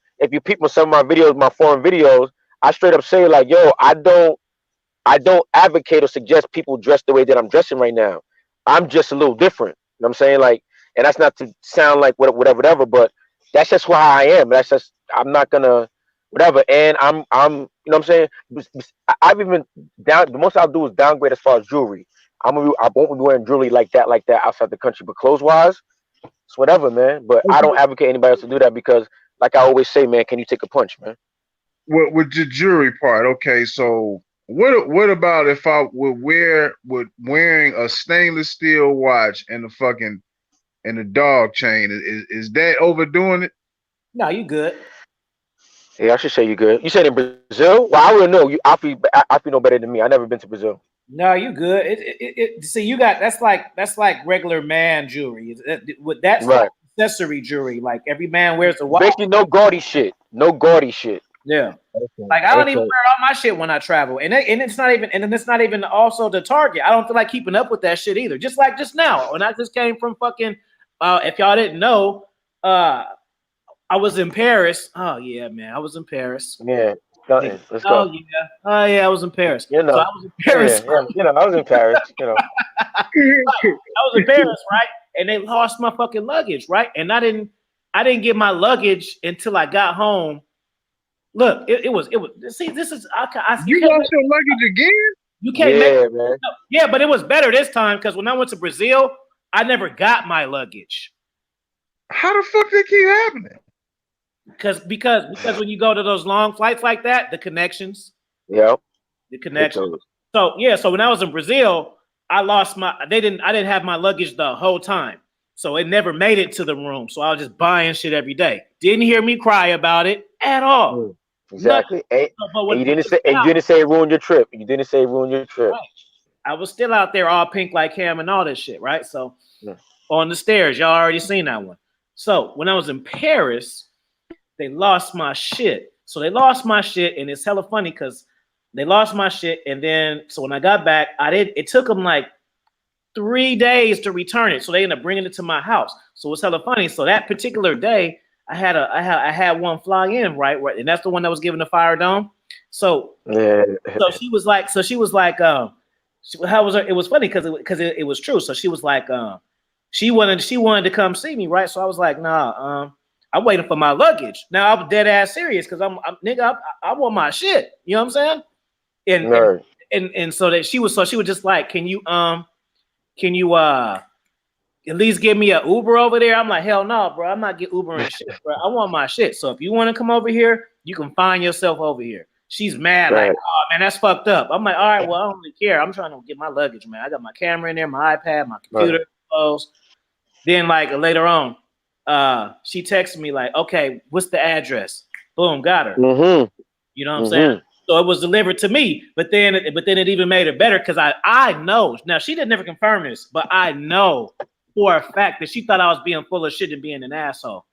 my foreign videos, I straight up say like, yo, I don't advocate or suggest people dress the way that I'm dressing right now. I'm just a little different. You know what I'm saying? Like, and that's not to sound like whatever, but that's just who I am. That's just I'm not gonna whatever. And I'm you know what I'm saying? I've even the most I'll do is downgrade as far as jewelry. I won't be wearing jewelry like that outside the country, but clothes wise, it's whatever, man. But I don't advocate anybody else to do that because, like I always say, man, can you take a punch, man? With the jury part, okay. So what about if I would wearing a stainless steel watch and the dog chain? Is that overdoing it? No, you good. Yeah, I should say you good. You said in Brazil? Well, I wouldn't know. I feel know better than me. I never been to Brazil. No, you good. See, you got that's like regular man jewelry. That's right. Like accessory jewelry. Like every man wears a watch. Basically, no gaudy shit. Yeah. Okay. Like I don't even wear all my shit when I travel, and it's not even also the Target. I don't feel like keeping up with that shit either. Just like just now when I just came from fucking. If y'all didn't know, I was in Paris. Oh yeah, man, I was in Paris. Yeah. Let's go. Oh yeah, I was in Paris. You know. So I was in Paris. Yeah. You know, I was in Paris. You know. I was in Paris, right? And they lost my fucking luggage, right? And I didn't get my luggage until I got home. Look, it was. See, this is. You lost your luggage again? You can't make. Man. Yeah, but it was better this time because when I went to Brazil, I never got my luggage. How the fuck did keep happening? Because when you go to those long flights like that, the connections. Yeah. The connections. So yeah, so when I was in Brazil, I didn't have my luggage the whole time. So it never made it to the room. So I was just buying shit every day. Didn't hear me cry about it at all. Exactly. And you didn't say it ruined your trip. Right. I was still out there all pink like Cam and all this shit, right? So on the stairs, y'all already seen that one. So when I was in Paris, they lost my shit. So they lost my shit, and it's hella funny because they lost my shit, and then so when I got back, it took them like 3 days to return it. So they ended up bringing it to my house. So it's hella funny. So that particular day, I had one fly in, right? And that's the one that was given the fire dome. So she was like, it was funny because it was true. So she was like, she wanted to come see me, right? So I was like, nah, I'm waiting for my luggage. Now I was dead ass serious because I want my shit. You know what I'm saying? And so that she was just like, can you at least give me an Uber over there? I'm like, hell no, bro. I'm not getting Uber and shit, bro. I want my shit. So if you want to come over here, you can find yourself over here. She's mad, like, oh man, that's fucked up. I'm like, all right, well, I don't really care. I'm trying to get my luggage, man. I got my camera in there, my iPad, my computer, clothes. Then like later on, she texted me like, okay, what's the address? Boom, got her. You know what I'm saying? So it was delivered to me, but then it even made it better because I know. Now she didn't never confirm this, but I know. for a fact that she thought I was being full of shit and being an asshole.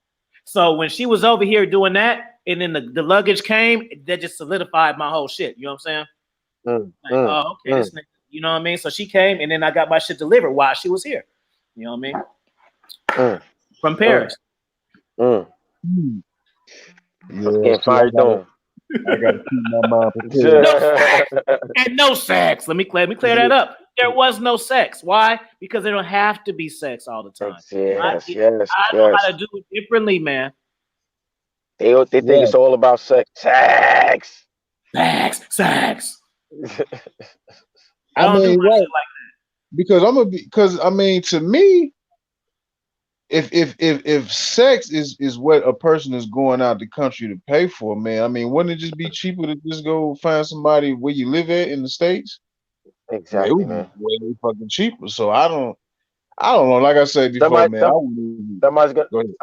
So when she was over here doing that, and then the luggage came, that just solidified my whole shit. You know what I'm saying? Oh, okay, this nigga, you know what I mean? So she came, and then I got my shit delivered while she was here. You know what I mean? From Paris. Yeah, Getting fired on. I gotta keep my mind prepared. No sex. And no sex. Let me clear that up. There was no sex. Why? Because there don't have to be sex all the time. Yes. I know how to do it differently, man. They think it's all about sex. Sex. I mean, right? Like because I mean, to me, if sex is what a person is going out the country to pay for, man, I mean, wouldn't it just be cheaper to just go find somebody where you live at in the States? Exactly, man. Way fucking cheaper. So I don't know. Like I said before, I'm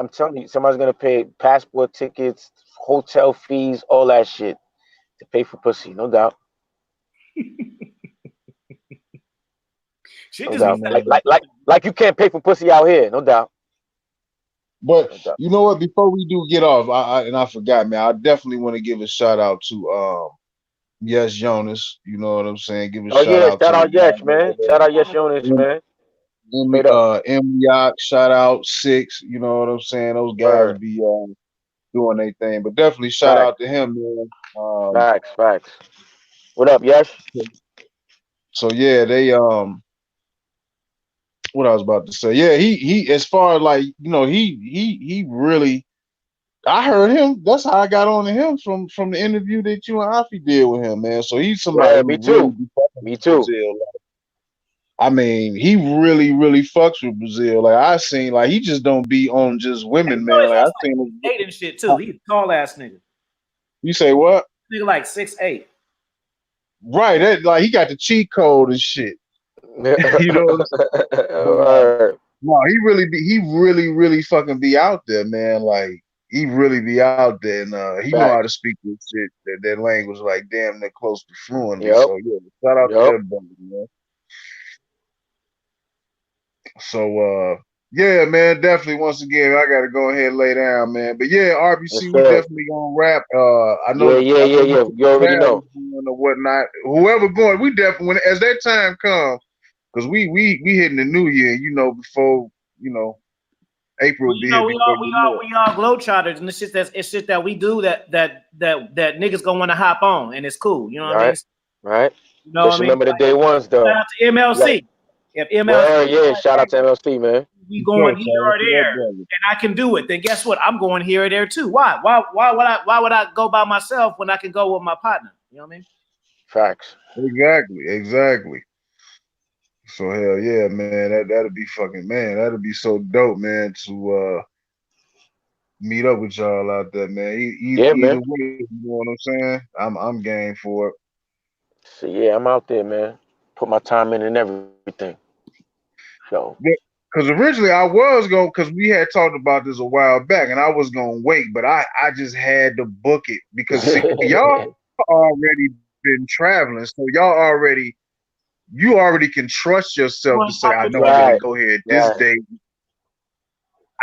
telling you, somebody's gonna pay passport tickets, hotel fees, all that shit to pay for pussy, no doubt. No doubt. Like you can't pay for pussy out here, no doubt. But you know what? Before we do get off, I forgot, man. I definitely want to give a shout out to Yes Jonas. You know what I'm saying? Give a shout out. Shout out Yes, man. Shout out Yes Jonas, man. M Yacht, shout out 6. You know what I'm saying? Those guys be doing their thing, but definitely shout out to him, man. Facts. What up, Yes? So yeah, they what I was about to say. Yeah, he as far as like, you know, he really, I heard him. That's how I got on to him from the interview that you and Afi did with him, man. So he's somebody me too. Me too. Brazil. Like, I mean, he really fucks with Brazil. Like I seen, like he just don't be on just women, man. Like I seen him dating shit too. He's a tall ass nigga. You say what? Nigga like 6'8". Right, that like he got the cheat code and shit. You know no, he really fucking be out there, man. Like he really be out there, and he know how to speak this shit, that language like damn near close to fluently. So yeah, shout out to that brother, man. So yeah, man, definitely once again I gotta go ahead and lay down, man. But yeah, RBC, we definitely gonna wrap. I know Yeah. You already know. Or whatnot. Whoever going, we definitely as that time comes. Because we hitting the new year, you know, before, you know, April. Well, you know, we all globetrotters, and it's shit that we do that niggas gonna want to hop on, and it's cool. You know what I mean? Right. You know Just remember the day ones though. Shout out to MLC. If MLC, shout out to MLC, man. We going here or there, and I can do it. Then guess what? I'm going here or there too. Why would I go by myself when I can go with my partner? You know what I mean? Facts. Exactly. So hell yeah, man, that'd be fucking, man, that'd be so dope, man, to meet up with y'all out there, man. Either way, you know what I'm saying? I'm game for it. So yeah, I'm out there, man. Put my time in and everything. So because originally I was going, because we had talked about this a while back, and I was gonna wait, but I just had to book it because see, y'all already been traveling, so you already can trust yourself to say, I know I'm gonna go here this day.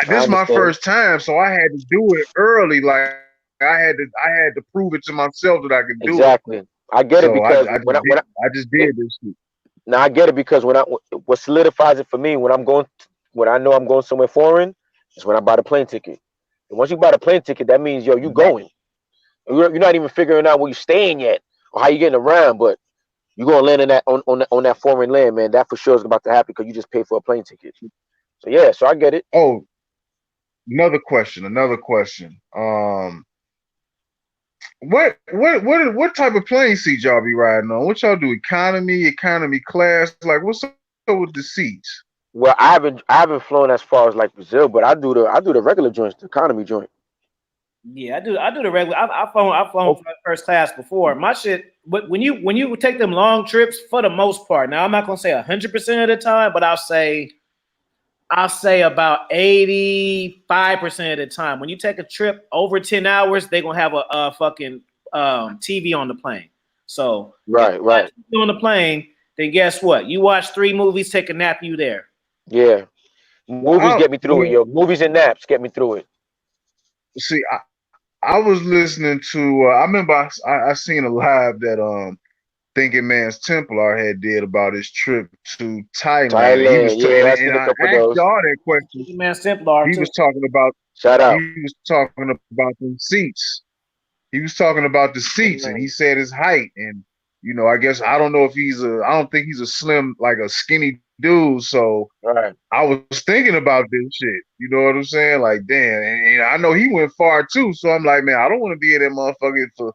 This is my first time, so I had to do it early. Like I had to prove it to myself that I could do it. Exactly. I get it because I just did this shit. Now I get it because what solidifies it for me when I know I'm going somewhere foreign is when I buy the plane ticket. And once you buy the plane ticket, that means you going. You're not even figuring out where you're staying yet or how you're getting around, but you're gonna land in that on that foreign land, man. That for sure is about to happen because you just paid for a plane ticket. So yeah, so I get it. Oh, another question. What type of plane seat y'all be riding on? What y'all do? Economy class? Like what's up with the seats? Well, I haven't flown as far as like Brazil, but I do the regular joints, the economy joint. Yeah, I do the regular. I've flown first class before. My shit, but when you take them long trips, for the most part, now I'm not gonna say 100% of the time, but I'll say about 85% of the time. When you take a trip over 10 hours, they're gonna have a fucking TV on the plane. So right. On the plane, then guess what? You watch 3 movies, take a nap, you there. Yeah. Movies get me through it, yo. Movies and naps get me through it. See, I was listening to. I remember I seen a live that Thinking Man's Templar had did about his trip to Thailand. He was yeah, I and seen a I couple of asked those. y'all that question. Thinking Man's Templar He too. was talking about. Shout He out. was talking about the seats. He was talking about the seats, and he said his height. And I guess I don't know if I don't think he's a slim, like a skinny dude. So Right. I was thinking about this shit. You know what I'm saying? Like, damn. And I know he went far too. So I'm like, man, I don't want to be in that motherfucker for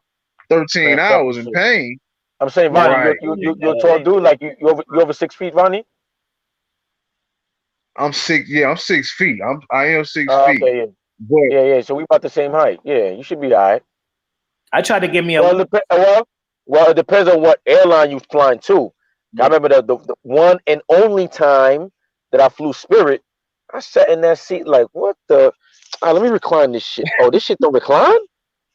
13 Man, fuck hours this in shit. pain. I'm saying, Ronnie, Right. you're a tall dude. Like you over 6 feet, Ronnie? I'm 6. Yeah, I'm 6 feet. I am 6 feet. Okay, yeah. But Yeah. So we about the same height. Yeah, you should be all right. I tried to give me a Well, it depends on what airline you flying to. I remember the one and only time that I flew Spirit, I sat in that seat like, what the? Let me recline this shit. Oh, this shit don't recline?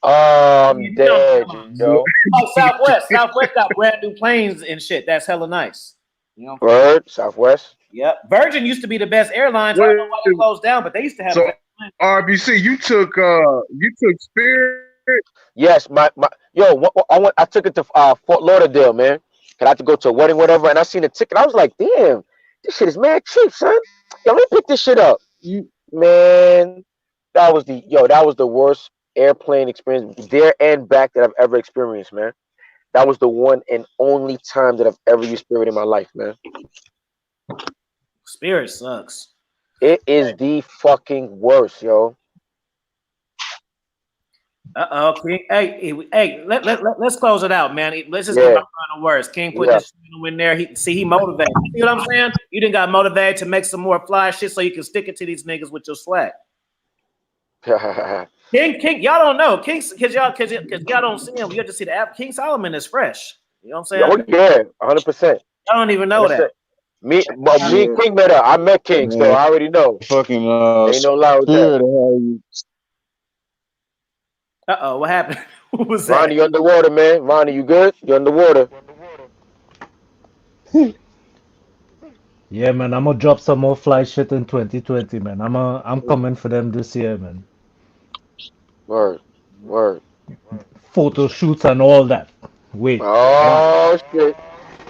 Oh, I'm dead, yo. Oh, Southwest. Southwest got brand new planes and shit. That's hella nice. You know. Bird, Southwest. Yep. Virgin used to be the best airlines. I don't know why they closed down, but they used to have. so RBC, you took Spirit. Yes, I took it to Fort Lauderdale, man. And I had to go to a wedding, whatever, and I seen the ticket. I was like, damn, this shit is mad cheap, son. Yo, let me pick this shit up. Man, that was the worst airplane experience there and back that I've ever experienced, man. That was the one and only time that I've ever used Spirit in my life, man. Spirit sucks. It is the fucking worst, yo. King. Let's close it out, man. Let's just get my final words. King put this in there. He motivated. You see what I'm saying? You didn't got motivated to make some more fly shit so you can stick it to these niggas with your swag. King, y'all don't know. King, cause y'all don't see him. You have to see the app. King Solomon is fresh. You know what I'm saying? Yeah, 100%. I don't even know that. Me and King met up. I met King, so I already know. Fucking ain't no lie with that. What happened? What was that? Ronnie, you underwater, man. Ronnie, you good? You underwater? Yeah, man. I'm gonna drop some more fly shit in 2020, man. I'm coming for them this year, man. Word. Photo shoots and all that. Wait. Oh shit.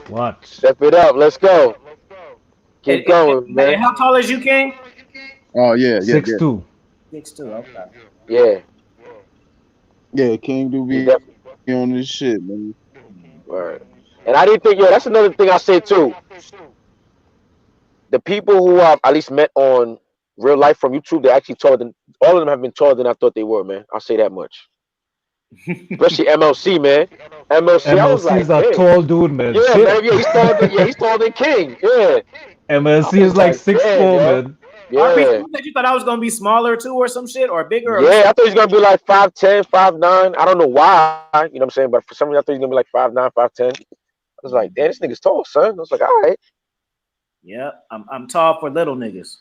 Watch. Step it up. Let's go. Keep going, man. How tall is you, King? Oh yeah. 6'2". 6'2". Okay. Yeah. Yeah, King do be on this shit, man. Right. And I didn't think, that's another thing I said too. The people who I've at least met on real life from YouTube, they're actually taller than all of them have been taller than I thought they were, man. I'll say that much. Especially MLC, man. MLC, I was like, is a tall dude, man. Yeah, man. Yeah, he's taller than King. Yeah. MLC is like 6'4", man. Yeah. You thought I was gonna be smaller too, or some shit, or bigger? Yeah, I thought he was gonna be like 5'10", 5'9". I don't know why, you know what I'm saying, but for some reason I thought he was gonna be like 5'9", 5'10". I was like, damn, this nigga's tall, son. I was like, all right. Yeah, I'm tall for little niggas.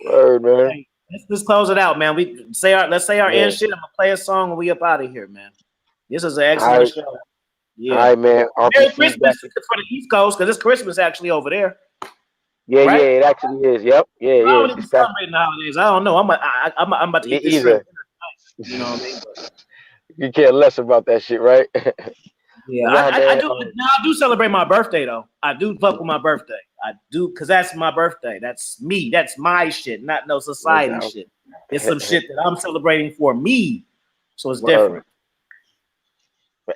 Word, man. Hey, let's close it out, man. Let's say our end shit. I'm gonna play a song and we up out of here, man. This is an excellent show. Yeah. All right, man. Merry Christmas for the East Coast, because it's Christmas actually over there. Yeah, right? Yeah, it actually is. Yep. Yeah, I don't even celebrate the holidays. I don't know. I'm about to eat this shit. You know what I mean? You care less about that shit, right? Yeah, I do. Now I do celebrate my birthday though. I do fuck with my birthday. I do, because that's my birthday. That's me. That's my shit, not no society shit. It's some shit that I'm celebrating for me. So it's different.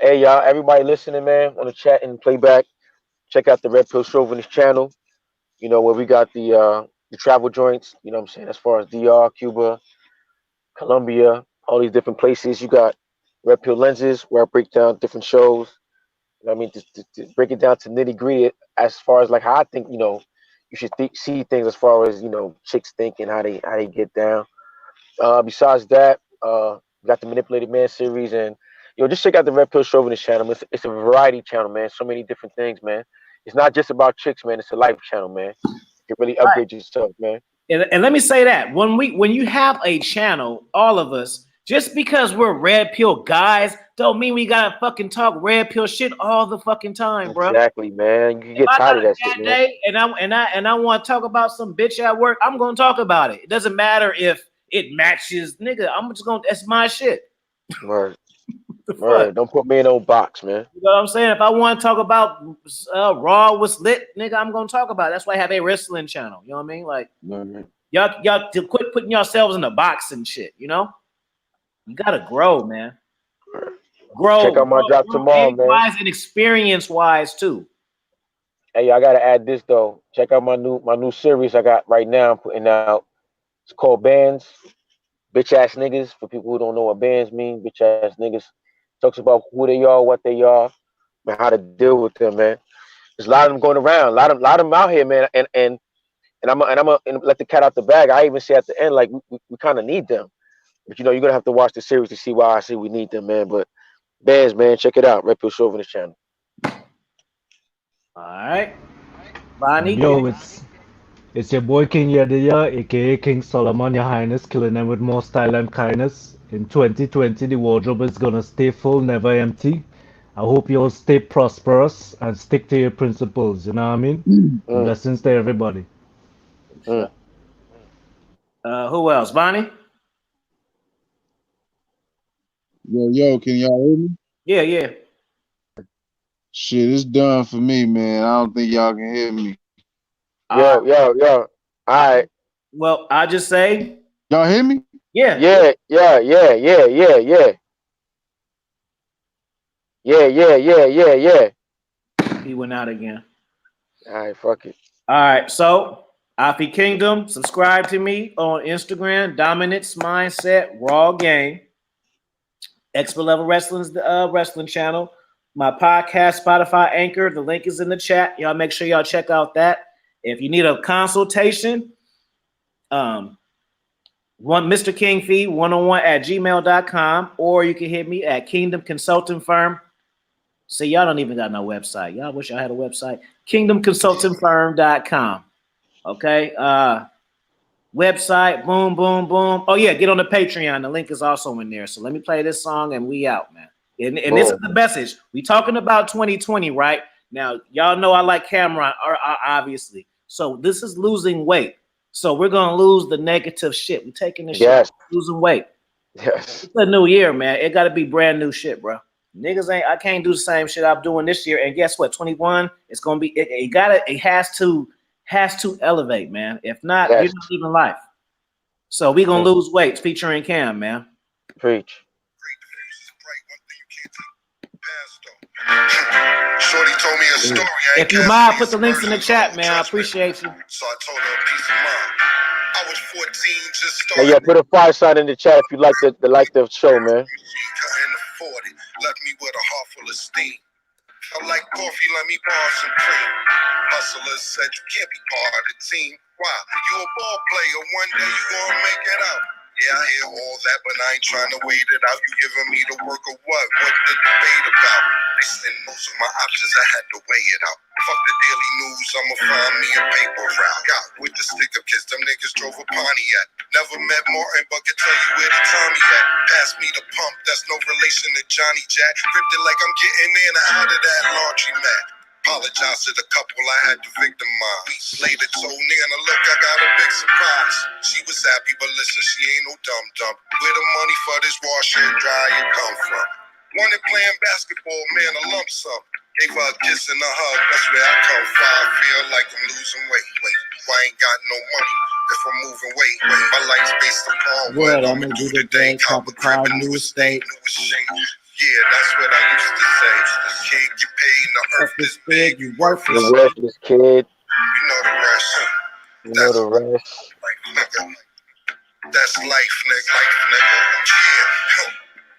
Hey y'all, everybody listening, man, on the chat and playback, check out the Red Pill Chauvinist channel. You know, where we got the travel joints, you know what I'm saying, as far as DR, Cuba, Colombia, all these different places. You got Red Pill Lenses, where I break down different shows. You know what I mean? To break it down to nitty gritty as far as like how I think, you should see things as far as, chicks think and how they get down. Besides that, we got the Manipulated Man series, and just check out the Red Pill Chauvinist channel. It's a variety channel, man. So many different things, man. It's not just about chicks, man. It's a life channel, man. You really upgrade yourself, man. And let me say that when you have a channel, all of us, Just because we're red pill guys don't mean we gotta fucking talk red pill shit all the fucking time, bro. Exactly, man. You If get I got tired of a that bad shit, man. day and I want to talk about some bitch at work, I'm gonna talk about it. It doesn't matter if it matches, nigga. I'm just gonna. That's my shit. Right. The Right. fuck. Don't put me in no box, man. You know what I'm saying? If I want to talk about Raw was lit, nigga, I'm gonna talk about it. That's why I have a wrestling channel. You know what I mean? Like y'all to quit putting yourselves in a box and shit. You know, you gotta grow, man. Check out my drop tomorrow, man. Age-wise and experience-wise too. Hey, I gotta add this though. Check out my new series I got right now. I'm putting out. It's called Bands. Bitch ass niggas. For people who don't know what bands mean, bitch ass niggas. Talks about who they are, what they are, and how to deal with them, man. There's a lot of them going around. A lot of them out here, man. And I'm gonna let the cat out the bag. I even say at the end, like we kind of need them. But you know, you're gonna have to watch the series to see why I say we need them, man. But bands, man, check it out. Red Pill Chauvinist channel. All right, Bonnie. Yo, it's your boy King Yadiya, aka King Solomon, Your Highness, killing them with more style and kindness. In 2020, the wardrobe is gonna stay full, never empty. I hope you all stay prosperous and stick to your principles. You know what I mean? Blessings to everybody. Who else? Bonnie? Yo, can y'all hear me? Yeah. Shit, it's done for me, man. I don't think y'all can hear me. Yo. All right. Well, I just say. Y'all hear me? Yeah. Yeah. He went out again. All right, fuck it. All right, so Afi Kingdom, subscribe to me on Instagram, Dominance Mindset, Raw Game, Expert Level Wrestling's wrestling channel, my podcast, Spotify, Anchor. The link is in the chat. Y'all make sure y'all check out that. If you need a consultation, Mr. King Fee 101@gmail.com, or you can hit me at Kingdom Consulting Firm. See, y'all don't even got no website. Y'all wish I had a website. KingdomConsultingFirm.com. Okay. Website, boom. Oh, yeah, get on the Patreon. The link is also in there. So let me play this song and we out, man. And this is the message. We talking about 2020, right? Now, y'all know I like Cameron, obviously. So this is losing weight. So we're going to lose the negative shit. We're taking this shit, losing weight. Yes. It's a new year, man. It got to be brand new shit, bro. Niggas I can't do the same shit I'm doing this year. And guess what? 21, it's gonna be it has to elevate, man. If not, you're not living life. So we gonna lose weight featuring Cam, man. Preach. Shorty told me a story. If you mind, put the links in the chat, man. I appreciate you. So I told her a piece of mind. I was 14, just started. Hey, yo, put a fire sign in the chat if you like the show, man. Left me with a heart full of steam. Felt like coffee, let me borrow some cream. Hustlers said you can't be part of the team. Why? You a ball player, one day you gonna make it out. Yeah, I hear all that, but I ain't trying to wait it out. You giving me the work of what? What the debate about? They said most of my options, I had to weigh it out. Fuck the daily news, I'ma find me a paper route. Got with the stick up kids, them niggas drove a Pontiac. Never met Martin, but can tell you where the Tommy at. Pass me the pump, that's no relation to Johnny Jack. Ripped it like I'm getting in and out of that laundry mat. Apologize to the couple I had to victimize. Later told Nana, look, I got a big surprise. She was happy, but listen, she ain't no dumb. Where the money for this washer and dryer come from? Wanted playing basketball, man, a lump sum. Gave her a kiss and a hug, that's where I come from. I feel like I'm losing weight. I ain't got no money if I'm moving weight. My life's based upon what I'ma do today. Cop a crib, a new estate, new shape. Yeah, that's what I used to say. Kid, you paid, the earth is big, you worthless. You worthless kid. You know the rest. You know the rest. That's life, nigga. Yeah.